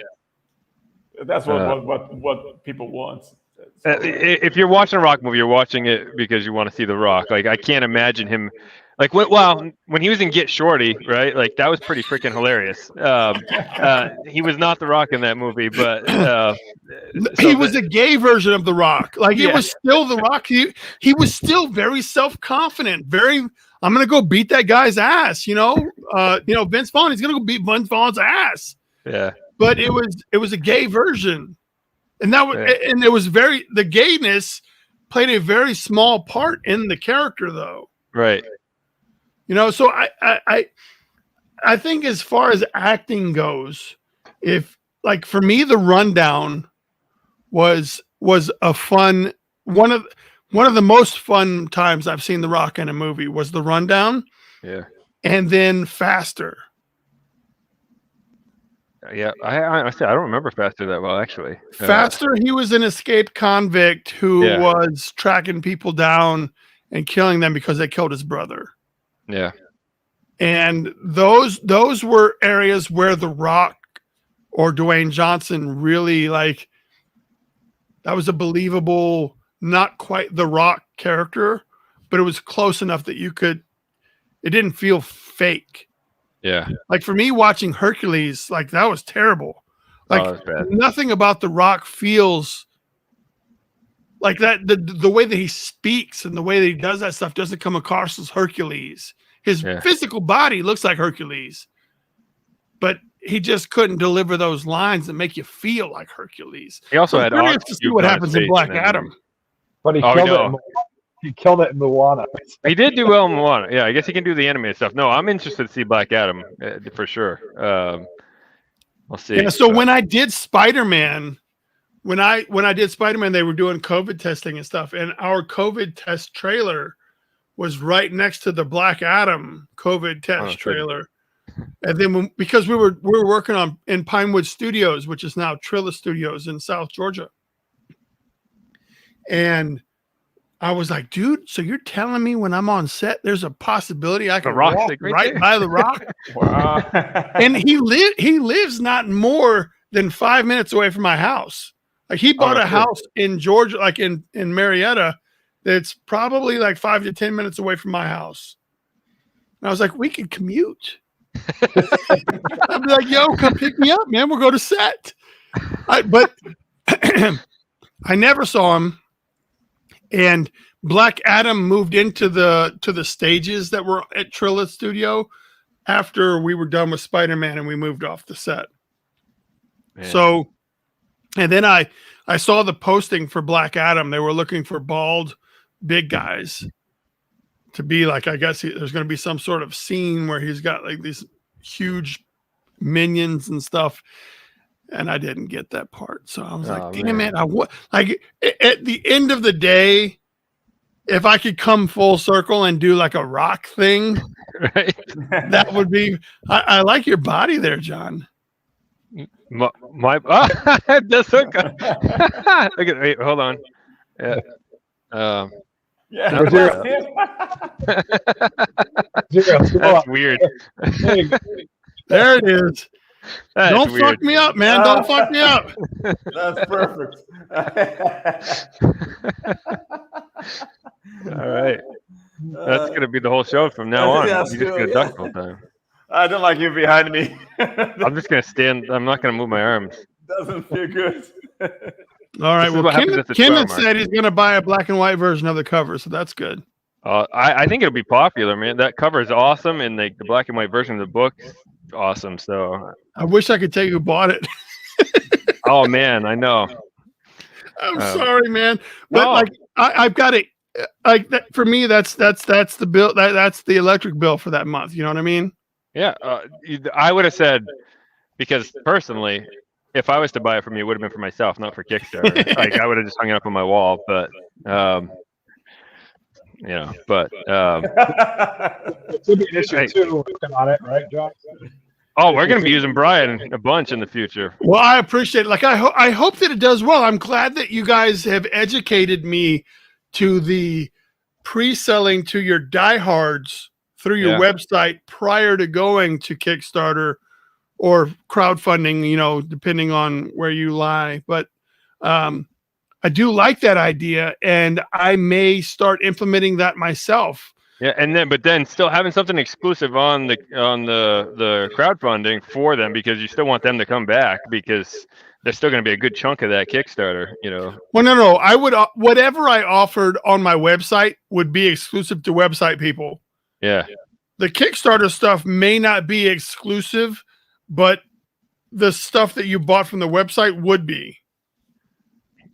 That's what people want. If you're watching a Rock movie, you're watching it because you want to see The Rock. I can't imagine him. When he was in Get Shorty, right? That was pretty freaking hilarious. He was not The Rock in that movie, but he was a gay version of The Rock. It was still The Rock. He was still very self-confident. I'm gonna go beat that guy's ass. Vince Vaughn. He's gonna go beat Vince Vaughn's ass. Yeah. But it was a gay version. And and it was the gayness played a very small part in the character though. Right. So I think as far as acting goes, if for me, The Rundown was a fun, one of the most fun times I've seen The Rock in a movie was The Rundown. Yeah. And then Faster. Yeah, I don't remember Faster that well, actually. Faster, he was an escaped convict who was tracking people down and killing them because they killed his brother. Yeah. And those were areas where The Rock or Dwayne Johnson really that was a believable, not quite The Rock character, but it was close enough that it didn't feel fake. Yeah. For me watching Hercules, that was terrible. That was bad. Nothing about The Rock feels like that. The way that he speaks and the way that he does that stuff doesn't come across as Hercules. His physical body looks like Hercules, but he just couldn't deliver those lines that make you feel like Hercules. He also had to see what happens in Black Adam. But he killed it. He killed it in Moana. He did do well in Moana. Yeah, I guess he can do the animated stuff. No, I'm interested to see Black Adam for sure. We'll see. Yeah. So when I did Spider-Man, when I did Spider-Man, they were doing COVID testing and stuff, and our COVID test trailer was right next to the Black Adam COVID test trailer. And then because we were working in Pinewood Studios, which is now Trilla Studios in South Georgia. And I was like, dude, so you're telling me when I'm on set, there's a possibility I can walk right by the rock? Wow. And he lives not more than 5 minutes away from my house. Like he bought a house in Georgia, like in Marietta, that's probably like 5 to 10 minutes away from my house. And I was like, we could commute. I'd be like, yo, come pick me up, man. We'll go to set. But I never saw him. And Black Adam moved into the stages that were at Trilla Studio after we were done with Spider-Man and we moved off the set. Man. So, and then I saw the posting for Black Adam. They were looking for bald, big guys to be like, I guess there's going to be some sort of scene where he's got like these huge minions and stuff. And I didn't get that part. So I was like, damn it. Like at the end of the day, if I could come full circle and do like a rock thing, right? That would be, I like your body there, John. That's okay. Wait, hold on. Yeah. That's weird. There it is. Don't fuck me up, man. Don't fuck me up. That's perfect. All right. That's going to be the whole show from now on. You're just going to duck the whole time. I don't like you behind me. I'm just going to stand. I'm not going to move my arms. Doesn't feel good. All right. Well, Kim said he's going to buy a black and white version of the cover, so that's good. I think it'll be popular, man. That cover is awesome, and the black and white version of the book is awesome. So I wish I could tell you who bought it. Oh man, I know. I'm sorry, man, but no. Like I've got it. Like that, for me, that's the bill. That's the electric bill for that month. You know what I mean? Yeah, I would have said, because personally, if I was to buy it from you, it would have been for myself, not for Kickstarter. Like I would have just hung it up on my wall, but you know, but it could be an issue too. Working on it, right, John? Oh, we're going to be using Bryan a bunch in the future. Well, I appreciate it. Like I hope that it does well. I'm glad that you guys have educated me to the pre-selling to your diehards through your website prior to going to Kickstarter or crowdfunding, you know, depending on where you lie. But I do like that idea, and I may start implementing that myself. Yeah, but then still having something exclusive on the crowdfunding for them, because you still want them to come back, because there's still going to be a good chunk of that Kickstarter, you know. Well, no, I would whatever I offered on my website would be exclusive to website people. Yeah. The Kickstarter stuff may not be exclusive, but the stuff that you bought from the website would be.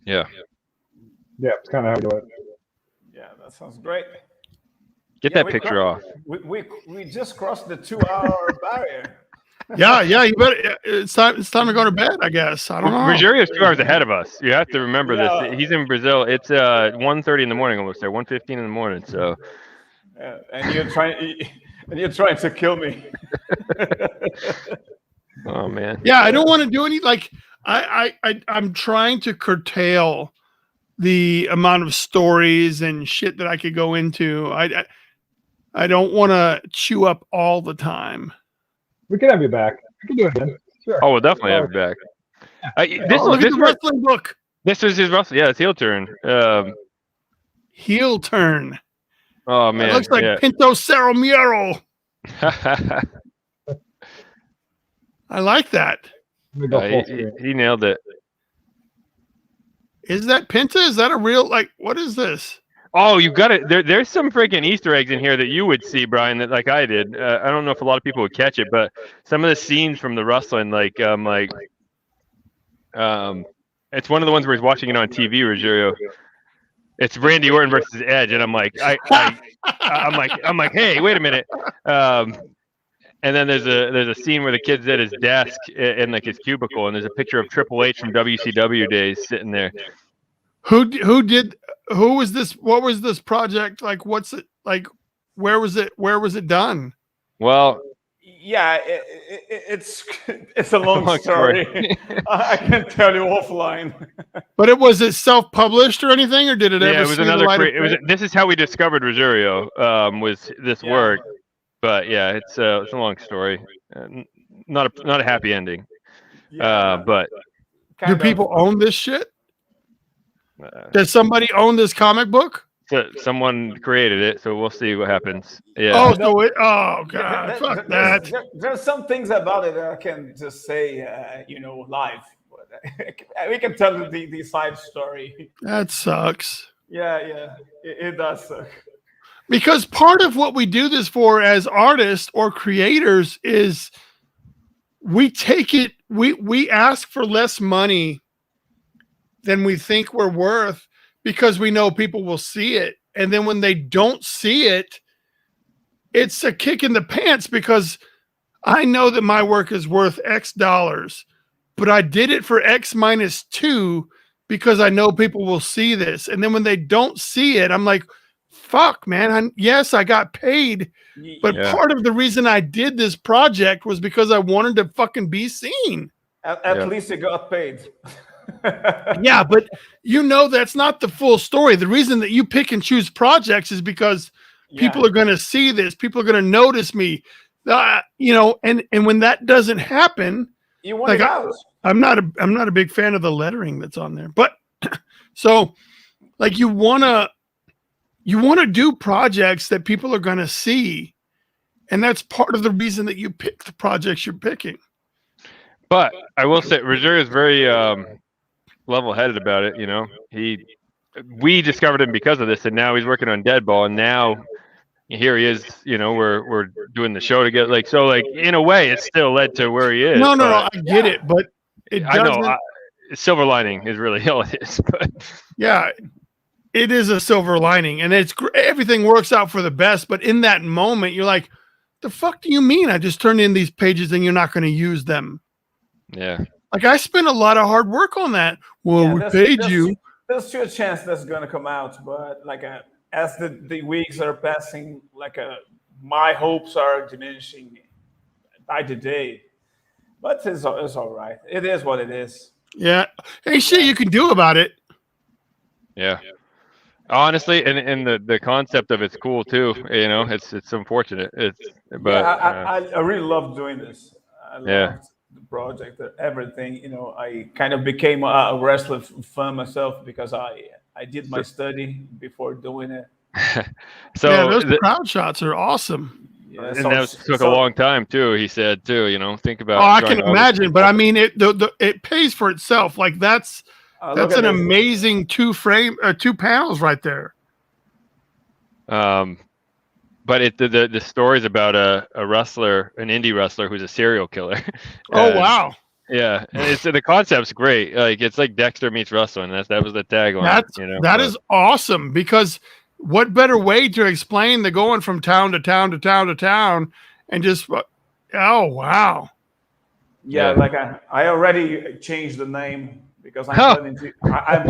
Yeah. Yeah, it's kind of how we do it. Yeah, that sounds great. Get that picture off. We just crossed the 2-hour barrier. Yeah, you better. It's time to go to bed, I guess. I don't know. Rogério's 2 hours ahead of us. You have to remember this. He's in Brazil. It's 1:30 in the morning almost there. 1:15 in the morning. So. And you're trying to kill me. Oh man. Yeah, I don't want to do any like. I'm trying to curtail the amount of stories and shit that I could go into. I don't want to chew up all the time. We can have you back. We can do it again. Sure. Oh, we'll definitely have you back. Look at the wrestling book. This was his wrestling. Yeah, it's heel turn. Heel turn. Oh man, it looks like Pinto Cerro Muro. I like that. He nailed it. Is that Pinta? Is that a real, like, what is this? Oh, you got it. There's some freaking Easter eggs in here that you would see, Bryan, that like I did. I don't know if a lot of people would catch it, but some of the scenes from the wrestling, it's one of the ones where he's watching it on TV, Rogério. It's Randy Orton versus Edge, and I'm like, I'm like, hey, wait a minute. And then there's a scene where the kid's at his desk in like his cubicle, and there's a picture of Triple H from WCW days sitting there. Who was this? What was this project like? What's it like? Where was it done? Well, Yeah, it's a long story. I can tell you offline. But was it self-published or anything, or did it ever? Yeah, it was another. This is how we discovered Rosario. Was this work? But yeah, it's a long story. Not a happy ending. But do people own this shit? Does somebody own this comic book? Someone created it, so we'll see what happens. Yeah. Oh, oh god, fuck that. There's some things about it that I can just say, live. We can tell the side story. That sucks. Yeah, it does suck. Because part of what we do this for as artists or creators is we take it, we ask for less money than we think we're worth because we know people will see it. And then when they don't see it, it's a kick in the pants because I know that my work is worth X dollars, but I did it for X minus 2 because I know people will see this. And then when they don't see it, I'm like, fuck, man. Yes, I got paid, but part of the reason I did this project was because I wanted to fucking be seen. At least you got paid. Yeah, but that's not the full story. The reason that you pick and choose projects is because people are going to see this. People are going to notice me. And when that doesn't happen, you want it out. I'm not a big fan of the lettering that's on there. But so like you want to do projects that people are going to see, and that's part of the reason that you pick the projects you're picking. But I will say Rosario is very level-headed about it. We discovered him because of this, and now he's working on Deadball, and now here he is. We're doing the show together. In a way, it still led to where he is. No, I get it, but it doesn't. I know. Silver lining is really all it is, but yeah, it is a silver lining, and everything works out for the best. But in that moment, you're like, "The fuck do you mean? I just turned in these pages, and you're not going to use them?" Yeah. Like I spent a lot of hard work on that. Well, we paid you. There's still a chance that's going to come out, but as the weeks are passing, my hopes are diminishing by the day. But it's all right. It is what it is. Yeah. Hey, shit, you can do about it. Yeah. Honestly, and the concept of it's cool too. It's unfortunate. I really love doing this. I love the project, everything. I kind of became a wrestler fan myself because I did my study before doing it. So those crowd shots are awesome. Yeah, and that took a long time too. He said too. Think about. Oh, I can imagine, but I mean, it pays for itself. Like that's an amazing 2 panels right there. But the story's about a wrestler, an indie wrestler who's a serial killer. Oh wow! Yeah, and the concept's great. It's like Dexter meets wrestling. That was the tagline. That is awesome because what better way to explain the going from town to town to town to town and just oh wow. Yeah. I already changed the name because I'm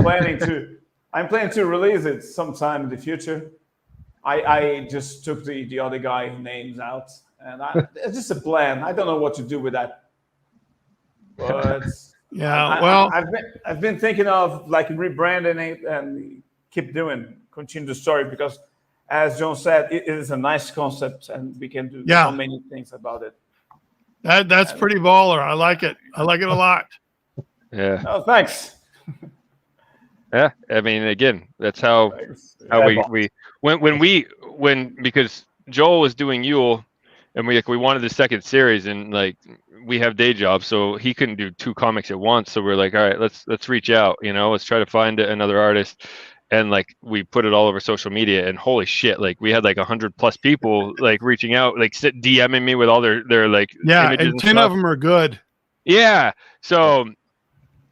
planning to release it sometime in the future. I just took the other guy names out, and it's just a plan. I don't know what to do with that. But I've been thinking of rebranding it and continue the story because, as John said, it is a nice concept and we can do so many things about it. That's pretty baller. I like it. I like it a lot. Yeah. Oh, thanks. Yeah, I mean, again, that's how because Joel was doing Yule, and we wanted the second series, and we have day jobs, so he couldn't do 2 comics at once. So we're like, all right, let's reach out, let's try to find another artist, and we put it all over social media, and holy shit, we had 100+ people reaching out, DMing me with all their images and 10 of them are good. Yeah, so.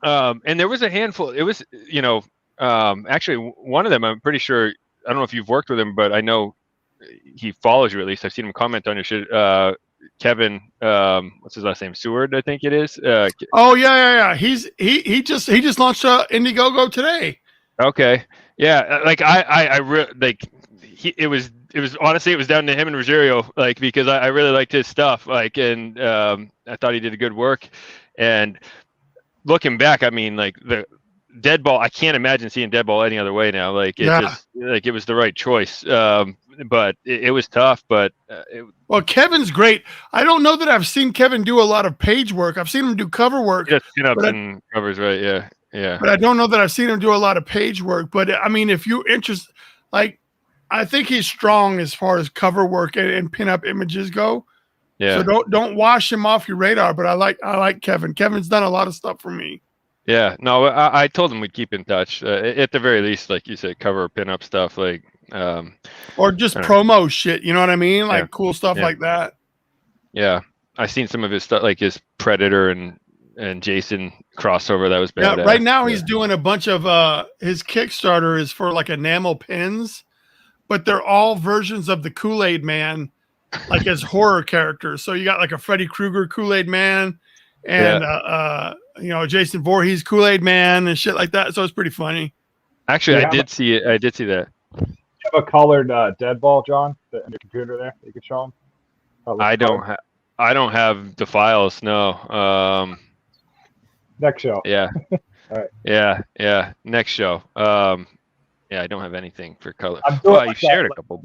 And there was a handful. It was, actually one of them. I'm pretty sure. I don't know if you've worked with him, but I know he follows you at least. I've seen him comment on your shit. Kevin, what's his last name? Seward, I think it is. Oh yeah. He just launched Indiegogo today. Okay. Yeah. It was honestly, it was down to him and Rogerio, like, because I really liked his stuff, like, and I thought he did a good work. And looking back, I mean, like the Deadball, I can't imagine seeing Deadball any other way now. Like it just, like it was the right choice. But it was tough. But well, Kevin's great. I don't know that I've seen Kevin do a lot of page work. I've seen him do cover work. Just pin-ups and covers, right? Yeah, yeah. But I don't know that I've seen him do a lot of page work. But I mean, if you're interested, like, I think he's strong as far as cover work and pin-up images go. Yeah. So don't wash him off your radar. But I like Kevin. Kevin's done a lot of stuff for me. Yeah, no, I told him we'd keep in touch. At the very least, like you said, cover pin-up stuff, like or just promo shit. You know what I mean? Like cool stuff like that. Yeah, I seen some of his stuff, like his Predator and Jason crossover. That was badass. Yeah, right now he's doing a bunch of his Kickstarter is for like enamel pins, but they're all versions of the Kool-Aid Man, like as horror characters. So you got like a Freddy Krueger Kool-Aid Man, and you know, Jason Voorhees Kool-Aid Man and shit like that. So it's pretty funny. Actually, I did see it. I did see that. You have a colored Deadball, John, on your computer there that you could show him? I don't have the files. No. Next show. Yeah. All right. Yeah. Next show. Yeah, I don't have anything for color. Well, you shared a couple.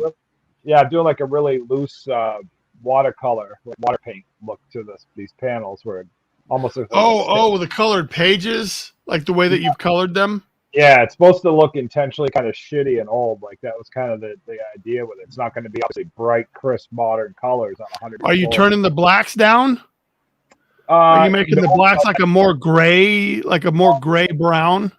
Yeah, I'm doing like a really loose watercolor, water paint look to these panels where it almost looks like the colored pages, like the way that you've colored them. Yeah, it's supposed to look intentionally kind of shitty and old. Like that was kind of the idea with it. It's not going to be obviously bright, crisp, modern colors on 100. Are you turning the blacks down? Are you making the blacks like a more gray brown?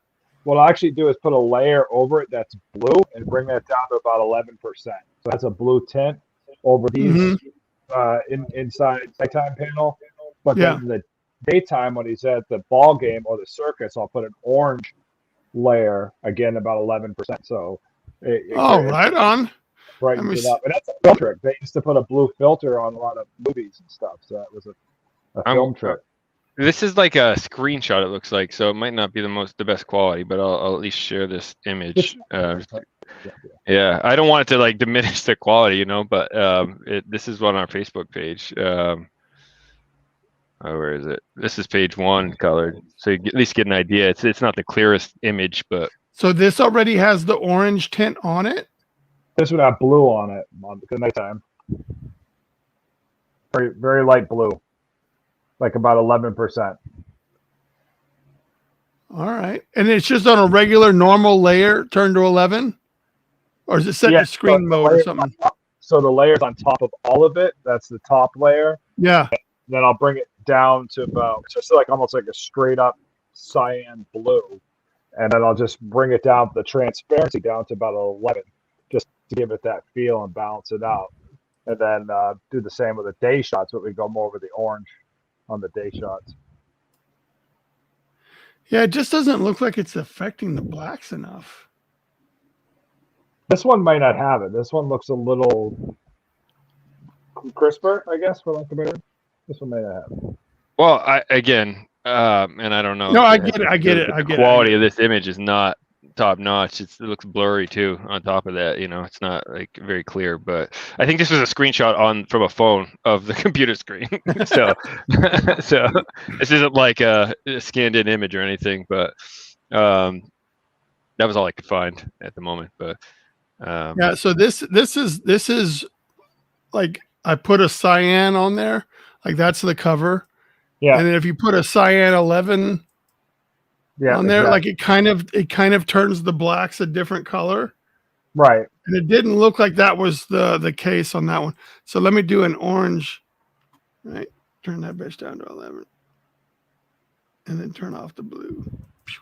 What I'll actually do is put a layer over it that's blue and bring that down to about 11%. So that's a blue tint over these inside nighttime panel. But then in the daytime, when he's at the ball game or the circus, I'll put an orange layer, again about 11%. So right on. Brightens it up. And that's a film trick. They used to put a blue filter on a lot of movies and stuff. So that was a film trick. This is like a screenshot, it looks like, so it might not be the best quality, but I'll at least share this image. Yeah, I don't want it to like diminish the quality, you know, but this is on our Facebook page. Where is it? This is page 1 colored, so you at least get an idea. It's not the clearest image, but so this already has the orange tint on it. This would have blue on it on the nighttime. Very, very light blue, like about 11%. All right, and it's just on a regular normal layer turned to 11, or is it set to screen mode or something? So the layer's on top of all of it. That's the top layer. Yeah. Then I'll bring it down to about just like almost like a straight up cyan blue, and then I'll just bring it down, the transparency down to about 11, just to give it that feel and balance it out. And then do the same with the day shots, but we go more with the orange on the day shots. Yeah, it just doesn't look like it's affecting the blacks enough. This one might not have it. This one looks a little crisper, I guess, for lack of a better. This one may not have it. Well, and I don't know. No, I get it. The quality of this image is not top notch. It looks blurry too. On top of that, you know, it's not like very clear. But I think this was a screenshot from a phone of the computer screen. so this isn't like a scanned in image or anything. But that was all I could find at the moment. But yeah. So this is like I put a cyan on there. Like that's the cover. Yeah. And then if you put a cyan 11 on there, like it kind of turns the blacks a different color. Right. And it didn't look like that was the case on that one. So let me do an orange. Right. Turn that bitch down to 11. And then turn off the blue.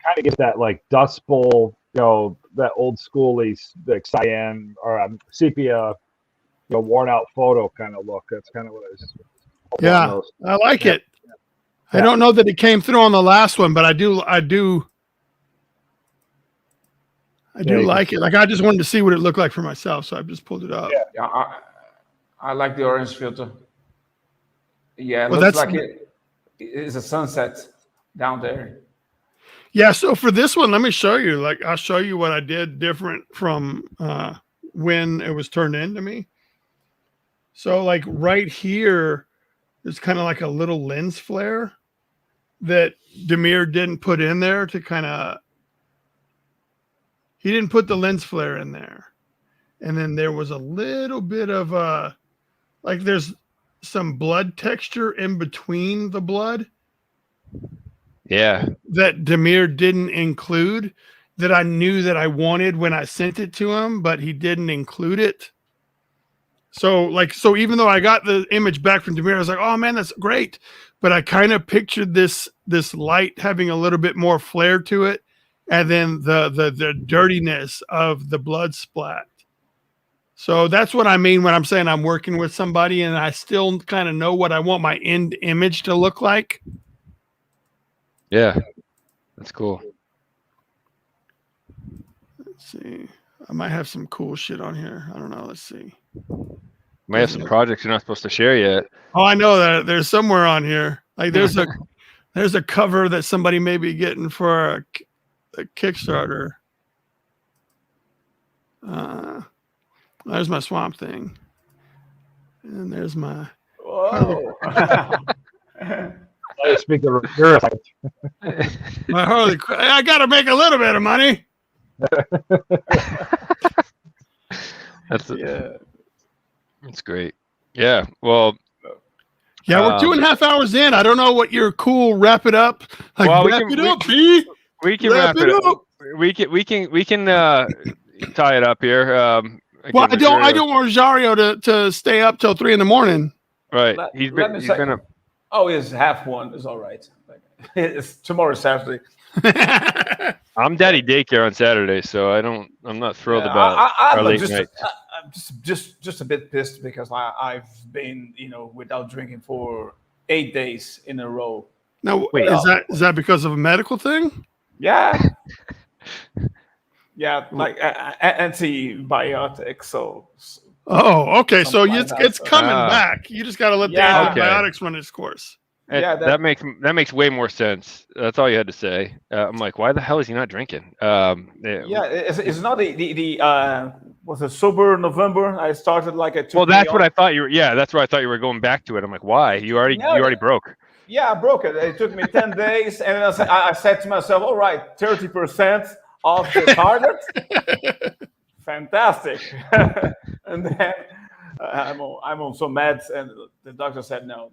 Kind of get that like Dust Bowl, you know, that old schooly like cyan or sepia, worn out photo kind of look. That's kind of what I was. Yeah, I like it. I don't know that it came through on the last one, but I do like it. Like I just wanted to see what it looked like for myself, so I just pulled it up. Yeah, I like the orange filter. Yeah, it looks like it is a sunset down there. Yeah, so for this one, let me show you. Like I'll show you what I did different from when it was turned into me. So like right here, there's kind of like a little lens flare that Demir didn't put in there to kind of, he didn't put the lens flare in there. And then there was a little bit of like there's some blood texture in between the blood. Yeah. That Demir didn't include, that I knew that I wanted when I sent it to him, but he didn't include it. So even though I got the image back from Demir, I was like, oh man, that's great. But I kind of pictured this light having a little bit more flare to it. And then the dirtiness of the blood splat. So that's what I mean when I'm saying I'm working with somebody and I still kind of know what I want my end image to look like. Yeah, that's cool. Let's see. I might have some cool shit on here. I don't know. Let's see. Might have some projects you're not supposed to share yet. Oh, I know that there's somewhere on here. Like there's a cover that somebody may be getting for a Kickstarter. There's my Swamp Thing. And there's my... Whoa. Speak of your my Harley. I got to make a little bit of money. That's great. Yeah. Well. Yeah, we're 2.5 hours in. I don't know what your cool wrap it up. Like, well, wrap it up, B. We can wrap it up. We can tie it up here. Well, I don't want Rosario to stay up till 3 a.m. Right. He's been up. Oh, it's half one. It's all right. It's tomorrow's Saturday. I'm daddy daycare on Saturday, so I'm not thrilled about our late night. I'm just a bit pissed because I've been, without drinking for 8 days in a row. Now, wait, is that because of a medical thing? Yeah. Yeah, like antibiotics. So. Oh, okay. So it's coming back. You just got to let the antibiotics run its course. That makes way more sense. That's all you had to say. I'm like, why the hell is he not drinking? It's not the was it sober November? I started like a. Well, that's what I thought you were. Yeah, that's where I thought you were going back to it. I'm like, why? You already broke. Yeah, I broke it. It took me 10 days, and I said to myself, all right, 30% off the target. Fantastic. And then I'm on some meds, and the doctor said, no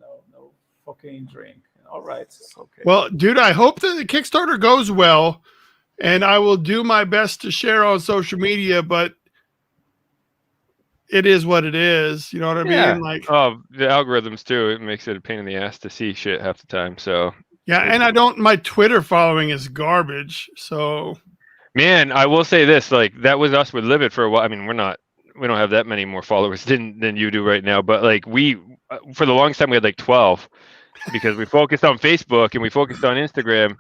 fucking drink. All right, it's okay. Well, dude, I hope that the Kickstarter goes well, and I will do my best to share on social media, but it is what it is. You know what I mean? Like, the algorithms too. It makes it a pain in the ass to see shit half the time. So yeah, and my Twitter following is garbage. So, man, I will say this: like that was us with Livid for a while. I mean, we don't have that many more followers than you do right now. But like for the longest time, we had like 12 because we focused on Facebook and we focused on Instagram.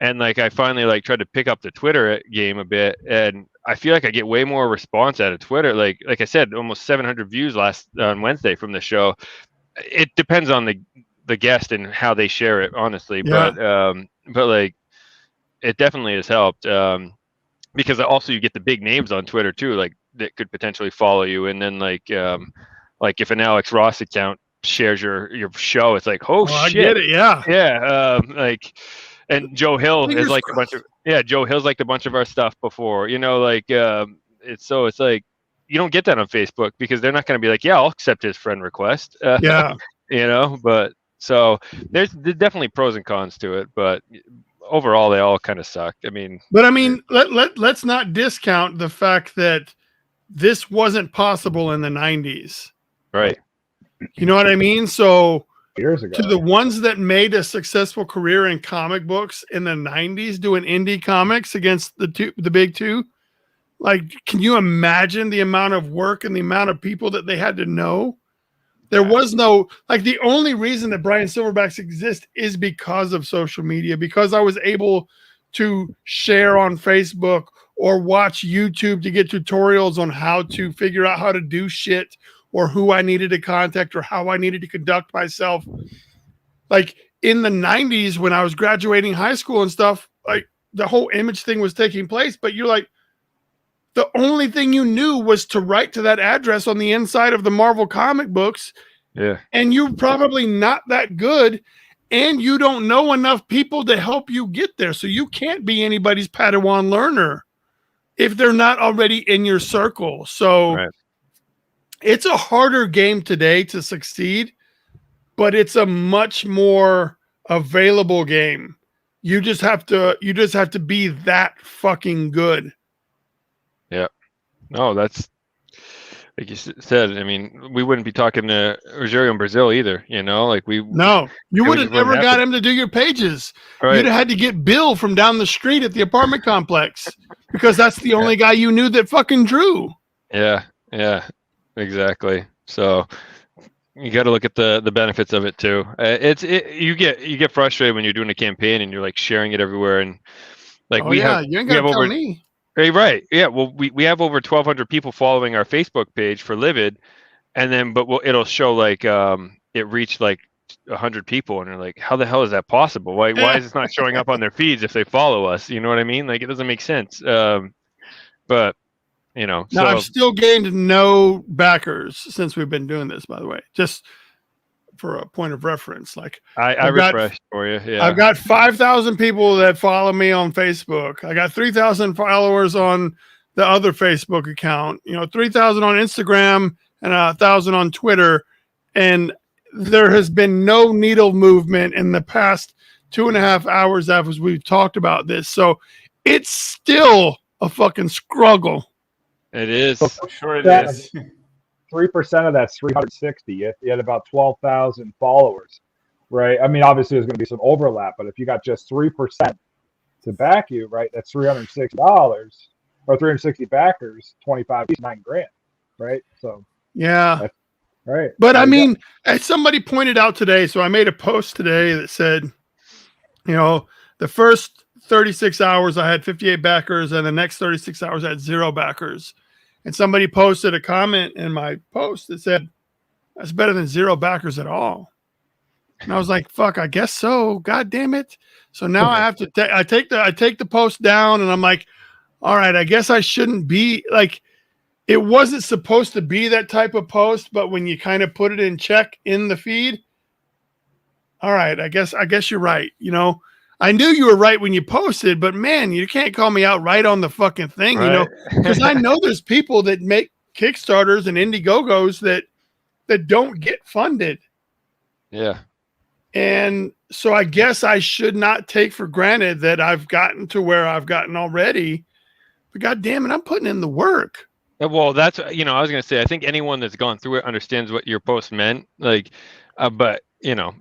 And like I finally like tried to pick up the Twitter game a bit, and I feel like I get way more response out of Twitter. Like I said, almost 700 views on Wednesday from the show. It depends on the guest and how they share it, honestly. Yeah. But like it definitely has helped because also you get the big names on Twitter too, like that could potentially follow you. And then like if an Alex Ross account shares your show, it's like shit, I get it, like. And Joe Hill is like Joe Hill's liked a bunch of our stuff before, it's like you don't get that on Facebook because they're not going to be like, yeah, I'll accept his friend request. But so there's definitely pros and cons to it, but overall they all kind of suck. Let's not discount the fact that this wasn't possible in the 90s. Right. You know what I mean? So years ago, to the ones that made a successful career in comic books in the 90s doing indie comics against the big two, like, can you imagine the amount of work and the amount of people that they had to know? There was no, like, the only reason that Bryan SilverBax exists is because of social media, because I was able to share on Facebook or watch YouTube to get tutorials on how to figure out how to do shit, or who I needed to contact, or how I needed to conduct myself. Like in the 90s, when I was graduating high school and stuff, like the whole image thing was taking place, but you're like, the only thing you knew was to write to that address on the inside of the Marvel comic books. Yeah. And you're probably not that good, and you don't know enough people to help you get there. So you can't be anybody's Padawan learner if they're not already in your circle. So it's a harder game today to succeed, but it's a much more available game. You just have to be that fucking good. Yeah. No, that's like you said. I mean, we wouldn't be talking to Rogerio in Brazil either. You know, like you would have never got him to do your pages. Right. You'd have had to get Bill from down the street at the apartment complex because that's the only guy you knew that fucking drew. Yeah. Yeah. Exactly. So you got to look at the benefits of it too. You get frustrated when you're doing a campaign and you're like sharing it everywhere, and like you ain't gotta tell me. Right. Yeah. Well, we have over 1,200 people following our Facebook page for Livid, and then it'll show like it reached like 100 people, and they're like, how the hell is that possible? Why is it not showing up on their feeds if they follow us? You know what I mean? Like it doesn't make sense. But you know, now I've still gained no backers since we've been doing this, by the way, just for a point of reference. Like I refreshed for you. Yeah. I've got 5,000 people that follow me on Facebook. I got 3,000 followers on the other Facebook account, 3,000 on Instagram and 1,000 on Twitter. And there has been no needle movement in the past 2.5 hours after we've talked about this. So it's still a fucking struggle. It is. Sure it is. 3% of that's 360. You had about 12,000 followers, right? I mean, obviously there's going to be some overlap, but if you got just 3% to back you, right, that's $360 or 360 backers, 25, $9,000, right? So yeah, right. But I mean, as somebody pointed out today, so I made a post today that said, the first 36 hours I had 58 backers, and the next 36 hours I had 0 backers. And somebody posted a comment in my post that said, that's better than 0 backers at all. And I was like, fuck, I guess so. God damn it. So now I have to I take the post down, and I'm like, all right, I guess I shouldn't be like, it wasn't supposed to be that type of post, but when you kind of put it in check in the feed, all right, I guess you're right. I knew you were right when you posted, but man, you can't call me out right on the fucking thing, because I know there's people that make Kickstarters and Indiegogos that don't get funded. Yeah. And so I guess I should not take for granted that I've gotten to where I've gotten already, but God damn it, I'm putting in the work. Well, that's, I was going to say, I think anyone that's gone through it understands what your post meant. Like, but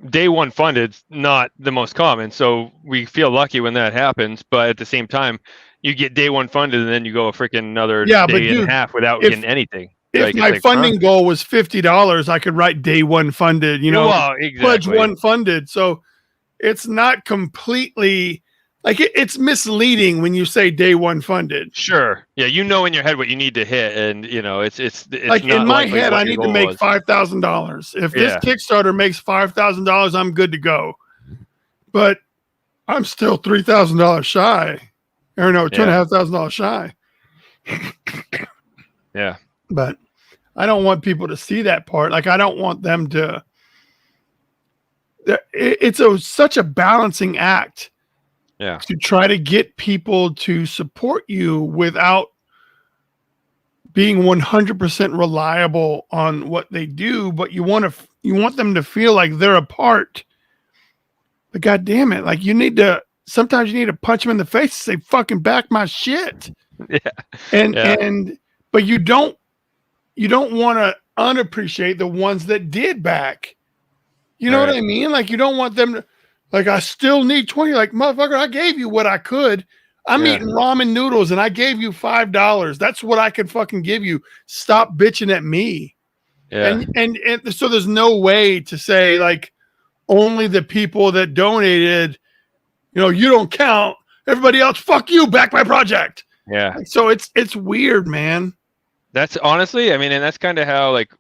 day one funded's not the most common. So we feel lucky when that happens. But at the same time, you get day one funded and then you go a freaking another day and a half without getting anything. If my funding goal was $50, I could write day one funded, well, exactly. Pledge one funded. So it's not completely like it's misleading when you say day one funded. Sure. Yeah. In your head what you need to hit. And it's like in my head, I need to make $5,000. If this Kickstarter makes $5,000, I'm good to go. But I'm still $3,000 shy. Or no, $2,500 shy. Yeah. But I don't want people to see that part. Like I don't want them to. It's such a balancing act. Yeah. To try to get people to support you without being 100% reliable on what they do, but you want them to feel like they're a part. But God damn it, like sometimes you need to punch them in the face and say, fucking back my shit. Yeah. But you don't want to unappreciate the ones that did back. You know what I mean? Like you don't want them to, like, I still need 20. Like, motherfucker, I gave you what I could. I'm eating ramen noodles and I gave you $5. That's what I could fucking give you. Stop bitching at me. Yeah. And so there's no way to say like only the people that donated, you don't count. Everybody else, fuck you, back my project. Yeah. So it's weird, man. That's honestly, and that's kind of how like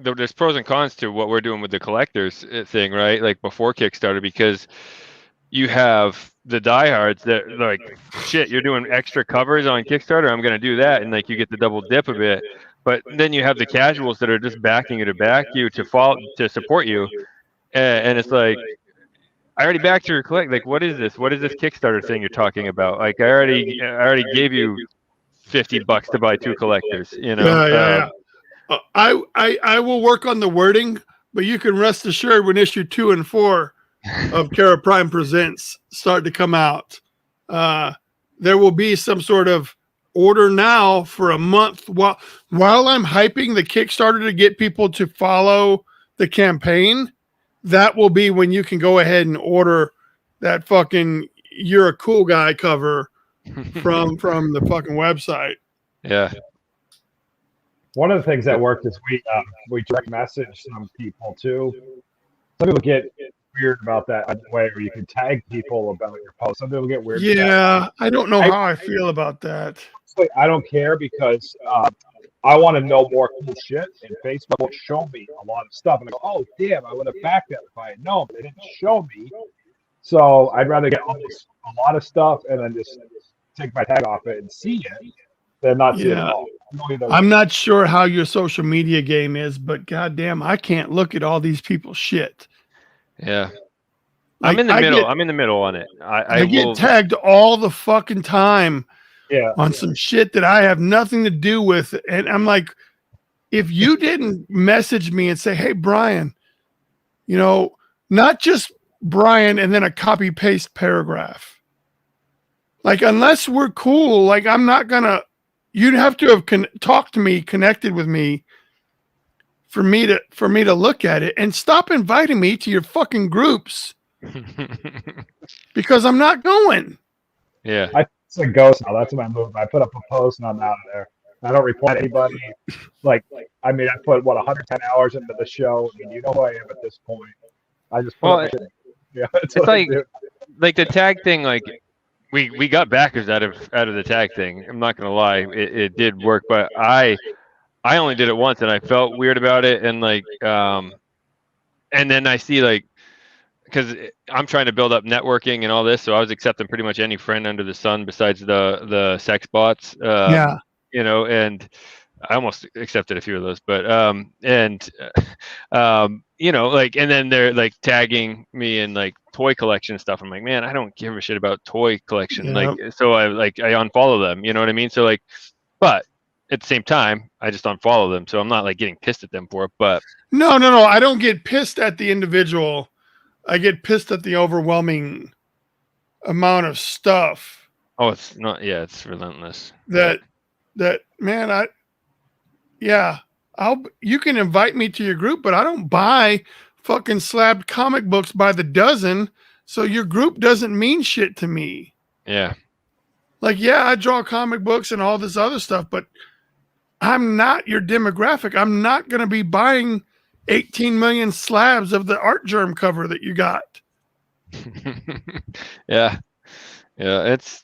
there's pros and cons to what we're doing with the collectors thing, right? Like before Kickstarter, because you have the diehards that like, shit, you're doing extra covers on Kickstarter, I'm gonna do that, and like you get the double dip of it. But then you have the casuals that are just backing you to back you to support you, and it's like, I already backed your collect. Like, what is this? What is this Kickstarter thing you're talking about? Like, I already gave you $50 to buy 2 collectors. You know. Yeah. I will work on the wording, but you can rest assured when issue 2 and 4 of Kerra Prime Presents start to come out, there will be some sort of order now for a month while I'm hyping the Kickstarter to get people to follow the campaign. That will be when you can go ahead and order that fucking "You're a Cool Guy" cover from the fucking website. Yeah. One of the things that worked is we direct message some people too. Some people get weird about that way, where you can tag people about your post. Some people get weird. Yeah, I don't know how I feel about that. I don't care, because I want to know more cool shit, and Facebook will show me a lot of stuff. And I go, oh, damn, I would have backed that if I had known, but they didn't show me. So I'd rather get a lot of stuff and then just take my tag off it and see it than not see it at all. I'm not sure how your social media game is, but goddamn, I can't look at all these people's shit. Yeah. I'm in the middle. I'm in the middle on it. I get tagged all the fucking time. Yeah. On some shit that I have nothing to do with. And I'm like, if you didn't message me and say, hey, Bryan, you know, not just Bryan and then a copy paste paragraph. Like, unless we're cool, like, I'm not gonna, you'd have to have talked to me, connected with me for me to look at it, and stop inviting me to your fucking groups because I'm not going. Yeah. It's a ghost now. That's my move. I put up a post and I'm out of there. I don't reply to anybody. Like, I mean, I put 110 hours into the show. I mean, you know who I am at this point. I just yeah. It's like the tag thing. Like, we got backers out of the tag thing. I'm not gonna lie, it did work, but I only did it once and I felt weird about it, and like and then I see, like, because I'm trying to build up networking and all this, so I was accepting pretty much any friend under the sun besides the sex bots. Yeah. You know, and I almost accepted a few of those, but you know, like, and then they're like tagging me in like toy collection stuff. I'm like, man, I don't give a shit about toy collection. Yeah. Like, so I unfollow them. You know what I mean? So like, but at the same time, I just unfollow them, so I'm not like getting pissed at them for it. But no, I don't get pissed at the individual. I get pissed at the overwhelming amount of stuff. Oh, it's not. Yeah, it's relentless. That man, you can invite me to your group, but I don't buy fucking slabbed comic books by the dozen, so your group doesn't mean shit to me. Yeah. Like, yeah, I draw comic books and all this other stuff, but I'm not your demographic. I'm not going to be buying 18 million slabs of the Art Germ cover that you got. Yeah. It's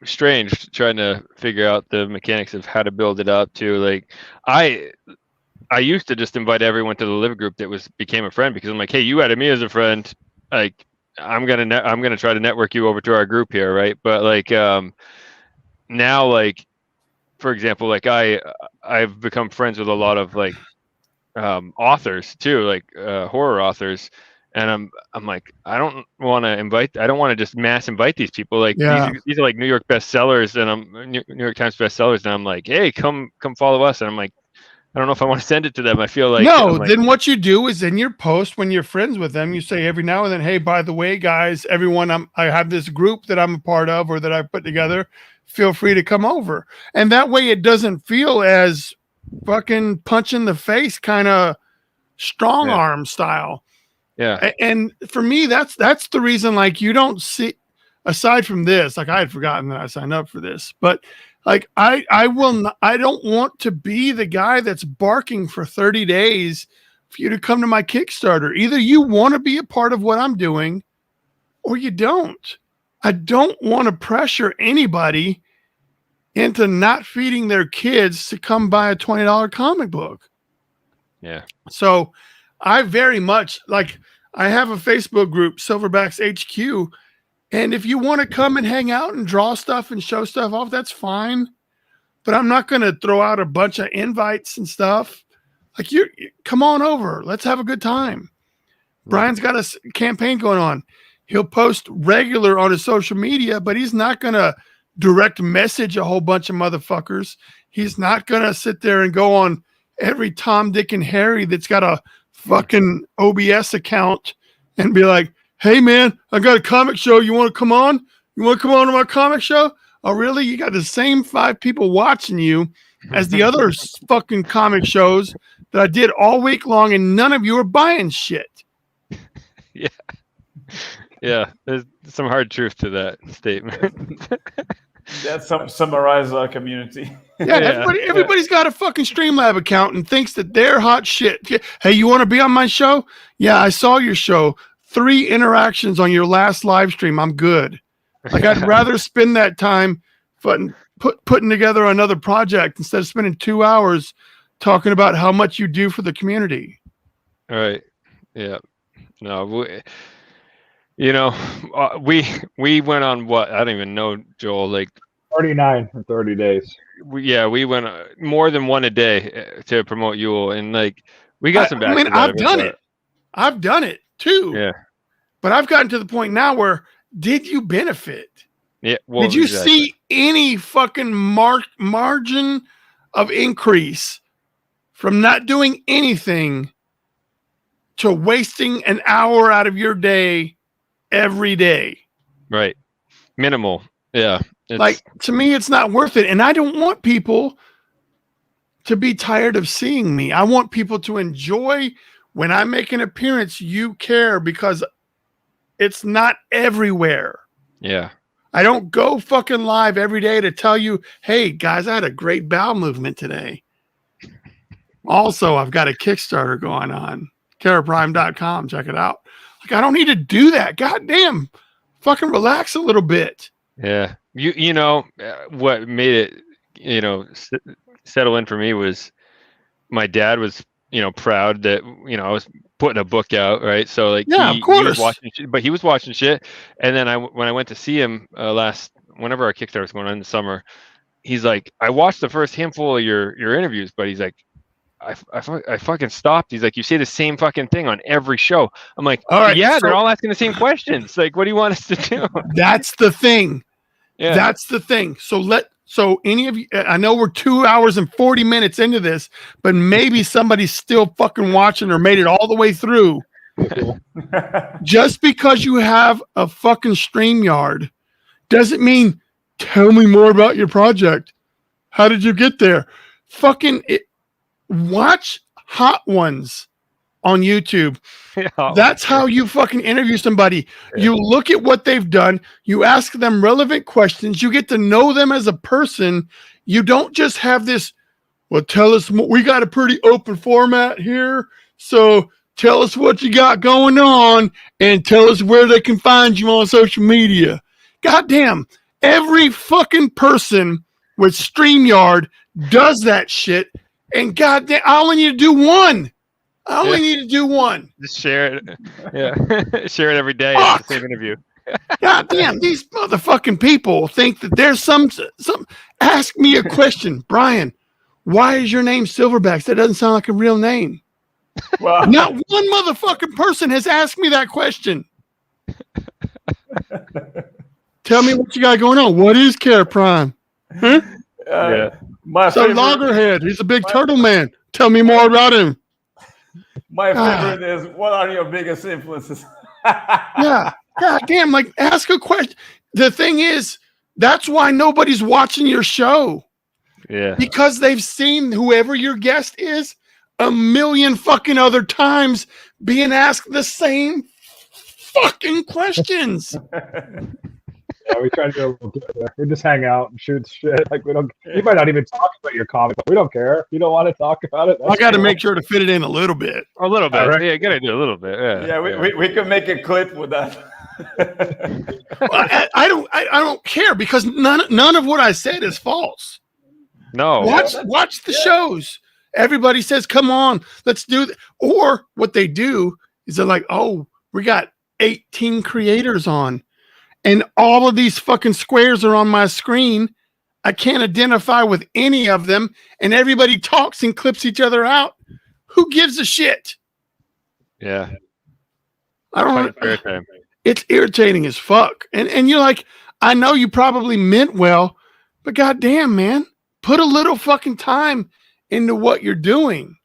strange trying to figure out the mechanics of how to build it up too. Like, I used to just invite everyone to the Livid group that became a friend, because I'm like, hey, you added me as a friend, like, I'm gonna try to network you over to our group here, right? But like now, like, for example, like I've become friends with a lot of like authors too, like horror authors, and I'm like, I don't want to just mass invite these people. Like, these are like New York bestsellers, and I'm New York Times bestsellers, and I'm like, hey, come follow us, and I'm like, I don't know if I want to send it to them. I feel like then what you do is in your post, when you're friends with them, you say every now and then, hey, by the way, guys, everyone, I have this group that I'm a part of or that I've put together. Feel free to come over. And that way it doesn't feel as fucking punch in the face kind of strong arm style. Yeah. And for me, that's the reason, like, you don't see, aside from this, like, I had forgotten that I signed up for this, but like, I don't want to be the guy that's barking for 30 days for you to come to my Kickstarter. Either you want to be a part of what I'm doing or you don't. I don't want to pressure anybody into not feeding their kids to come buy a $20 comic book. Yeah. So I very much, like, I have a Facebook group, SilverBax HQ. And if you want to come and hang out and draw stuff and show stuff off, that's fine. But I'm not going to throw out a bunch of invites and stuff. Like, you come on over. Let's have a good time. Bryan's got a campaign going on. He'll post regular on his social media, but he's not going to direct message a whole bunch of motherfuckers. He's not going to sit there and go on every Tom, Dick, and Harry that's got a fucking OBS account and be like, hey, man, I got a comic show. You want to come on? You want to come on to my comic show? Oh, really? You got the same 5 people watching you as the other fucking comic shows that I did all week long, and none of you are buying shit. Yeah. Yeah, there's some hard truth to that statement. That summarize our community. Yeah, everybody's got a fucking Streamlab account and thinks that they're hot shit. Hey, you want to be on my show? Yeah, I saw your show. 3 interactions on your last live stream. I'm good. Like, I'd rather spend that time putting together another project instead of spending 2 hours talking about how much you do for the community. All right. Yeah. No, we went on what? I don't even know, Joel, like 39 in 30 days. We went more than one a day to promote Yule, and like we got some back. I mean, I've done it too. Yeah. But I've gotten to the point now where, did you benefit? Yeah. Well, did you see any fucking margin of increase from not doing anything to wasting an hour out of your day every day? Right. Minimal. Yeah. Like, to me, it's not worth it. And I don't want people to be tired of seeing me. I want people to enjoy when I make an appearance. You care, because it's not everywhere. Yeah. I don't go fucking live every day to tell you, hey, guys, I had a great bowel movement today. Also, I've got a Kickstarter going on. KerraPrime.com. Check it out. Like, I don't need to do that. God damn. Fucking relax a little bit. Yeah. You know, what made it, settle in for me was my dad was, proud that, I was putting a book out. Right. So like, yeah, of course. He was watching shit, but he was watching shit. And then when I went to see him whenever our Kickstarter was going on in the summer, he's like, I watched the first handful of your interviews, but he's like, I fucking stopped. He's like, you say the same fucking thing on every show. I'm like, all right, yeah, they're all asking the same questions. Like, what do you want us to do? That's the thing. Yeah. That's the thing. So any of you, I know we're 2 hours and 40 minutes into this, but maybe somebody's still fucking watching or made it all the way through. Just because you have a fucking StreamYard doesn't mean tell me more about your project. How did you get there? Watch Hot Ones on YouTube. That's how you fucking interview somebody. Yeah. You look at what they've done. You ask them relevant questions. You get to know them as a person. You don't just have this, well, tell us more. We got a pretty open format here. So tell us what you got going on and tell us where they can find you on social media. Goddamn. Every fucking person with StreamYard does that shit. And goddamn, I only need to do one. Just share it. Yeah. Share it every day. It's the same interview. Goddamn, these motherfucking people think that there's some. Ask me a question, Bryan. Why is your name SilverBax? That doesn't sound like a real name. Well, not one motherfucking person has asked me that question. Tell me what you got going on. What is Kerra Prime? Huh? Loggerhead. He's a big turtle man. Tell me more about him. My favorite is, what are your biggest influences? Yeah. God damn, like, ask a question. The thing is, that's why nobody's watching your show. Yeah. Because they've seen whoever your guest is a million fucking other times being asked the same fucking questions. Yeah, we try to do a little bit. We just hang out and shoot shit. Like, we don't. You might not even talk about your comic, but we don't care. If you don't want to talk about it, I got to make sure to fit it in a little bit. A little bit. Right. Yeah, you got to do a little bit. Yeah. We can make a clip with that. Well, I don't care, because none of what I said is false. No. Watch the shows. Everybody says, "Come on, let's do that." Or what they do is they're like, "Oh, We got 18 creators on, and all of these fucking squares are on my screen. I can't identify with any of them, and everybody talks and clips each other out. Who gives a shit? Yeah. I don't know. It's irritating as fuck. And you're like, I know you probably meant well, but goddamn, man, put a little fucking time into what you're doing.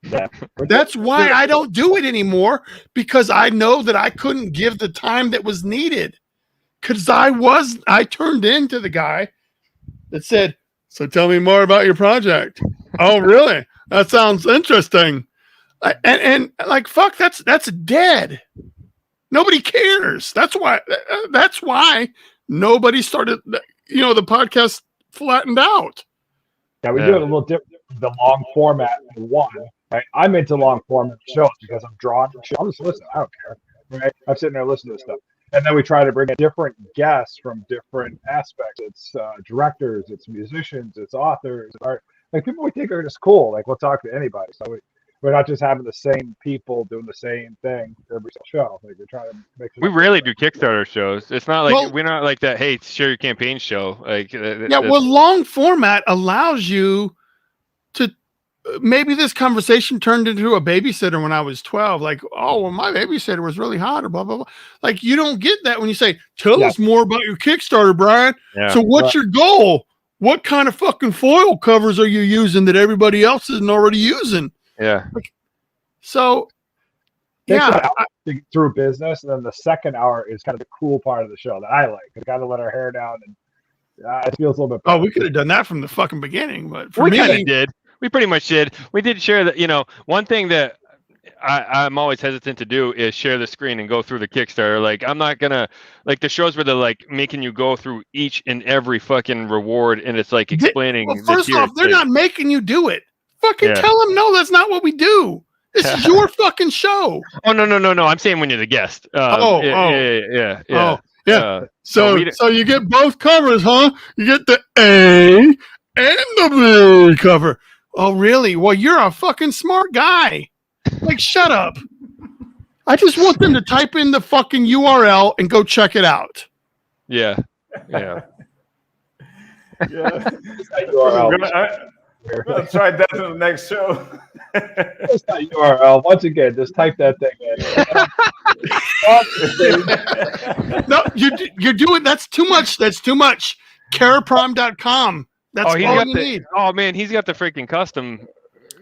Yeah. That's why I don't do it anymore, because I know that I couldn't give the time that was needed. Because I turned into the guy that said, so tell me more about your project. Oh, really? That sounds interesting. And like, fuck, that's dead. Nobody cares. That's why nobody started, the podcast flattened out. Yeah, we do it a little different. The long format one, right? I'm into long format shows because I'm drawn to shows. I'll just listen. I don't care, right? I'm sitting there listening to stuff. And then we try to bring in different guests from different aspects. It's directors, it's musicians, it's authors, art. Like people we think are just cool. Like we'll talk to anybody. So we're not just having the same people doing the same thing every show. Like we're trying to make. We rarely do Kickstarter shows. It's not like we're not like that. Hey, share your campaign show. Like well, long format allows you to. Maybe this conversation turned into a babysitter when I was 12. Like, oh, well, my babysitter was really hot, or blah blah blah. Like, you don't get that when you say, "Tell us more about your Kickstarter, Bryan." Yeah. So, what's your goal? What kind of fucking foil covers are you using that everybody else isn't already using? Yeah. So, yeah, through business, and then the second hour is kind of the cool part of the show that I like. We got to let our hair down, and it feels a little bit better. Oh, we could have done that from the fucking beginning, but for we me, kind of did. We pretty much did. We did share that. One thing that I'm always hesitant to do is share the screen and go through the Kickstarter. Like, I'm not gonna like the shows where they're like making you go through each and every fucking reward, and it's like explaining. Well, first off, they're not making you do it. Fucking tell them, no, that's not what we do. This is your fucking show. Oh no! I'm saying when you're the guest. Yeah. So you get both covers, huh? You get the A and the B cover. Oh, really? Well, you're a fucking smart guy. Like, shut up. I just want them to type in the fucking URL and go check it out. Yeah. I'm gonna try that in the next show. That's not URL. Once again, just type that thing in. No, you're doing that's too much. That's too much. KerraPrime.com. That's all you need. Oh man, he's got the freaking custom.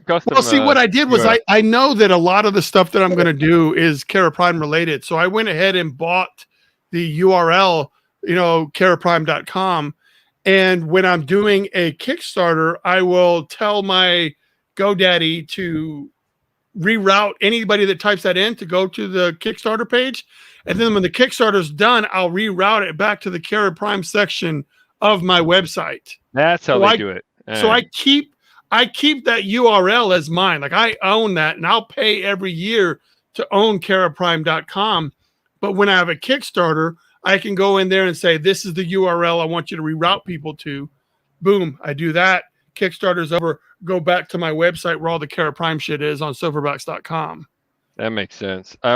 Well, see, what I did was I know that a lot of the stuff that I'm going to do is Kerra Prime related. So I went ahead and bought the URL, KerraPrime.com. And when I'm doing a Kickstarter, I will tell my GoDaddy to reroute anybody that types that in to go to the Kickstarter page. And then when the Kickstarter's done, I'll reroute it back to the Kerra Prime section of my website. That's how they do it. So I keep that URL as mine. Like, I own that, and I'll pay every year to own KerraPrime.com. But when I have a Kickstarter, I can go in there and say, this is the URL I want you to reroute people to. Boom, I do that. Kickstarter's over. Go back to my website where all the Kerra Prime shit is on SilverBax.com. That makes sense. We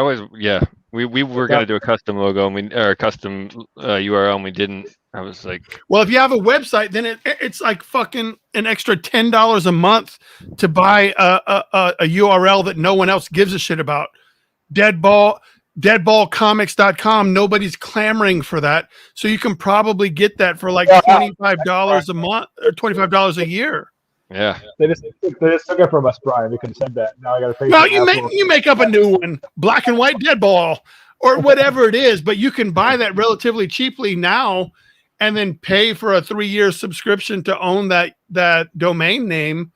were going to do a custom logo or a custom URL, and we didn't. I was like, well, if you have a website, then it's like fucking an extra $10 a month to buy a URL that no one else gives a shit about. Deadballcomics.com. Nobody's clamoring for that, so you can probably get that for like $25 a month or $25 a year. Yeah, they just took it from us, Bryan. We could send that. Now I got to pay. No, you make up a new one, black and white Deadball or whatever it is, but you can buy that relatively cheaply now, and then pay for a 3-year subscription to own that domain name.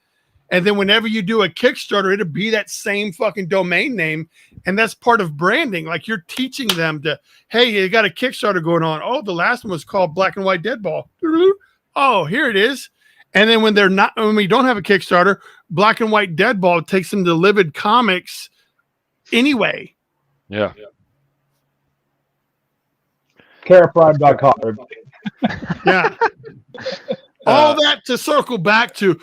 And then whenever you do a Kickstarter, it'll be that same fucking domain name. And that's part of branding. Like, you're teaching them to, hey, you got a Kickstarter going on. Oh, the last one was called Black and White Deadball. Oh, here it is. And then when we don't have a Kickstarter, Black and White Deadball takes them to Livid Comics anyway. Yeah. KerraPrime.com. Yeah. All that to circle back to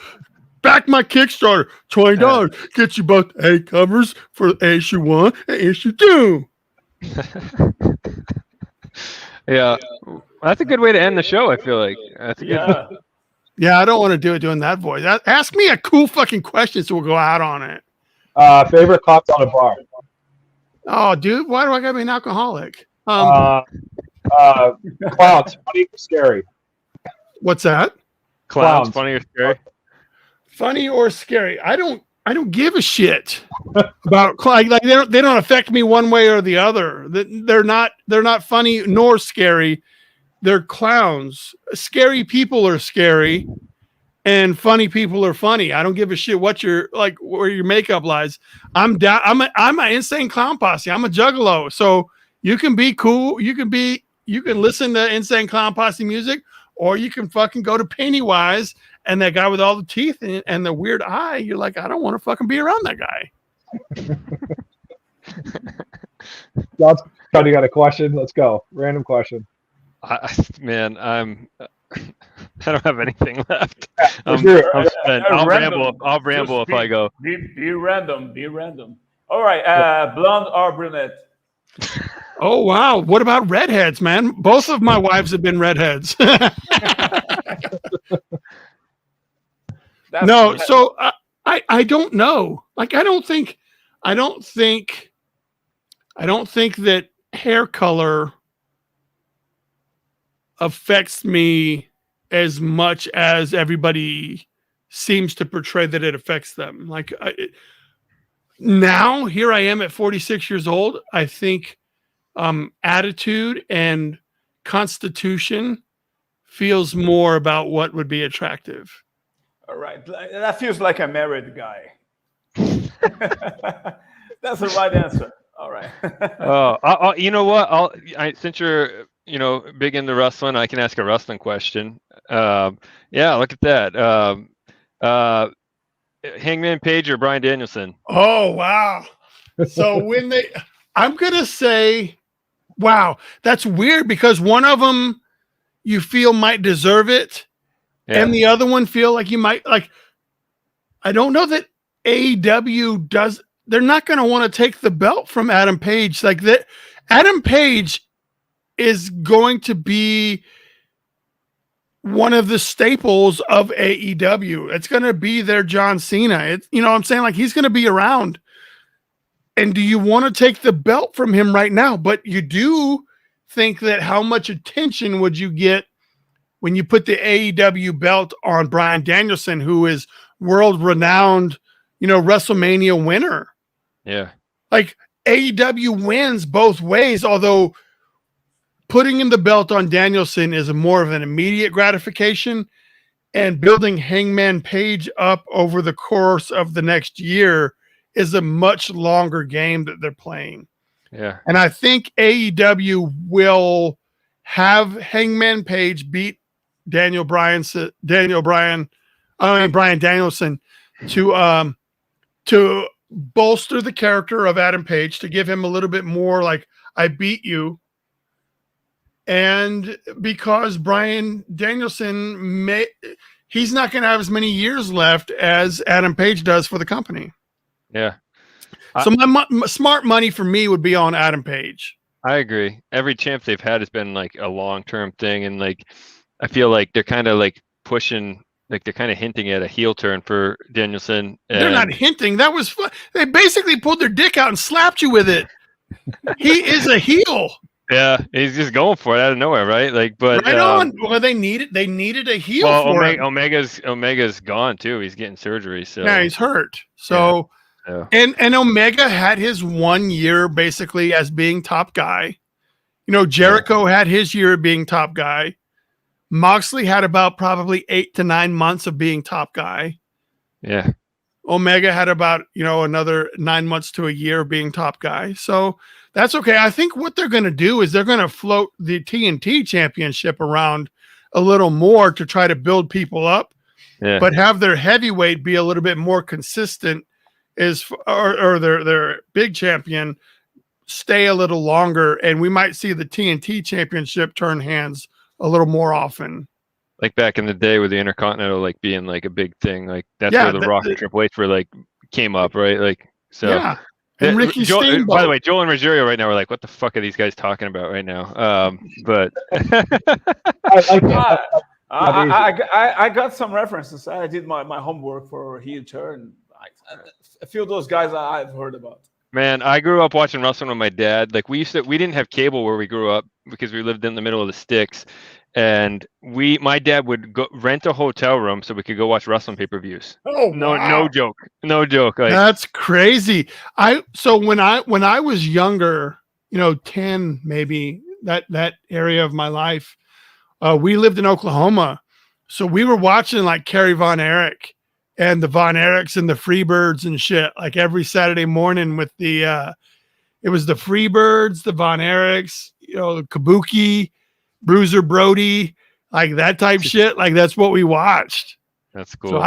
my Kickstarter. $20 gets you both A covers for issue 1 and issue 2. Yeah, that's a good way to end the show. I feel like that's a good. Yeah, I don't want to do it doing that voice. Ask me a cool fucking question, so we'll go out on it. Favorite cocktail at a bar? Oh, dude, why do I gotta be an alcoholic? Clowns, funny or scary? What's that? Clowns, funny or scary? Funny or scary? I don't give a shit about like they don't affect me one way or the other. They're not funny nor scary. They're clowns. Scary people are scary, and funny people are funny. I don't give a shit what your like where your makeup lies. I'm down. I'm an insane clown posse. I'm a juggalo. So you can be cool. You can listen to insane clown posse music, or you can fucking go to Pennywise and that guy with all the teeth and the weird eye. You're like, I don't want to fucking be around that guy. You got a question? Let's go. Random question. Man, I don't have anything left. I'll ramble if I go. Be random. All right, blonde or brunette? Oh wow! What about redheads, man? Both of my wives have been redheads. No, so I don't know. Like I don't think that hair color affects me as much as everybody seems to portray that it affects them. Like now, here I am at 46 years old. I think attitude and constitution feels more about what would be attractive. All right, that feels like a married guy. That's the right answer. All right. You know what? Since you're big into wrestling, I can ask a wrestling question. Yeah, look at that. Hangman Page or Bryan Danielson? Oh wow! So I'm gonna say, wow, that's weird because one of them you feel might deserve it, and the other one feel like you might like. I don't know that AEW does. They're not going to want to take the belt from Adam Page like that. Adam Page is going to be one of the staples of AEW. It's going to be their John Cena. You know what I'm saying? Like he's going to be around. And do you want to take the belt from him right now? But you do think that how much attention would you get when you put the AEW belt on Bryan Danielson, who is world-renowned, WrestleMania winner? Yeah. Like AEW wins both ways, although putting in the belt on Danielson is more of an immediate gratification, and building Hangman Page up over the course of the next year is a much longer game that they're playing. Yeah. And I think AEW will have Hangman Page beat Bryan Danielson to bolster the character of Adam Page, to give him a little bit more like, I beat you. And because Bryan Danielson he's not going to have as many years left as Adam Page does for the company. Yeah. So my smart money for me would be on Adam Page. I agree. Every champ they've had has been like a long-term thing. And like, I feel like they're kind of like pushing, like they're kind of hinting at a heel turn for Danielson. They're not hinting. That was fun. They basically pulled their dick out and slapped you with it. He is a heel. Yeah, he's just going for it out of nowhere, right? Like, but right on. Well, they needed a heel. Well, for him. Omega's gone too. He's getting surgery, so yeah, he's hurt. So, and Omega had his 1 year basically as being top guy. Jericho had his year being top guy. Moxley had about probably 8 to 9 months of being top guy. Yeah. Omega had about, another 9 months to a year of being top guy. So that's okay. I think what they're going to do is they're going to float the TNT championship around a little more to try to build people up, but have their heavyweight be a little bit more consistent or their big champion stay a little longer. And we might see the TNT championship turn hands a little more often. Like back in the day with the Intercontinental, like being like a big thing. Like that's where the Rock and Triple H were like came up, right? Like, so And Ricky Steamboat. By the way, Joel and Rogerio right now are like, what the fuck are these guys talking about right now? But I got some references. I did my homework for Heel Turn. A few of those guys I've heard about. Man, I grew up watching wrestling with my dad. Like we didn't have cable where we grew up because we lived in the middle of the sticks, and my dad would go rent a hotel room so we could go watch wrestling pay-per-views. Oh, no joke. Like, that's crazy. So when I was younger, 10 maybe, that area of my life, we lived in Oklahoma, so we were watching like Kerry Von Erich and the Von Erichs and the Freebirds and shit, like every Saturday morning with it was the Freebirds, the Von Erichs, the Kabuki, Bruiser Brody, like that type shit. Like that's what we watched. That's cool. So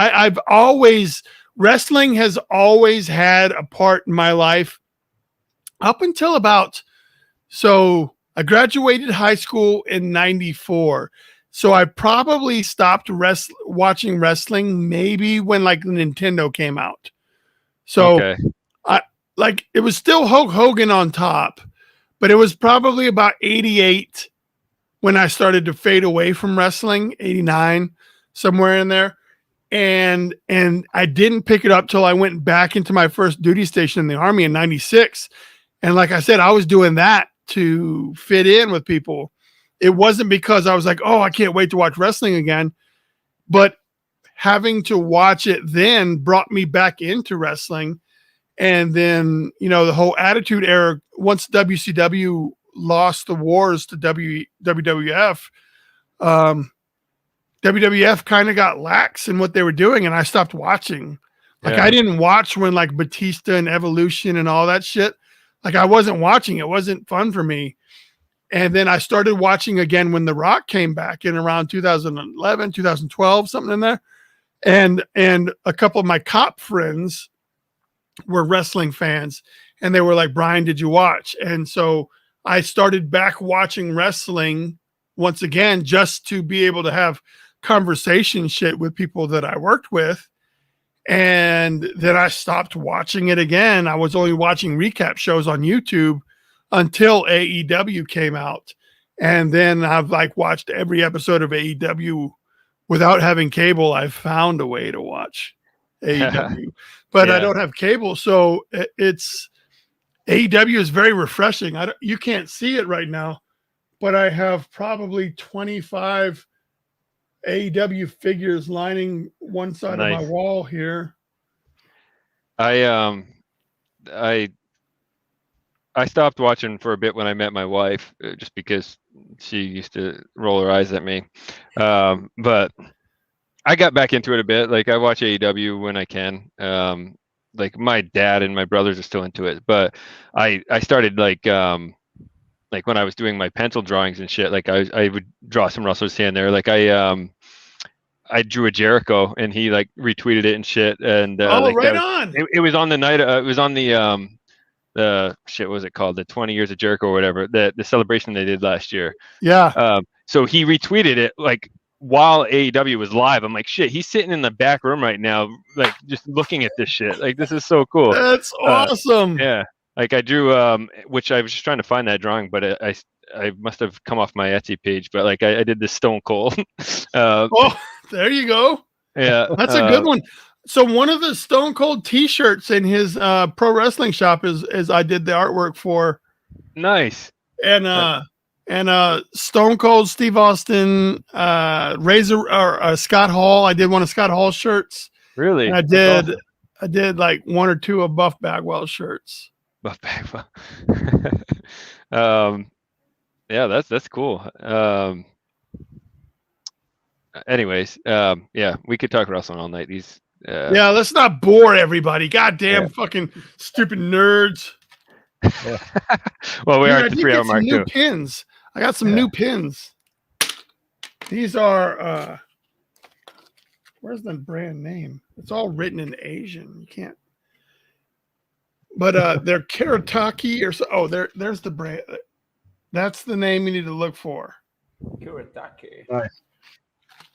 wrestling has always had a part in my life up until so I graduated high school in 94. So I probably stopped watching wrestling maybe when like Nintendo came out. So okay. it was still Hulk Hogan on top, but it was probably about 88 when I started to fade away from wrestling, 89, somewhere in there. And I didn't pick it up till I went back into my first duty station in the Army in 96. And like I said, I was doing that to fit in with people. It wasn't because I was like, oh, I can't wait to watch wrestling again. But having to watch it then brought me back into wrestling. And then, the whole Attitude Era, once WCW lost the wars to WWF, WWF kind of got lax in what they were doing, and I stopped watching. Like, I didn't watch when like Batista and Evolution and all that shit. Like, I wasn't watching. It wasn't fun for me. And then I started watching again when The Rock came back in around 2011, 2012, something in there. And a couple of my cop friends were wrestling fans, and they were like, Bryan, did you watch? And so I started back watching wrestling once again, just to be able to have conversation shit with people that I worked with. And then I stopped watching it again. I was only watching recap shows on YouTube until AEW came out. And then I've like watched every episode of AEW without having cable. I've found a way to watch AEW, but I don't have cable. So it's AEW is very refreshing. You can't see it right now, but I have probably 25 AEW figures lining one side of my wall here. I stopped watching for a bit when I met my wife, just because she used to roll her eyes at me. But I got back into it a bit. Like I watch AEW when I can. Like my dad and my brothers are still into it, but I started like when I was doing my pencil drawings and shit, like I would draw some wrestlers here and there. Like I drew a Jericho and he like retweeted it and shit. And it was on the night. It was on the shit, what was it called? The 20 years of Jericho or whatever, the celebration they did last year. Yeah. So he retweeted it like while AEW was live. I'm like, shit, he's sitting in the back room right now, like just looking at this shit. Like, this is so cool. That's awesome. Yeah. Like I drew, which I was just trying to find that drawing, but I must have come off my Etsy page, but like I did the Stone Cold. There you go. Yeah. That's a good one. So one of the Stone Cold t-shirts in his pro wrestling shop is I did the artwork for. Nice. And Stone Cold, Steve Austin, Razor, or Scott Hall. I did one of Scott Hall's shirts. Really? And I did like one or two of Buff Bagwell shirts. Buff Bagwell. Yeah, that's cool. Anyways, yeah, we could talk wrestling all night. Yeah, let's not bore everybody. Goddamn fucking stupid nerds. Yeah. Well, we are at the 3 hour mark too. Pins. I got some new pins. These are where's the brand name? It's all written in Asian. You can't. But they're Karataki or so. Oh, there's the brand. That's the name you need to look for. Karataki. Nice.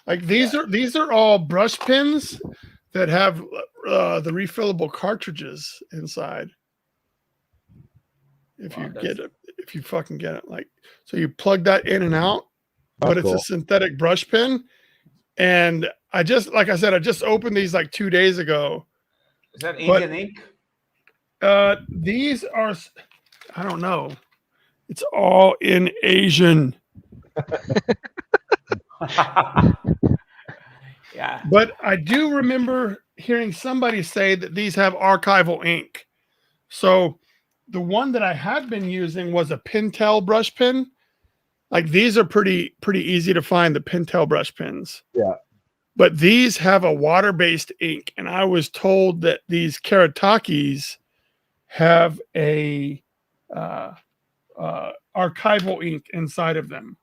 Like these are all brush pins that have the refillable cartridges inside. If you get it, if you fucking get it, like, so you plug that in and out, but it's cool. a synthetic brush pen. And I just, like I said, I just opened these like 2 days ago. Is that Indian ink? These are, I don't know. It's all in Asian. Yeah. But I do remember hearing somebody say that these have archival ink. So the one that I had been using was a Pentel brush pen. Like these are pretty easy to find, the Pentel brush pens. Yeah. But these have a water-based ink, and I was told that these Karatakis have a archival ink inside of them.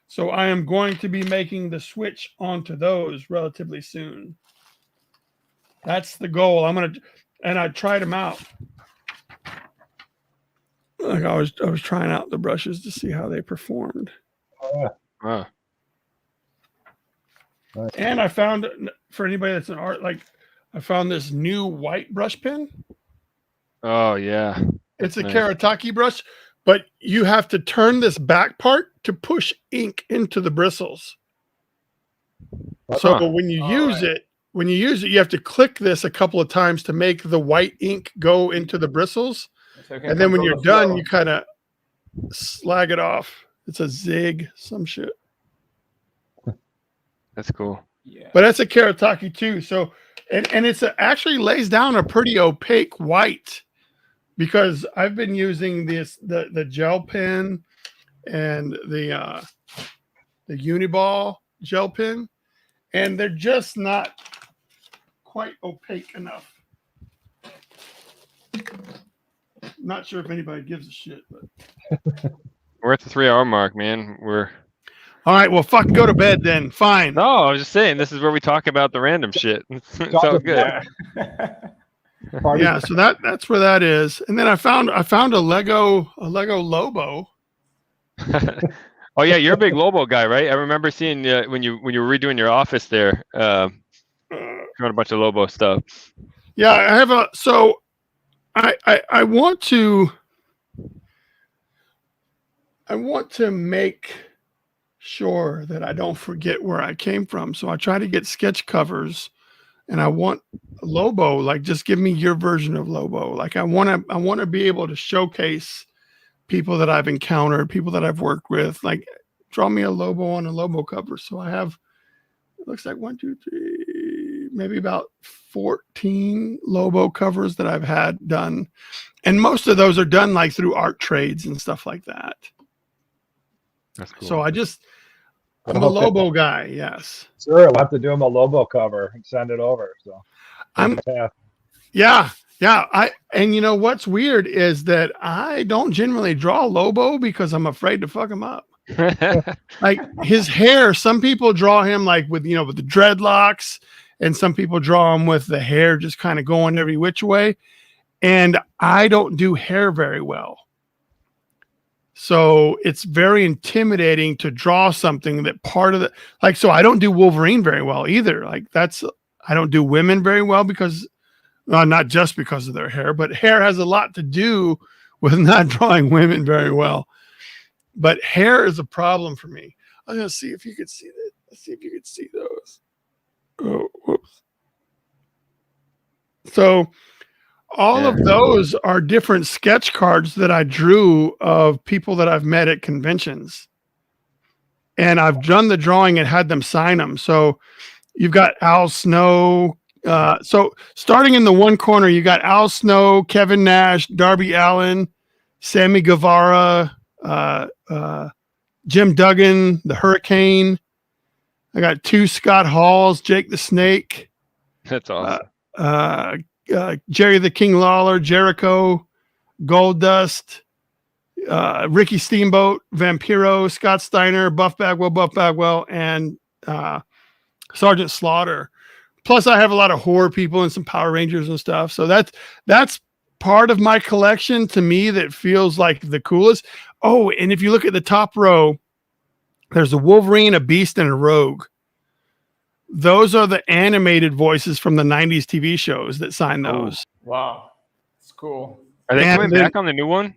So I am going to be making the switch onto those relatively soon. That's the goal. And I tried them out. Like I was trying out the brushes to see how they performed. Oh, yeah. Wow. Nice. And I found, for anybody that's an art, like I found this new white brush pen. Oh yeah. It's a nice. Karataki brush, but you have to turn this back part to push ink into the bristles. So when you use it, you have to click this a couple of times to make the white ink go into the bristles. So and then when you're done, you kind of slag it off. It's a zig, some shit. That's cool. Yeah. But that's a Karataki too. So, and it's actually lays down a pretty opaque white, because I've been using the gel pen and the Uniball gel pen, and they're just not quite opaque enough. Not sure if anybody gives a shit, but We're at the 3-hour mark, man. all right. Well, fucking go to bed then. Fine. No, I was just saying this is where we talk about the random shit. It's all good. Yeah, so that's where that is. And then I found a Lego Lobo. Oh yeah, you're a big Lobo guy, right? I remember seeing when you were redoing your office there, doing a bunch of Lobo stuff. Yeah, I have I want to make sure that I don't forget where I came from. So I try to get sketch covers, and I want Lobo, like just give me your version of Lobo. Like I want to be able to showcase people that I've encountered, people that I've worked with. Like draw me a Lobo on a Lobo cover. So I have, it looks like 1, 2, 3, maybe about 14 Lobo covers that I've had done. And most of those are done like through art trades and stuff like that. That's cool. So I'm a Lobo guy. Yes. Sure. We'll have to do him a Lobo cover and send it over. So yeah. And you know, what's weird is that I don't generally draw Lobo because I'm afraid to fuck him up. Like his hair, some people draw him like with the dreadlocks, and some people draw him with the hair just kind of going every which way. And I don't do hair very well. So it's very intimidating to draw something that part of so I don't do Wolverine very well either. Like I don't do women very well because, not just because of their hair, but hair has a lot to do with not drawing women very well. But hair is a problem for me. I'm going to see if you could see that. Let's see if you could see those. Oh, whoops. So all of those are different sketch cards that I drew of people that I've met at conventions. And I've done the drawing and had them sign them. So you've got Al Snow. So starting in the one corner, you got Al Snow, Kevin Nash, Darby Allin, Sammy Guevara, Jim Duggan, the Hurricane. I got 2 Scott Halls, Jake the Snake. That's awesome. Jerry the King Lawler, Jericho, Goldust, Ricky Steamboat, Vampiro, Scott Steiner, Buff Bagwell, and Sergeant Slaughter. Plus, I have a lot of horror people and some Power Rangers and stuff. So that's part of my collection to me that feels like the coolest. Oh, and if you look at the top row, there's a Wolverine, a Beast, and a Rogue. Those are the animated voices from the 90s TV shows that sign those. Wow. It's cool. Are they coming back on the new one?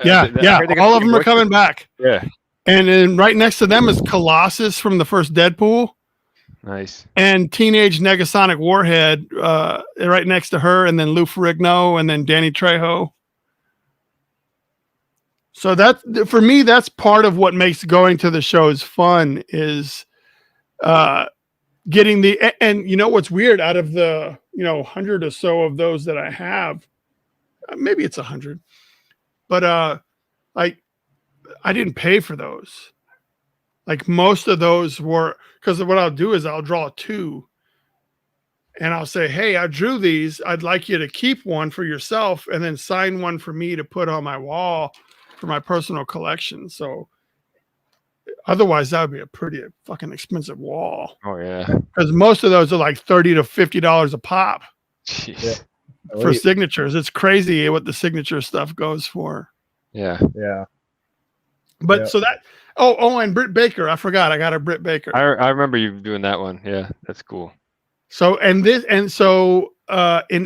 Yeah, all of them are coming back. Yeah. And then right next to them is Colossus from the first Deadpool. Nice. And Teenage Negasonic Warhead right next to her, and then Lou Ferrigno, and then Danny Trejo. So that, for me, that's part of what makes going to the shows fun, is getting and you know what's weird, out of the 100 or so of those that I have, maybe it's 100, but I didn't pay for those. Like, most of those were, because what I'll do is I'll draw 2 and I'll say, hey, I drew these. I'd like you to keep one for yourself and then sign one for me to put on my wall for my personal collection. So otherwise that would be a pretty fucking expensive wall. Oh yeah. Because most of those are like $30 to $50 a pop. Jeez. For signatures. It's crazy what the signature stuff goes for. Yeah. Yeah. But so that, and Britt Baker. I forgot. I got a Britt Baker. I remember you doing that one. Yeah, that's cool. So, in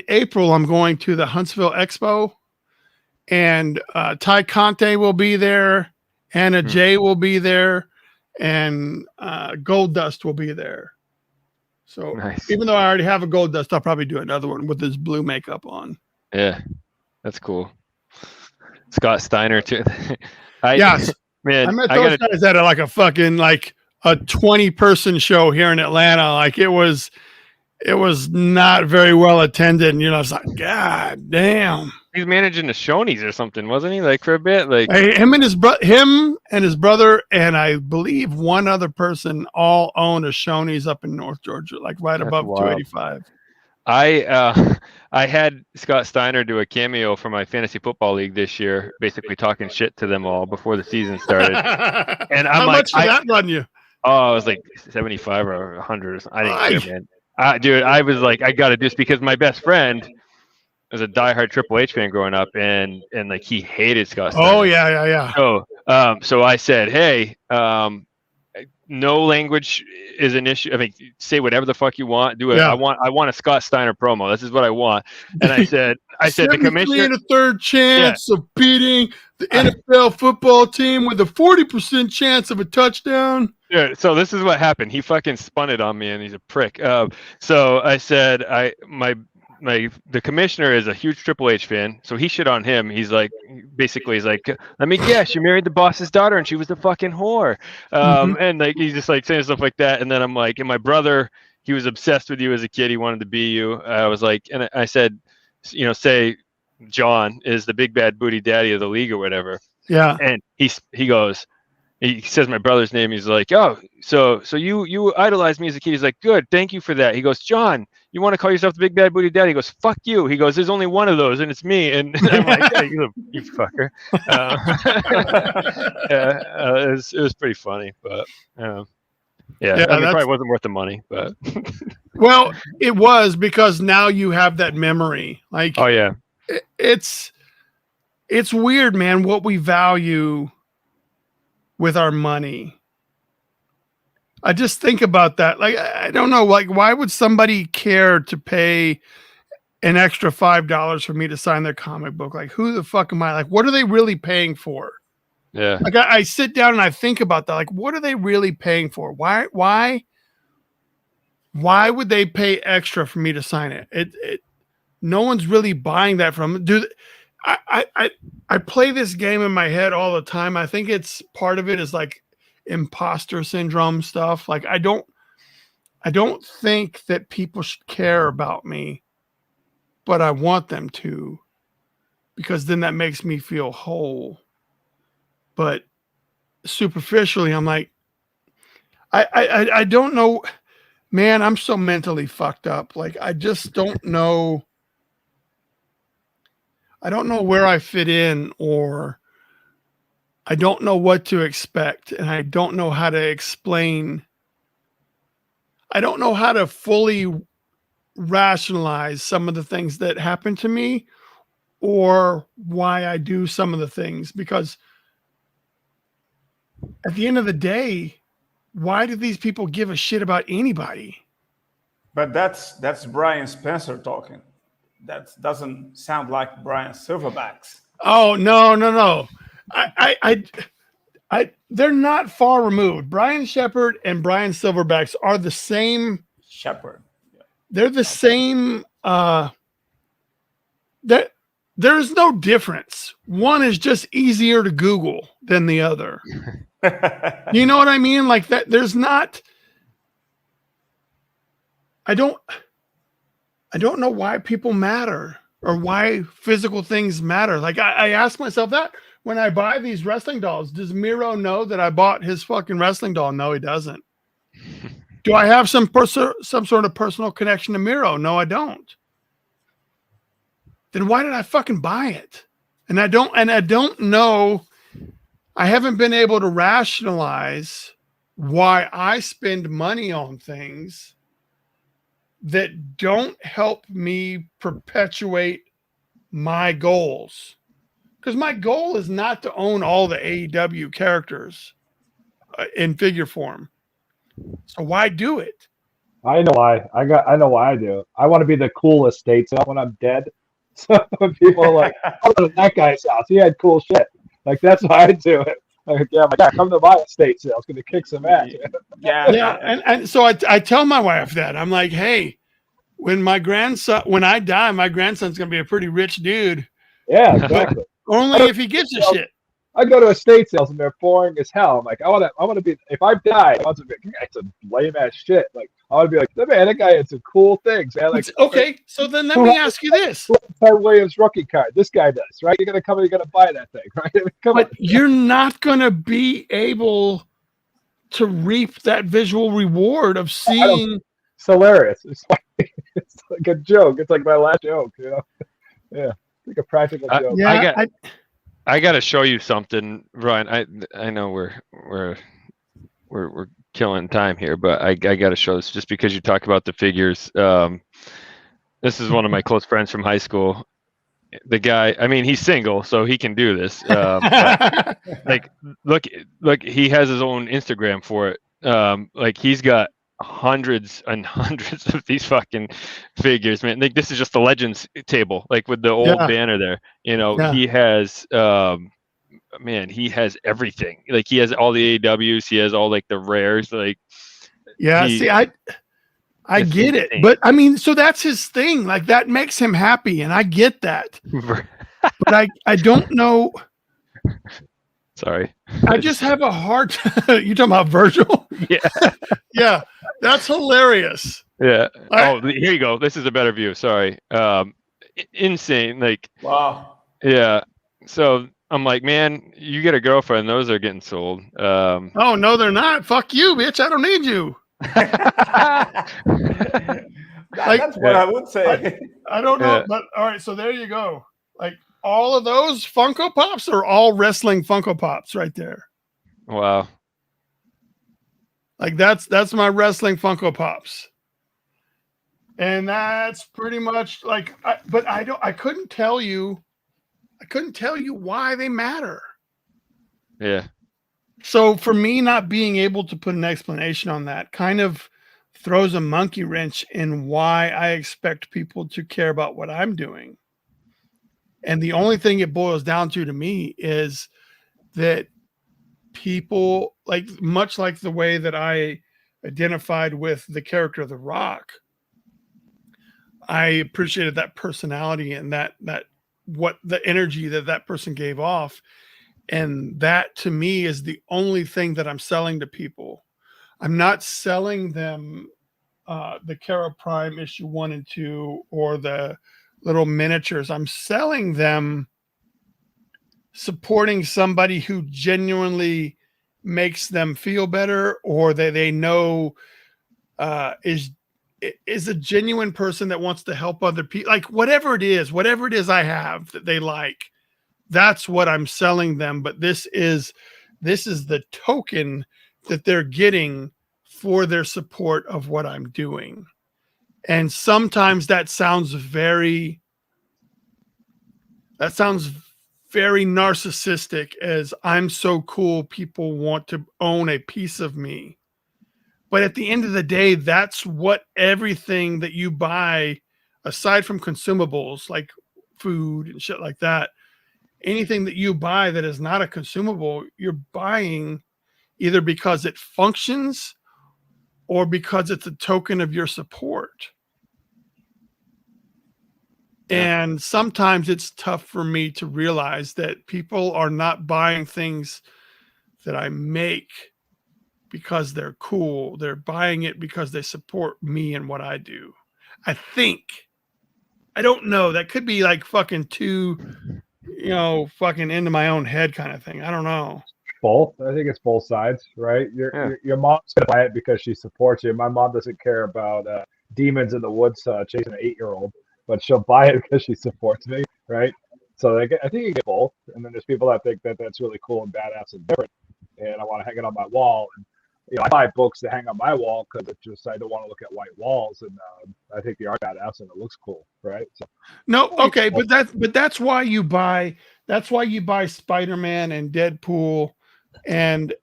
April, I'm going to the Huntsville Expo, and Ty Conte will be there, Anna Jay will be there, and Gold Dust will be there. So nice. Even though I already have a Gold Dust, I'll probably do another one with his blue makeup on. Yeah, that's cool. Scott Steiner too. Man, I met those guys at like a fucking a 20-person show here in Atlanta. Like, it was not very well attended. And, it's like, God damn. He's managing the Shoney's or something, wasn't he? Like, for a bit, like him and his brother, and I believe one other person all own a Shoney's up in North Georgia, like right above 285. I had Scott Steiner do a cameo for my fantasy football league this year, basically talking shit to them all before the season started. And I'm How much did that run you? Oh, it was like 75 or 100 or something. I didn't care, man. Dude, I was like, I got to do this because my best friend was a diehard Triple H fan growing up, and like he hated Scott Steiner. Oh yeah. So I said, hey, no language is an issue. I mean, say whatever the fuck you want. Do it. Yeah. I want a Scott Steiner promo. This is what I want. And I said the commissioner and a third chance of beating the NFL football team with a 40% chance of a touchdown. Yeah. So this is what happened. He fucking spun it on me, and he's a prick. So I said, the commissioner is a huge Triple H fan, so he shit on him. He's like, let me guess, you married the boss's daughter and she was a fucking whore. And like, he's just like saying stuff like that. And then I'm like, and my brother, he was obsessed with you as a kid. He wanted to be you. I was like, and I said, say John is the big bad booty daddy of the league or whatever. Yeah. And he goes, he says my brother's name. He's like, oh, so you idolized me as a kid. He's like, good, thank you for that. He goes, John, you want to call yourself the big bad booty daddy? He goes, fuck you. He goes, there's only one of those, and it's me. And I'm like, hey, you fucker. It was pretty funny, but I mean, it probably wasn't worth the money, but well, it was, because now you have that memory. Like, oh yeah, it's weird, man, what we value with our money. I just think about that. Like, I don't know, like, why would somebody care to pay an extra $5 for me to sign their comic book? Like, who the fuck am I? Like, what are they really paying for? Yeah. Like, I sit down and I think about that. Like, what are they really paying for? Why would they pay extra for me to sign it? No one's really buying that from, dude. I play this game in my head all the time. I think it's part of it is like imposter syndrome stuff. Like, I don't think that people should care about me, but I want them to, because then that makes me feel whole. But superficially, I'm like, I don't know, man. I'm so mentally fucked up. Like, I just don't know. I don't know where I fit in, or I don't know what to expect, and I don't know how to explain. I don't know how to fully rationalize some of the things that happen to me, or why I do some of the things, because at the end of the day, why do these people give a shit about anybody? But that's Bryan Spencer talking. That doesn't sound like Bryan SilverBax. Oh, no. they're not far removed. Bryan Shepherd and Bryan SilverBax are the same. Shepherd. They're the same. There's no difference. One is just easier to Google than the other. You know what I mean? Like that. There's not. I don't know why people matter or why physical things matter. Like I ask myself that when I buy these wrestling dolls. Does Miro know that I bought his fucking wrestling doll? No, he doesn't. Do I have some sort of personal connection to Miro? No, I don't. Then why did I fucking buy it? And I don't know. I haven't been able to rationalize why I spend money on things that don't help me perpetuate my goals. Because my goal is not to own all the AEW characters in figure form. So why do it? I know why. I know why I do it. I want to be the coolest state sale when I'm dead. So when people are like, oh, that guy's house, he had cool shit. Like that's why I do it. Like, yeah, my God, come to my estate sale. It's gonna kick some ass. Yeah. And so I tell my wife that I'm like, hey, when I die, my grandson's gonna be a pretty rich dude. Yeah, exactly. Only if he gives a shit. I go to estate sales and they're boring as hell. I'm like, I want to be. If I die, I want to be. It's a lame ass shit. Like I want to be like, man, that guy had some cool things, man. Like, okay, so then let me ask you this: Williams rookie card. This guy does, right? You're gonna come and you're gonna buy that thing, right? But you're not gonna be able to reap that visual reward of seeing. It's hilarious. It's like a joke. It's like my last joke, you know? Yeah, it's like a practical joke. Yeah, I got to show you something, Ryan. I know we're killing time here, but I got to show this just because you talk about the figures. This is one of my close friends from high school. The guy, I mean, he's single, so he can do this. But, like, look, he has his own Instagram for it. Like, he's got hundreds and hundreds of these fucking figures, man. Like, this is just the Legends table, like with the old banner there. You know, he has, man, he has everything. Like, he has all the AWs, he has all like the rares. Like, see, I get it, but I mean, so that's his thing. Like that makes him happy, and I get that. But I don't know. Sorry, I just have a hard. You talking about Virgil? Yeah, yeah, that's hilarious. Yeah. Here you go. This is a better view. Sorry. Insane. Like, wow. Yeah. So I'm like, man, you get a girlfriend. Those are getting sold. Oh no, they're not. Fuck you, bitch. I don't need you. That's what I would say. I don't know, but all right. So there you go. Like all of those Funko Pops are all wrestling Funko Pops right there. Wow. Like that's my wrestling Funko Pops, and that's pretty much like. But I couldn't tell you why they matter. Yeah. So for me, not being able to put an explanation on that kind of throws a monkey wrench in why I expect people to care about what I'm doing. And the only thing it boils down to me is that people, like much like the way that I identified with the character of The Rock, I appreciated that personality and that what the energy that person gave off. And that to me is the only thing that I'm selling to people. I'm not selling them the Kerra Prime issue 1 and 2 or the little miniatures. I'm selling them supporting somebody who genuinely makes them feel better, or they know is a genuine person that wants to help other people. Like whatever it is I have that they like. That's what I'm selling them, but this is the token that they're getting for their support of what I'm doing. And sometimes that sounds very narcissistic, as I'm so cool, people want to own a piece of me. But at the end of the day, that's what everything that you buy, aside from consumables like food and shit like that, anything that you buy that is not a consumable, you're buying either because it functions or because it's a token of your support. Yeah. And sometimes it's tough for me to realize that people are not buying things that I make because they're cool. They're buying it because they support me and what I do. I think. I don't know. That could be like fucking too, fucking into my own head kind of thing. I don't know. Both. I think it's both sides, right? Your mom's gonna buy it because she supports you. My mom doesn't care about demons in the woods chasing an 8-year-old, but she'll buy it because she supports me, right? So I think you get both. And then there's people that think that that's really cool and badass and different, and I want to hang it on my wall. And I buy books to hang on my wall because it's just I don't want to look at white walls, and I think the art badass and it looks cool, right? So, no, okay, but that's why you buy Spider-Man and Deadpool and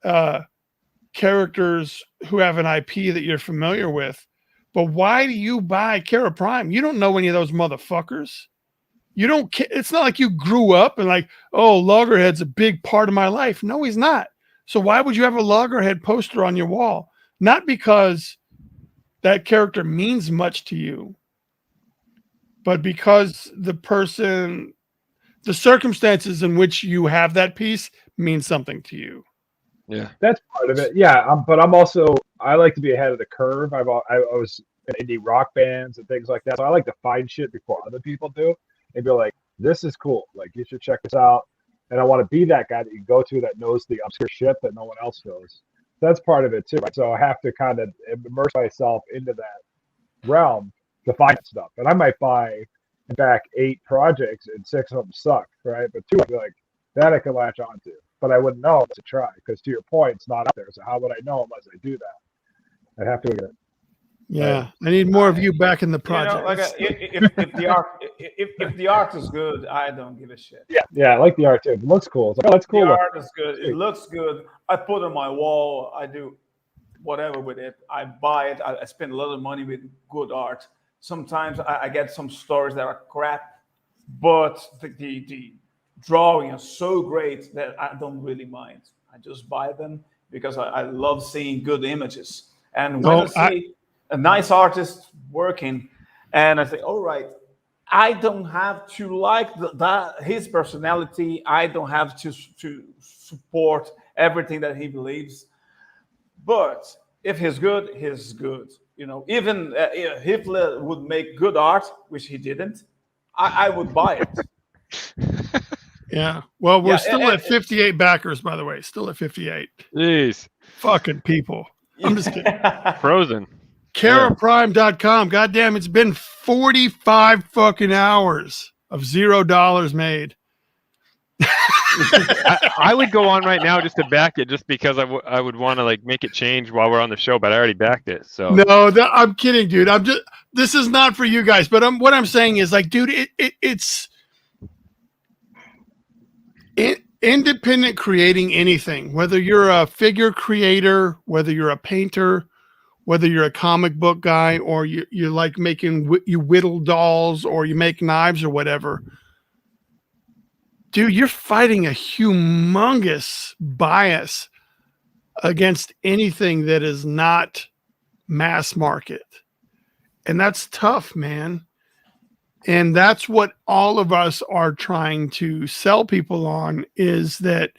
characters who have an IP that you're familiar with. But why do you buy Kerra Prime? You don't know any of those motherfuckers. You don't. It's not like you grew up and like, oh, Loggerhead's a big part of my life. No, he's not. So why would you have a Loggerhead poster on your wall? Not because that character means much to you, but because the circumstances in which you have that piece mean something to you. Yeah, that's part of it. Yeah, but I like to be ahead of the curve. I was in indie rock bands and things like that. So I like to find shit before other people do and be like, this is cool. Like, you should check this out. And I want to be that guy that you go to that knows the obscure shit that no one else knows. That's part of it too, right? So I have to kind of immerse myself into that realm to find stuff. And I might buy back 8 projects and 6 of them suck, right? But 2 I'd be like, that I can latch onto. But I wouldn't know to try because, to your point, it's not out there. So how would I know unless I do that? I'd have to get it. Yeah, I need more of you back in the project. If the art is good, I don't give a shit. Yeah, I like the art too. It looks cool. It's like, oh, that's cool. The art is good. It looks good. I put it on my wall. I do whatever with it. I buy it. I spend a lot of money with good art. Sometimes I get some stories that are crap, but the drawing is so great that I don't really mind. I just buy them because I love seeing good images. And when I see a nice artist working, and I say, all right, I don't have to like his personality. I don't have to support everything that he believes. But if he's good, he's good. Even Hitler would make good art, which he didn't. I would buy it. Yeah. Well, we're still at 58 backers, by the way. Still at 58. Jeez. Fucking people. I'm just kidding. Frozen. KerraPrime.com. Goddamn, it's been 45 fucking hours of $0 made. I would go on right now just to back it, just because I would want to like make it change while we're on the show, but I already backed it. So no, I'm kidding, dude. This is not for you guys, but what I'm saying is like, dude, it's independent creating anything, whether you're a figure creator, whether you're a painter, whether you're a comic book guy, or you like you whittle dolls or you make knives or whatever. Dude, you're fighting a humongous bias against anything that is not mass market. And that's tough, man. And that's what all of us are trying to sell people on, is that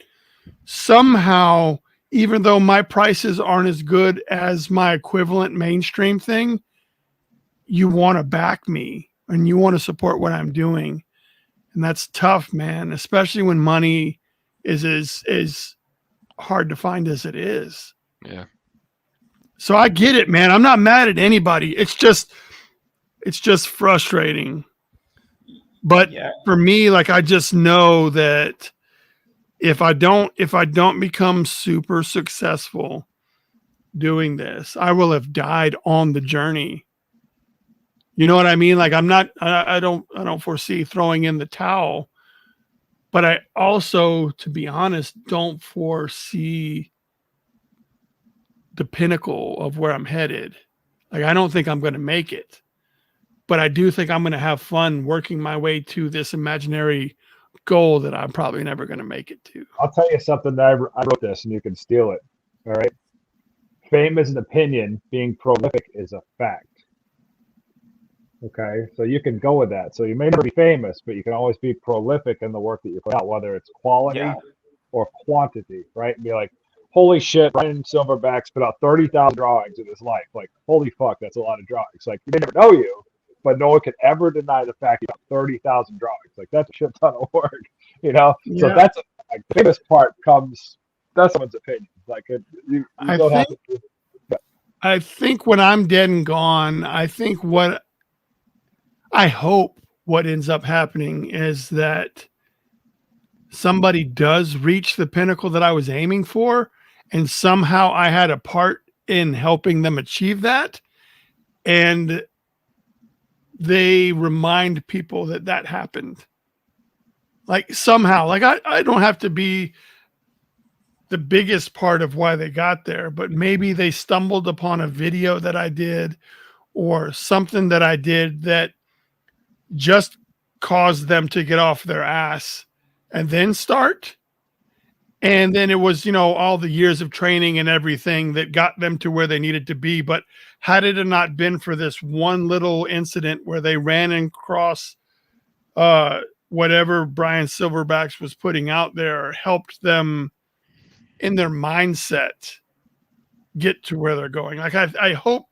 somehow, even though my prices aren't as good as my equivalent mainstream thing, you want to back me and you want to support what I'm doing. And that's tough, man, especially when money is as hard to find as it is. Yeah. So I get it, man. I'm not mad at anybody. It's just frustrating. But for me, like, I just know that if I don't become super successful doing this, I will have died on the journey. You know what I mean? Like, I don't foresee throwing in the towel, but I also, to be honest, don't foresee the pinnacle of where I'm headed. Like, I don't think I'm going to make it, but I do think I'm going to have fun working my way to this imaginary goal that I'm probably never going to make it to. I'll tell you something that I wrote this, and you can steal it. All right. Fame is an opinion. Being prolific is a fact. Okay, so you can go with that. So you may never be famous, but you can always be prolific in the work that you put out, whether it's quality or quantity, right? And be like, holy shit, Bryan SilverBax put out 30,000 drawings in his life. Like, holy fuck, that's a lot of drawings. Like, they never know you, but no one could ever deny the fact you got 30,000 drawings. Like, that's a shit ton of work, you know? Yeah. So that's like, the famous part comes, that's someone's opinion. Like, you don't have to. I think when I'm dead and gone, I hope what ends up happening is that somebody does reach the pinnacle that I was aiming for, and somehow I had a part in helping them achieve that. And they remind people that happened. Like somehow, like I don't have to be the biggest part of why they got there, but maybe they stumbled upon a video that I did or something that I did that just caused them to get off their ass and then start. And then it was, all the years of training and everything that got them to where they needed to be. But had it not been for this one little incident where they ran across whatever Bryan SilverBax was putting out there, helped them in their mindset get to where they're going. Like I hope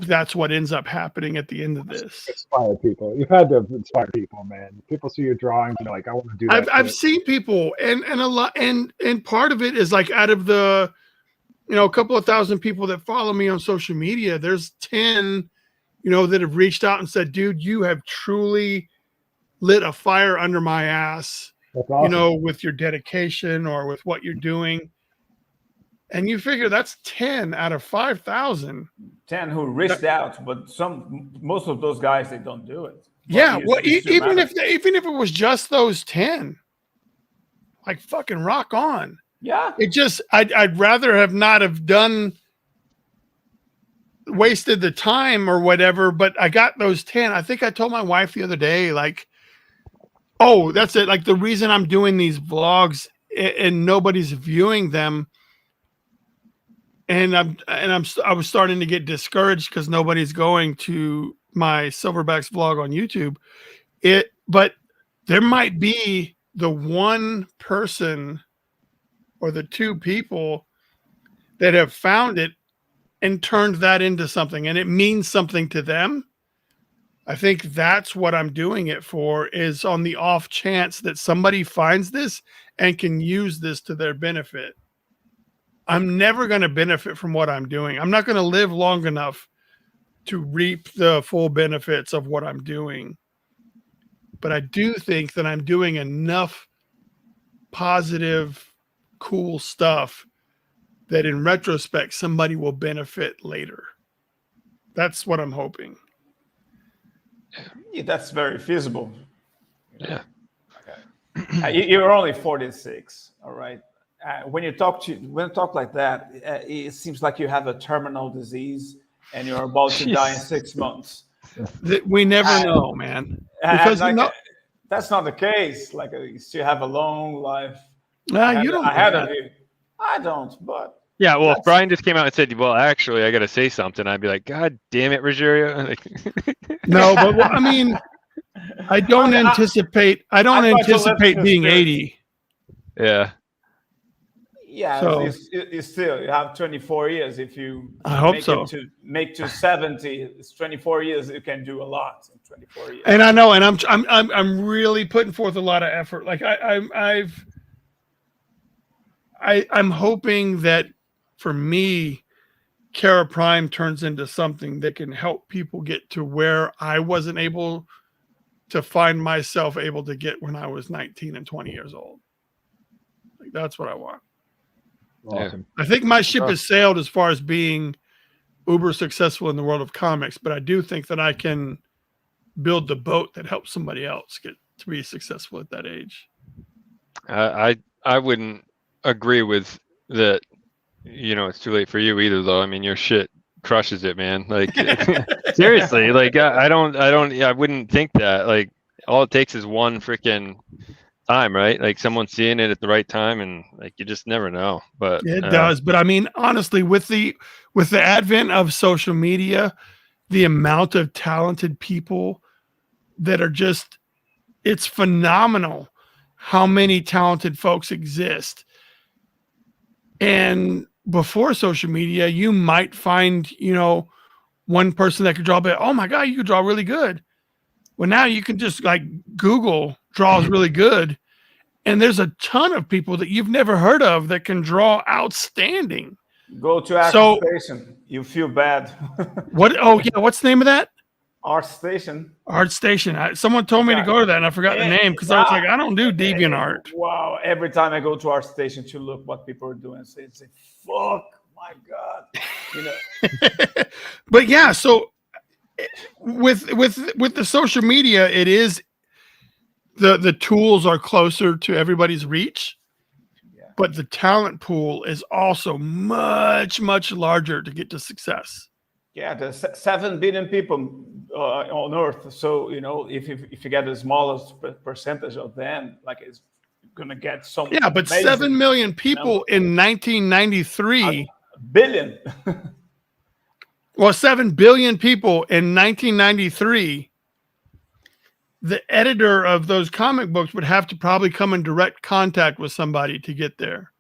that's what ends up happening at the end of this. Inspire people. You've had to inspire people, man. People see your drawings and they're like, I want to do that. I've seen people and a lot, and part of it is like out of the, a couple of thousand people that follow me on social media, there's 10, that have reached out and said, dude, you have truly lit a fire under my ass, that's awesome. With your dedication or with what you're doing. And you figure that's 10 out of 5,000. 10 who reached out, but most of those guys, they don't do it. Yeah, well, even if it was just those 10, like fucking rock on. Yeah, it just I'd rather have not have wasted the time or whatever. But I got those 10. I think I told my wife the other day, like, oh, that's it. Like the reason I'm doing these vlogs and nobody's viewing them. And I was starting to get discouraged because nobody's going to my SilverBax vlog on YouTube. But there might be the one person or the two people that have found it and turned that into something, and it means something to them. I think that's what I'm doing it for, is on the off chance that somebody finds this and can use this to their benefit. I'm never going to benefit from what I'm doing. I'm not going to live long enough to reap the full benefits of what I'm doing. But I do think that I'm doing enough positive, cool stuff that in retrospect, somebody will benefit later. That's what I'm hoping. Yeah, that's very feasible. Yeah. Okay. You're only 46, all right? When you talk like that, it seems like you have a terminal disease and you're about to die in 6 months. We never know, man. Because that's not the case. Like you still have a long life. You don't ahead of you. I don't, but yeah. Well, if Bryan just came out and said, "Well, actually, I got to say something," I'd be like, "God damn it, Rogerio!" No, but I mean, I don't anticipate being 80. Yeah. Yeah, so you still have 24 years. If you make to 70, it's 24 years. You can do a lot in 24 years. And I know, and I'm really putting forth a lot of effort. Like I'm hoping that for me, Kerra Prime turns into something that can help people get to where I wasn't able to find myself able to get when I was 19 and 20 years old. Like that's what I want. Awesome. I think my ship has sailed as far as being uber successful in the world of comics, but I do think that I can build the boat that helps somebody else get to be successful at that age. I wouldn't agree with that. It's too late for you either, though. I mean, your shit crushes it, man. Like seriously, like I wouldn't think that. Like all it takes is one freaking time, right? Like someone seeing it at the right time, and like you just never know. But it does. But I mean, honestly, with the advent of social media, the amount of talented people that are just, it's phenomenal how many talented folks exist. And before social media, you might find, one person that could draw, but oh my God, you could draw really good. Well, now you can just like Google draws really good. And there's a ton of people that you've never heard of that can draw outstanding. Go to ArtStation. You feel bad. What? Oh yeah, what's the name of that? ArtStation. ArtStation. Someone told me to go to that, and I forgot the name because I was like, I don't do DeviantArt. Wow! Every time I go to ArtStation to look what people are doing, say, "Fuck, my God," But yeah, so with the social media, it is the tools are closer to everybody's reach. But the talent pool is also much, much larger to get to success. Yeah, there's 7 billion people on Earth. So, if you get the smallest percentage of them, like it's going to get some. Yeah, but 7 million people in 1993. A billion. Well, 7 billion people in 1993. The editor of those comic books would have to probably come in direct contact with somebody to get there.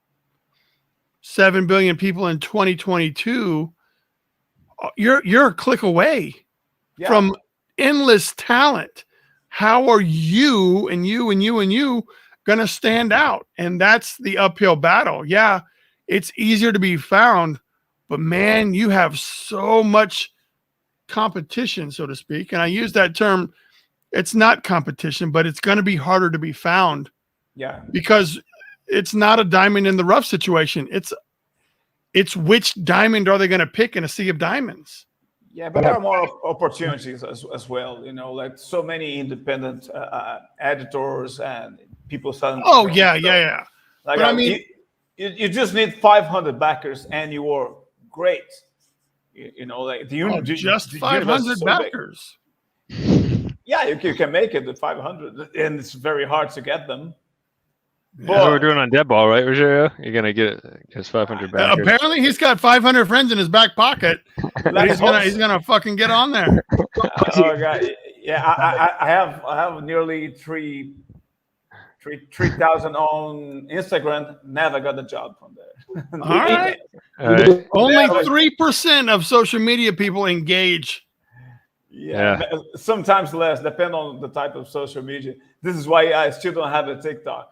7 billion people in 2022, you're a click away from endless talent. How are you and you and you and you going to stand out? And that's the uphill battle. Yeah, it's easier to be found, but man, you have so much competition, so to speak. And I use that term. It's not competition, but it's going to be harder to be found. Yeah. Because it's not a diamond in the rough situation. It's which diamond are they going to pick in a sea of diamonds? Yeah, but there are more opportunities as well. Like so many independent editors and people selling. Oh, yeah. Like, but I mean, you just need 500 backers and you are great. Just 500 backers. Yeah, you can make it at 500, and it's very hard to get them. That's what we're doing on Deadball, right, Rogerio? You're gonna get his 500 back. Apparently, he's got 500 friends in his back pocket. He's gonna fucking get on there. Oh God, yeah, I have nearly 3,000 on Instagram. Never got a job from there. All right. Only 3% of social media people engage. Yeah, sometimes less, depend on the type of social media. This is why I still don't have a TikTok.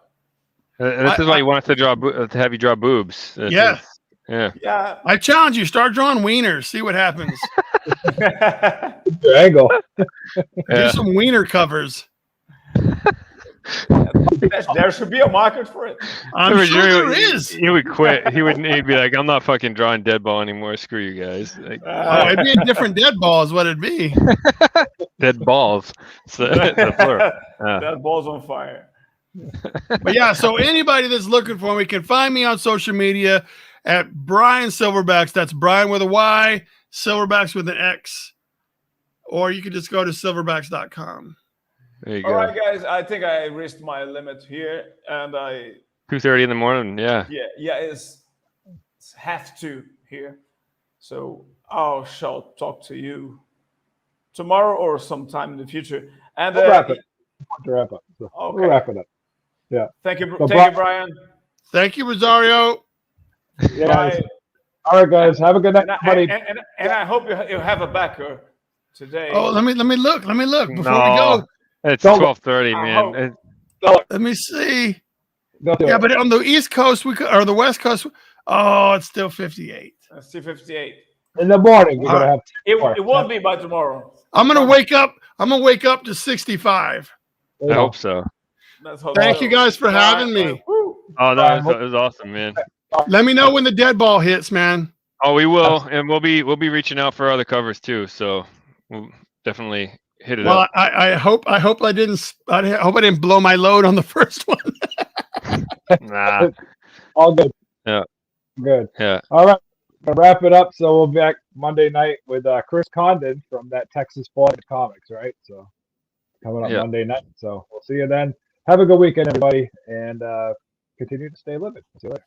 This is why he wants to have you draw boobs. Yeah. Yeah. I challenge you, start drawing wieners, see what happens. Angle. Do some wiener covers. There should be a market for it. I'm sure there is. He would quit. He'd be like, I'm not fucking drawing Deadball anymore. Screw you guys. Like, it'd be a different Deadball is what it'd be. Dead balls. So, That ball's on fire. But yeah, so anybody that's looking for me can find me on social media at Bryan SilverBax. That's Bryan with a Y, SilverBax with an X. Or you can just go to silverbax.com. There you All go. right, guys. I think I reached my limit here, and 2:30 in the morning. Yeah. It's 1:30 here. So I shall talk to you tomorrow or sometime in the future. And we'll wrap it. To wrap up. So okay. We'll wrap it up. Yeah. Thank you, So thank you, Bryan. Thank you, Rosario. Yeah. Bye. All right, guys. Have a good night, buddy. And I hope you have a backer today. Oh, let me look. Let me look before we go. It's 12:30, man. Let me see. Yeah, but on the East Coast or the West Coast, it's still 58. It's still 58. In the morning, we're gonna have. It won't be by tomorrow. I'm gonna wake up. I'm gonna wake up to 65. I hope so. Thank you guys for having me. Oh, that was awesome, man. Let me know when the dead ball hits, man. Oh, we will, and we'll be reaching out for other covers too. So we'll definitely hit it up. Well, I hope I didn't blow my load on the first one. Nah. All good. Yeah. Good. Yeah. All right. Gonna wrap it up. So we'll be back Monday night with Chris Condon from that Texas Flood Comics, right? So coming up Monday night. So we'll see you then. Have a good weekend, everybody, and continue to stay livid. See you later.